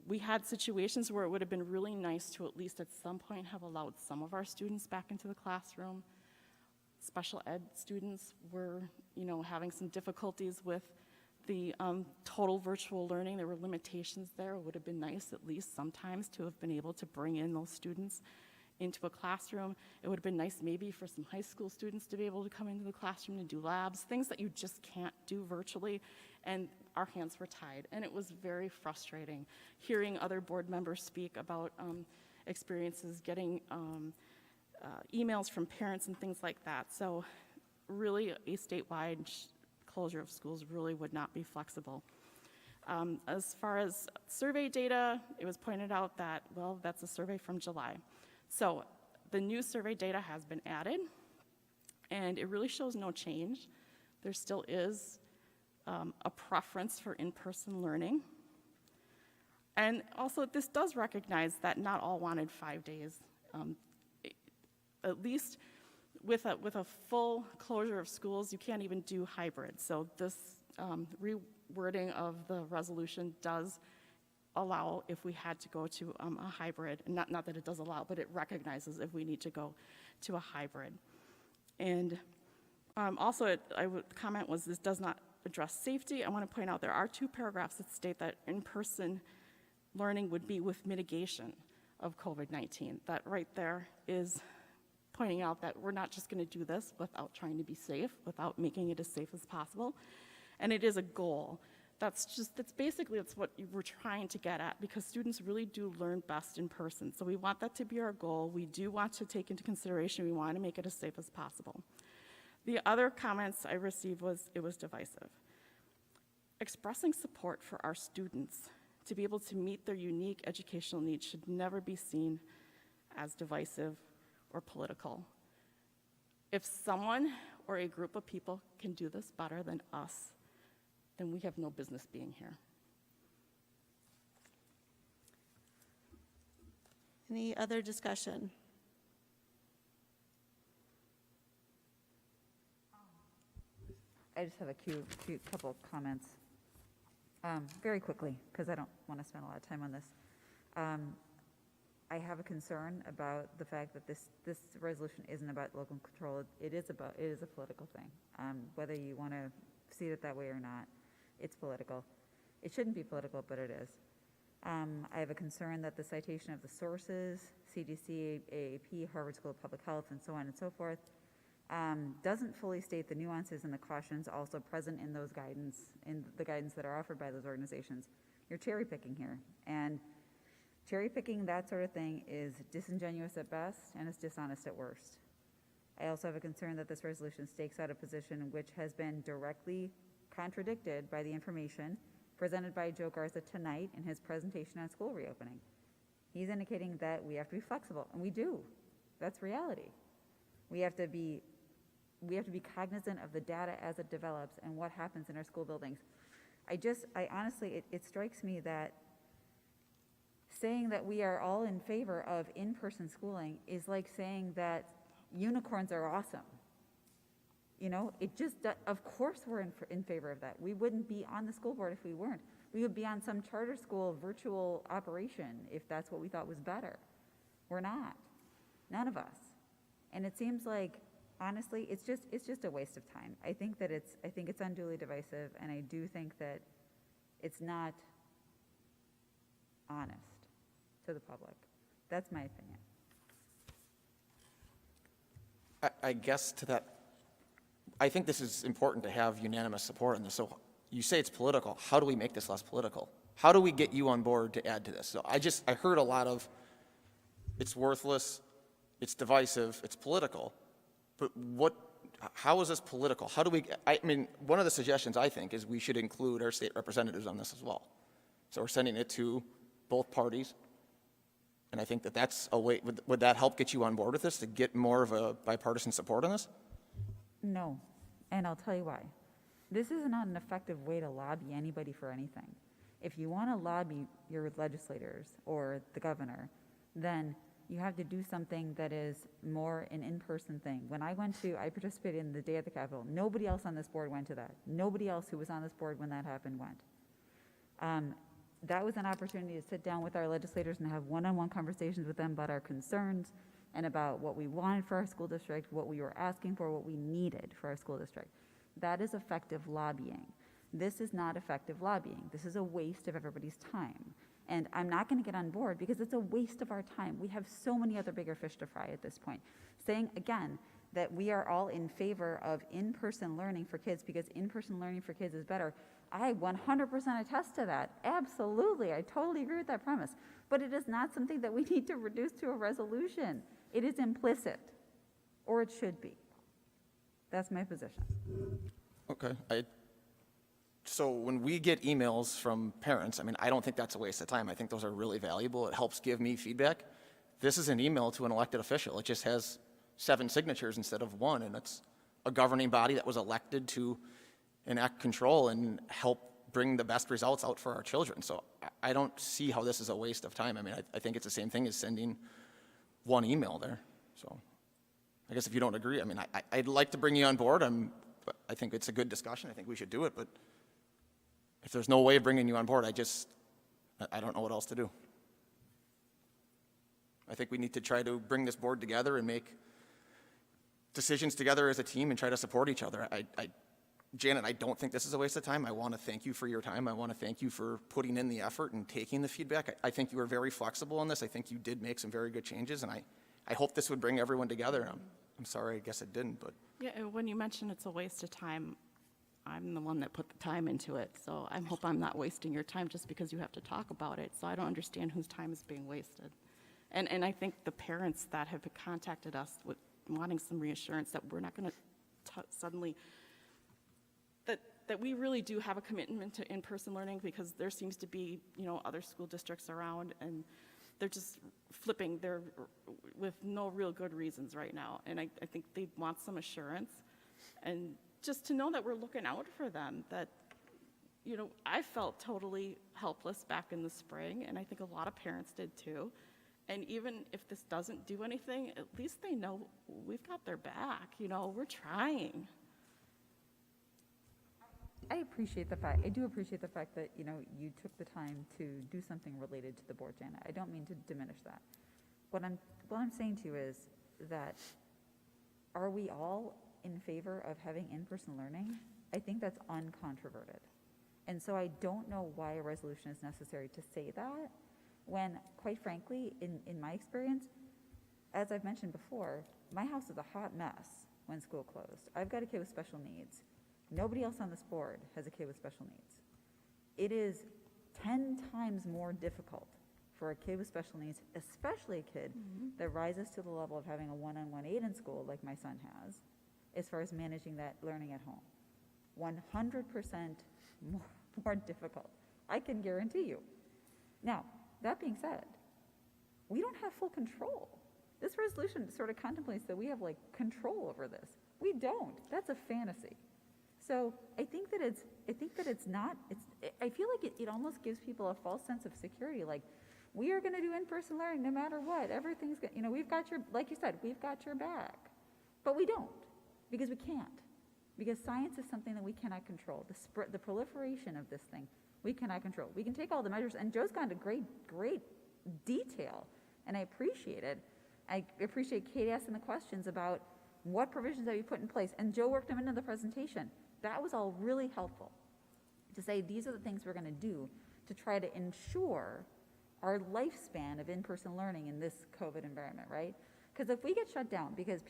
We had situations where it would have been really nice to at least at some point have allowed some of our students back into the classroom. Special ed students were, having some difficulties with the total virtual learning. There were limitations there. It would have been nice at least sometimes to have been able to bring in those students into a classroom. It would have been nice maybe for some high school students to be able to come into the classroom and do labs, things that you just can't do virtually, and our hands were tied. And it was very frustrating hearing other board members speak about experiences, getting emails from parents and things like that. So really a statewide closure of schools really would not be flexible. As far as survey data, it was pointed out that, well, that's a survey from July. So the new survey data has been added, and it really shows no change. There still is a preference for in-person learning. And also, this does recognize that not all wanted 5 days. At least with a full closure of schools, you can't even do hybrid. So this rewording of the resolution does allow if we had to go to a hybrid, and not that it does allow, but it recognizes if we need to go to a hybrid. And also, I would comment was this does not address safety. I want to point out there are 2 paragraphs that state that in-person learning would be with mitigation of COVID-19. That right there is pointing out that we're not just going to do this without trying to be safe, without making it as safe as possible. And it is a goal. That's basically what we're trying to get at, because students really do learn best in person. So we want that to be our goal. We do want to take into consideration, we want to make it as safe as possible. The other comments I received was it was divisive. Expressing support for our students to be able to meet their unique educational needs should never be seen as divisive or political. If someone or a group of people can do this better than us, then we have no business being here. Any other discussion? I just have a couple of comments. Very quickly, because I don't want to spend a lot of time on this. I have a concern about the fact that this resolution isn't about local control. It is a political thing. Whether you want to see it that way or not, it's political. It shouldn't be political, but it is. I have a concern that the citation of the sources, CDC, AAP, Harvard School of Public Health, and so on and so forth, doesn't fully state the nuances and the cautions also present in those guidance, in the guidance that are offered by those organizations. You're cherry picking here, and cherry picking that sort of thing is disingenuous at best and it's dishonest at worst. I also have a concern that this resolution stakes out a position which has been directly contradicted by the information presented by Joe Garza tonight in his presentation on school reopening. He's indicating that we have to be flexible, and we do. That's reality. We have to be cognizant of the data as it develops and what happens in our school buildings. I honestly, it strikes me that saying that we are all in favor of in-person schooling is like saying that unicorns are awesome. You know, of course we're in favor of that. We wouldn't be on the school board if we weren't. We would be on some charter school virtual operation if that's what we thought was better. We're not. None of us. And it seems like, honestly, it's just a waste of time. I think it's unduly divisive, and I do think that it's not honest to the public. That's my opinion. I guess to that, I think this is important to have unanimous support on this. So you say it's political. How do we make this less political? How do we get you on board to add to this? So I heard a lot of, it's worthless, it's divisive, it's political. But how is this political? How do we, I mean, one of the suggestions I think is we should include our state representatives on this as well. So we're sending it to both parties. And I think that's a way, would that help get you on board with this, to get more of a bipartisan support on this? No, and I'll tell you why. This is not an effective way to lobby anybody for anything. If you want to lobby your legislators or the governor, then you have to do something that is more an in-person thing. When I participated in the Day at the Capitol. Nobody else on this board went to that. Nobody else who was on this board when that happened went. That was an opportunity to sit down with our legislators and have one-on-one conversations with them about our concerns and about what we wanted for our school district, what we were asking for, what we needed for our school district. That is effective lobbying. This is not effective lobbying. This is a waste of everybody's time. And I'm not going to get on board because it's a waste of our time. We have so many other bigger fish to fry at this point. Saying, again, that we are all in favor of in-person learning for kids because in-person learning for kids is better, I 100% attest to that. Absolutely. I totally agree with that premise. But it is not something that we need to reduce to a resolution. It is implicit, or it should be. That's my position. Okay. So when we get emails from parents, I mean, I don't think that's a waste of time. I think those are really valuable. It helps give me feedback. This is an email to an elected official. It just has 7 signatures instead of 1, and it's a governing body that was elected to enact control and help bring the best results out for our children. So I don't see how this is a waste of time. I mean, I think it's the same thing as sending 1 email there. So I guess if you don't agree, I mean, I'd like to bring you on board. I think it's a good discussion. I think we should do it, but If there's no way of bringing you on board, I don't know what else to do. I think we need to try to bring this board together and make decisions together as a team and try to support each other. Janet, I don't think this is a waste of time. I want to thank you for your time. I want to thank you for putting in the effort and taking the feedback. I think you were very flexible in this. I think you did make some very good changes, and I hope this would bring everyone together. I'm sorry, I guess it didn't, but. Yeah, and when you mention it's a waste of time, I'm the one that put the time into it, so I hope I'm not wasting your time just because you have to talk about it. So I don't understand whose time is being wasted. And I think the parents that have contacted us with wanting some reassurance that we're not going to suddenly, that we really do have a commitment to in-person learning, because there seems to be, other school districts around, and they're just flipping there with no real good reasons right now. And I think they want some assurance, and just to know that we're looking out for them, that, I felt totally helpless back in the spring, and I think a lot of parents did too. And even if this doesn't do anything, at least they know we've got their back, we're trying. I do appreciate the fact that, you took the time to do something related to the board, Janet. I don't mean to diminish that. What I'm saying to you is that, are we all in favor of having in-person learning? I think that's uncontroverted. And so I don't know why a resolution is necessary to say that, when, quite frankly, in my experience, as I've mentioned before, my house is a hot mess when school closed. I've got a kid with special needs. Nobody else on this board has a kid with special needs. It is 10 times more difficult for a kid with special needs, especially a kid that rises to the level of having a one-on-one aid in school like my son has, as far as managing that learning at home. 100% more difficult. I can guarantee you. Now, that being said, we don't have full control. This resolution sort of contemplates that we have control over this. We don't. That's a fantasy. So I think that I feel like it almost gives people a false sense of security. Like, we are going to do in-person learning no matter what. Everything's good. We've got like you said, we've got your back. But we don't, because we can't. Because science is something that we cannot control. The proliferation of this thing, we cannot control. We can take all the measures, and Joe's gone to great detail, and I appreciate it. I appreciate Kate asking the questions about what provisions have you put in place, and Joe worked them into the presentation. That was all really helpful to say these are the things we're going to do to try to ensure our lifespan of in-person learning in this COVID environment, right? Because if we get shut down because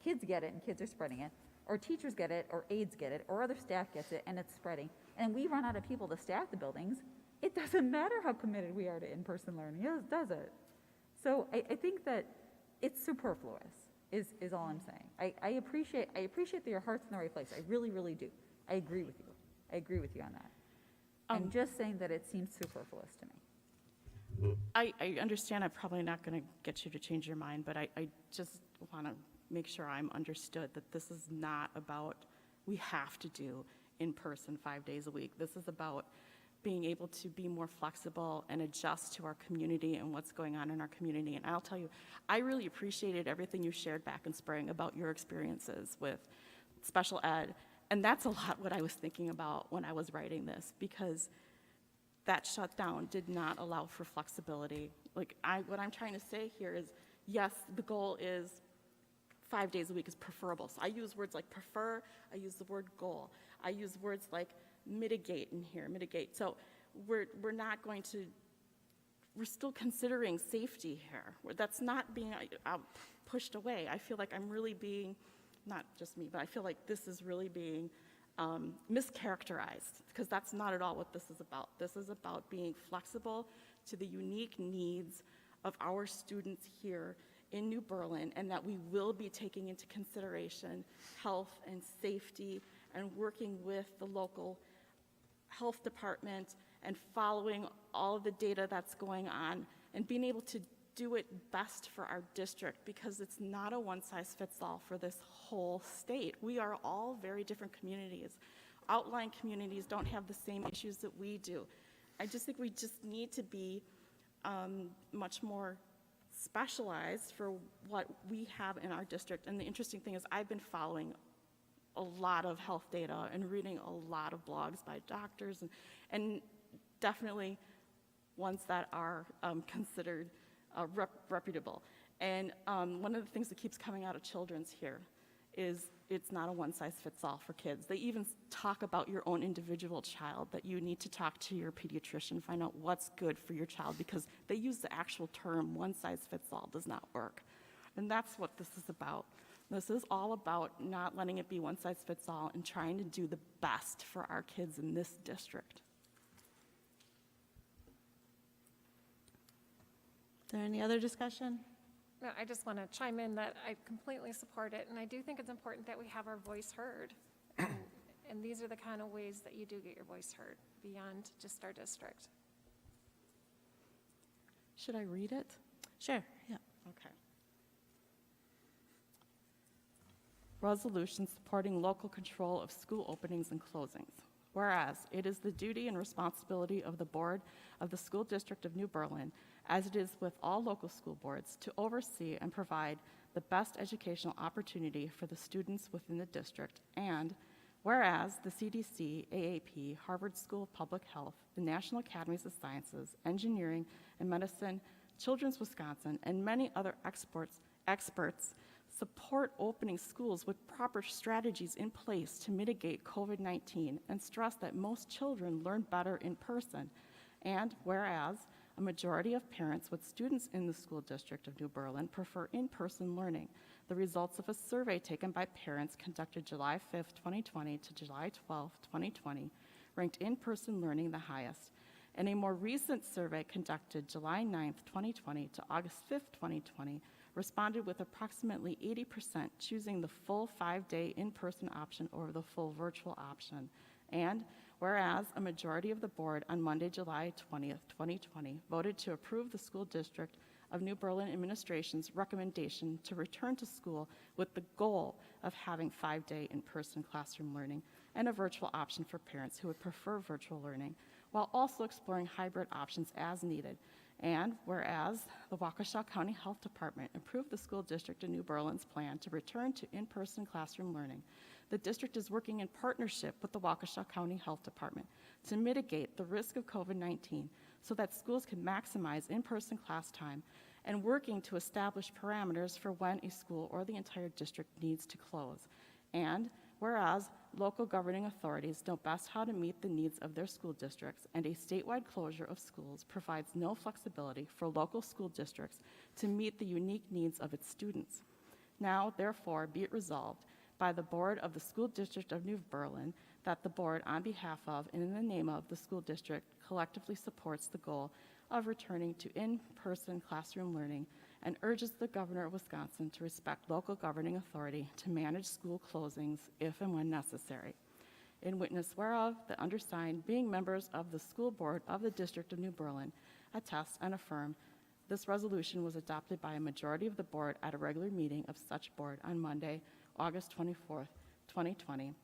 kids get it and kids are spreading it, or teachers get it, or aides get it, or other staff gets it and it's spreading, and we run out of people to staff the buildings, it doesn't matter how committed we are to in-person learning, does it? So I think that it's superfluous, is all I'm saying. I appreciate that your heart's in the right place. I really, really do. I agree with you. I agree with you on that. I'm just saying that it seems superfluous to me. I understand I'm probably not going to get you to change your mind, but I just want to make sure I'm understood that this is not about we have to do in person 5 days a week. This is about being able to be more flexible and adjust to our community and what's going on in our community. And I'll tell you, I really appreciated everything you shared back in spring about your experiences with special ed. And that's a lot what I was thinking about when I was writing this, because that shutdown did not allow for flexibility. What I'm trying to say here is, yes, the goal is 5 days a week is preferable. So I use words like prefer, I use the word goal. I use words like mitigate in here, mitigate. So we're still considering safety here. That's not being pushed away. I feel like I'm really being, not just me, but I feel like this is really being mischaracterized, because that's not at all what this is about. This is about being flexible to the unique needs of our students here in New Berlin, and that we will be taking into consideration health and safety and working with the local health department and following all of the data that's going on and being able to do it best for our district, because it's not a one-size-fits-all for this whole state. We are all very different communities. Outlying communities don't have the same issues that we do. I just think we just need to be much more specialized for what we have in our district. And the interesting thing is I've been following a lot of health data and reading a lot of blogs by doctors and definitely ones that are considered reputable. And one of the things that keeps coming out of children's here is it's not a one-size-fits-all for kids. They even talk about your own individual child, that you need to talk to your pediatrician, find out what's good for your child, because they use the actual term one-size-fits-all does not work. And that's what this is about. This is all about not letting it be one-size-fits-all and trying to do the best for our kids in this district. Is there any other discussion? No, I just want to chime in that I completely support it, and I do think it's important that we have our voice heard. And these are the kind of ways that you do get your voice heard beyond just our district. Should I read it? Sure, yeah. Okay. Resolution supporting local control of school openings and closings. Whereas it is the duty and responsibility of the Board of the School District of New Berlin, as it is with all local school boards, to oversee and provide the best educational opportunity for the students within the district. And whereas the CDC, AAP, Harvard School of Public Health, the National Academies of Sciences, Engineering and Medicine, Children's Wisconsin, and many other experts support opening schools with proper strategies in place to mitigate COVID-19 and stress that most children learn better in person. And whereas a majority of parents with students in the school district of New Berlin prefer in-person learning, the results of a survey taken by parents conducted July 5th, 2020 to July 12th, 2020 ranked in-person learning the highest. And a more recent survey conducted July 9th, 2020 to August 5th, 2020 responded with approximately 80% choosing the full 5-day in-person option over the full virtual option. And whereas a majority of the board on Monday, July 20th, 2020 voted to approve the school district of New Berlin administration's recommendation to return to school with the goal of having 5-day in-person classroom learning and a virtual option for parents who would prefer virtual learning, while also exploring hybrid options as needed. And whereas the Waukesha County Health Department approved the school district of New Berlin's plan to return to in-person classroom learning, the district is working in partnership with the Waukesha County Health Department to mitigate the risk of COVID-19 so that schools can maximize in-person class time and working to establish parameters for when a school or the entire district needs to close. And whereas local governing authorities know best how to meet the needs of their school districts, and a statewide closure of schools provides no flexibility for local school districts to meet the unique needs of its students. Now, therefore, be it resolved by the Board of the School District of New Berlin that the board, on behalf of and in the name of the school district, collectively supports the goal of returning to in-person classroom learning and urges the governor of Wisconsin to respect local governing authority to manage school closings if and when necessary. In witness whereof, the undersigned, being members of the school board of the District of New Berlin, attest and affirm this resolution was adopted by a majority of the board at a regular meeting of such board on Monday, August 24th, 2020,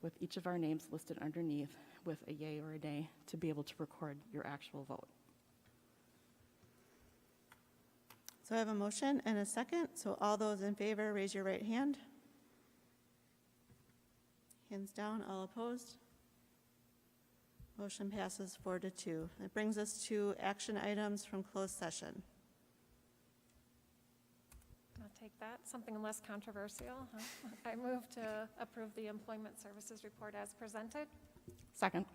with each of our names listed underneath with a yay or a nay to be able to record your actual vote. So I have a motion and a second. So all those in favor, raise your right hand. Hands down, all opposed. Motion passes 4-2. It brings us to action items from closed session. I'll take that. Something less controversial. Huh? I move to approve the employment services report as presented. Second.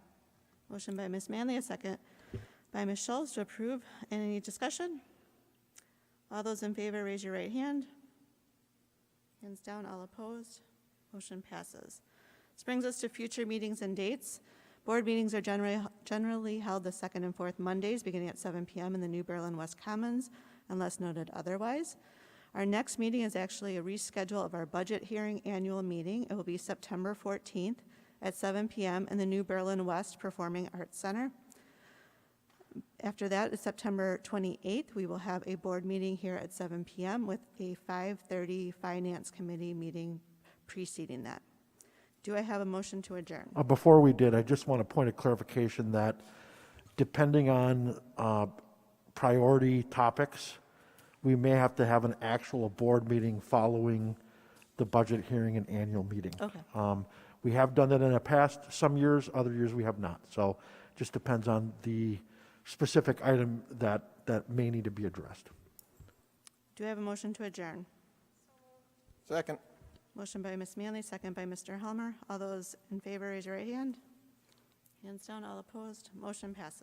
Motion by Ms. Manley, a second by Ms. Schultz to approve. Any discussion? All those in favor, raise your right hand. Hands down, all opposed. Motion passes. This brings us to future meetings and dates. Board meetings are generally held the second and fourth Mondays, beginning at 7 p.m. in the New Berlin West Commons, unless noted otherwise. Our next meeting is actually a reschedule of our budget hearing annual meeting. It will be September 14th at 7 p.m. in the New Berlin West Performing Arts Center. After that, it's September 28th. We will have a board meeting here at 7 p.m. with a 5:30 Finance Committee meeting preceding that. Do I have a motion to adjourn? Before we did, I just want a point of clarification that depending on priority topics, we may have to have an actual board meeting following the budget hearing and annual meeting. Okay. We have done that in the past, some years, other years we have not. So just depends on the specific item that may need to be addressed. Do I have a motion to adjourn? Second. Motion by Ms. Manley, second by Mr. Helmer. All those in favor, raise your right hand. Hands down, all opposed, motion passes.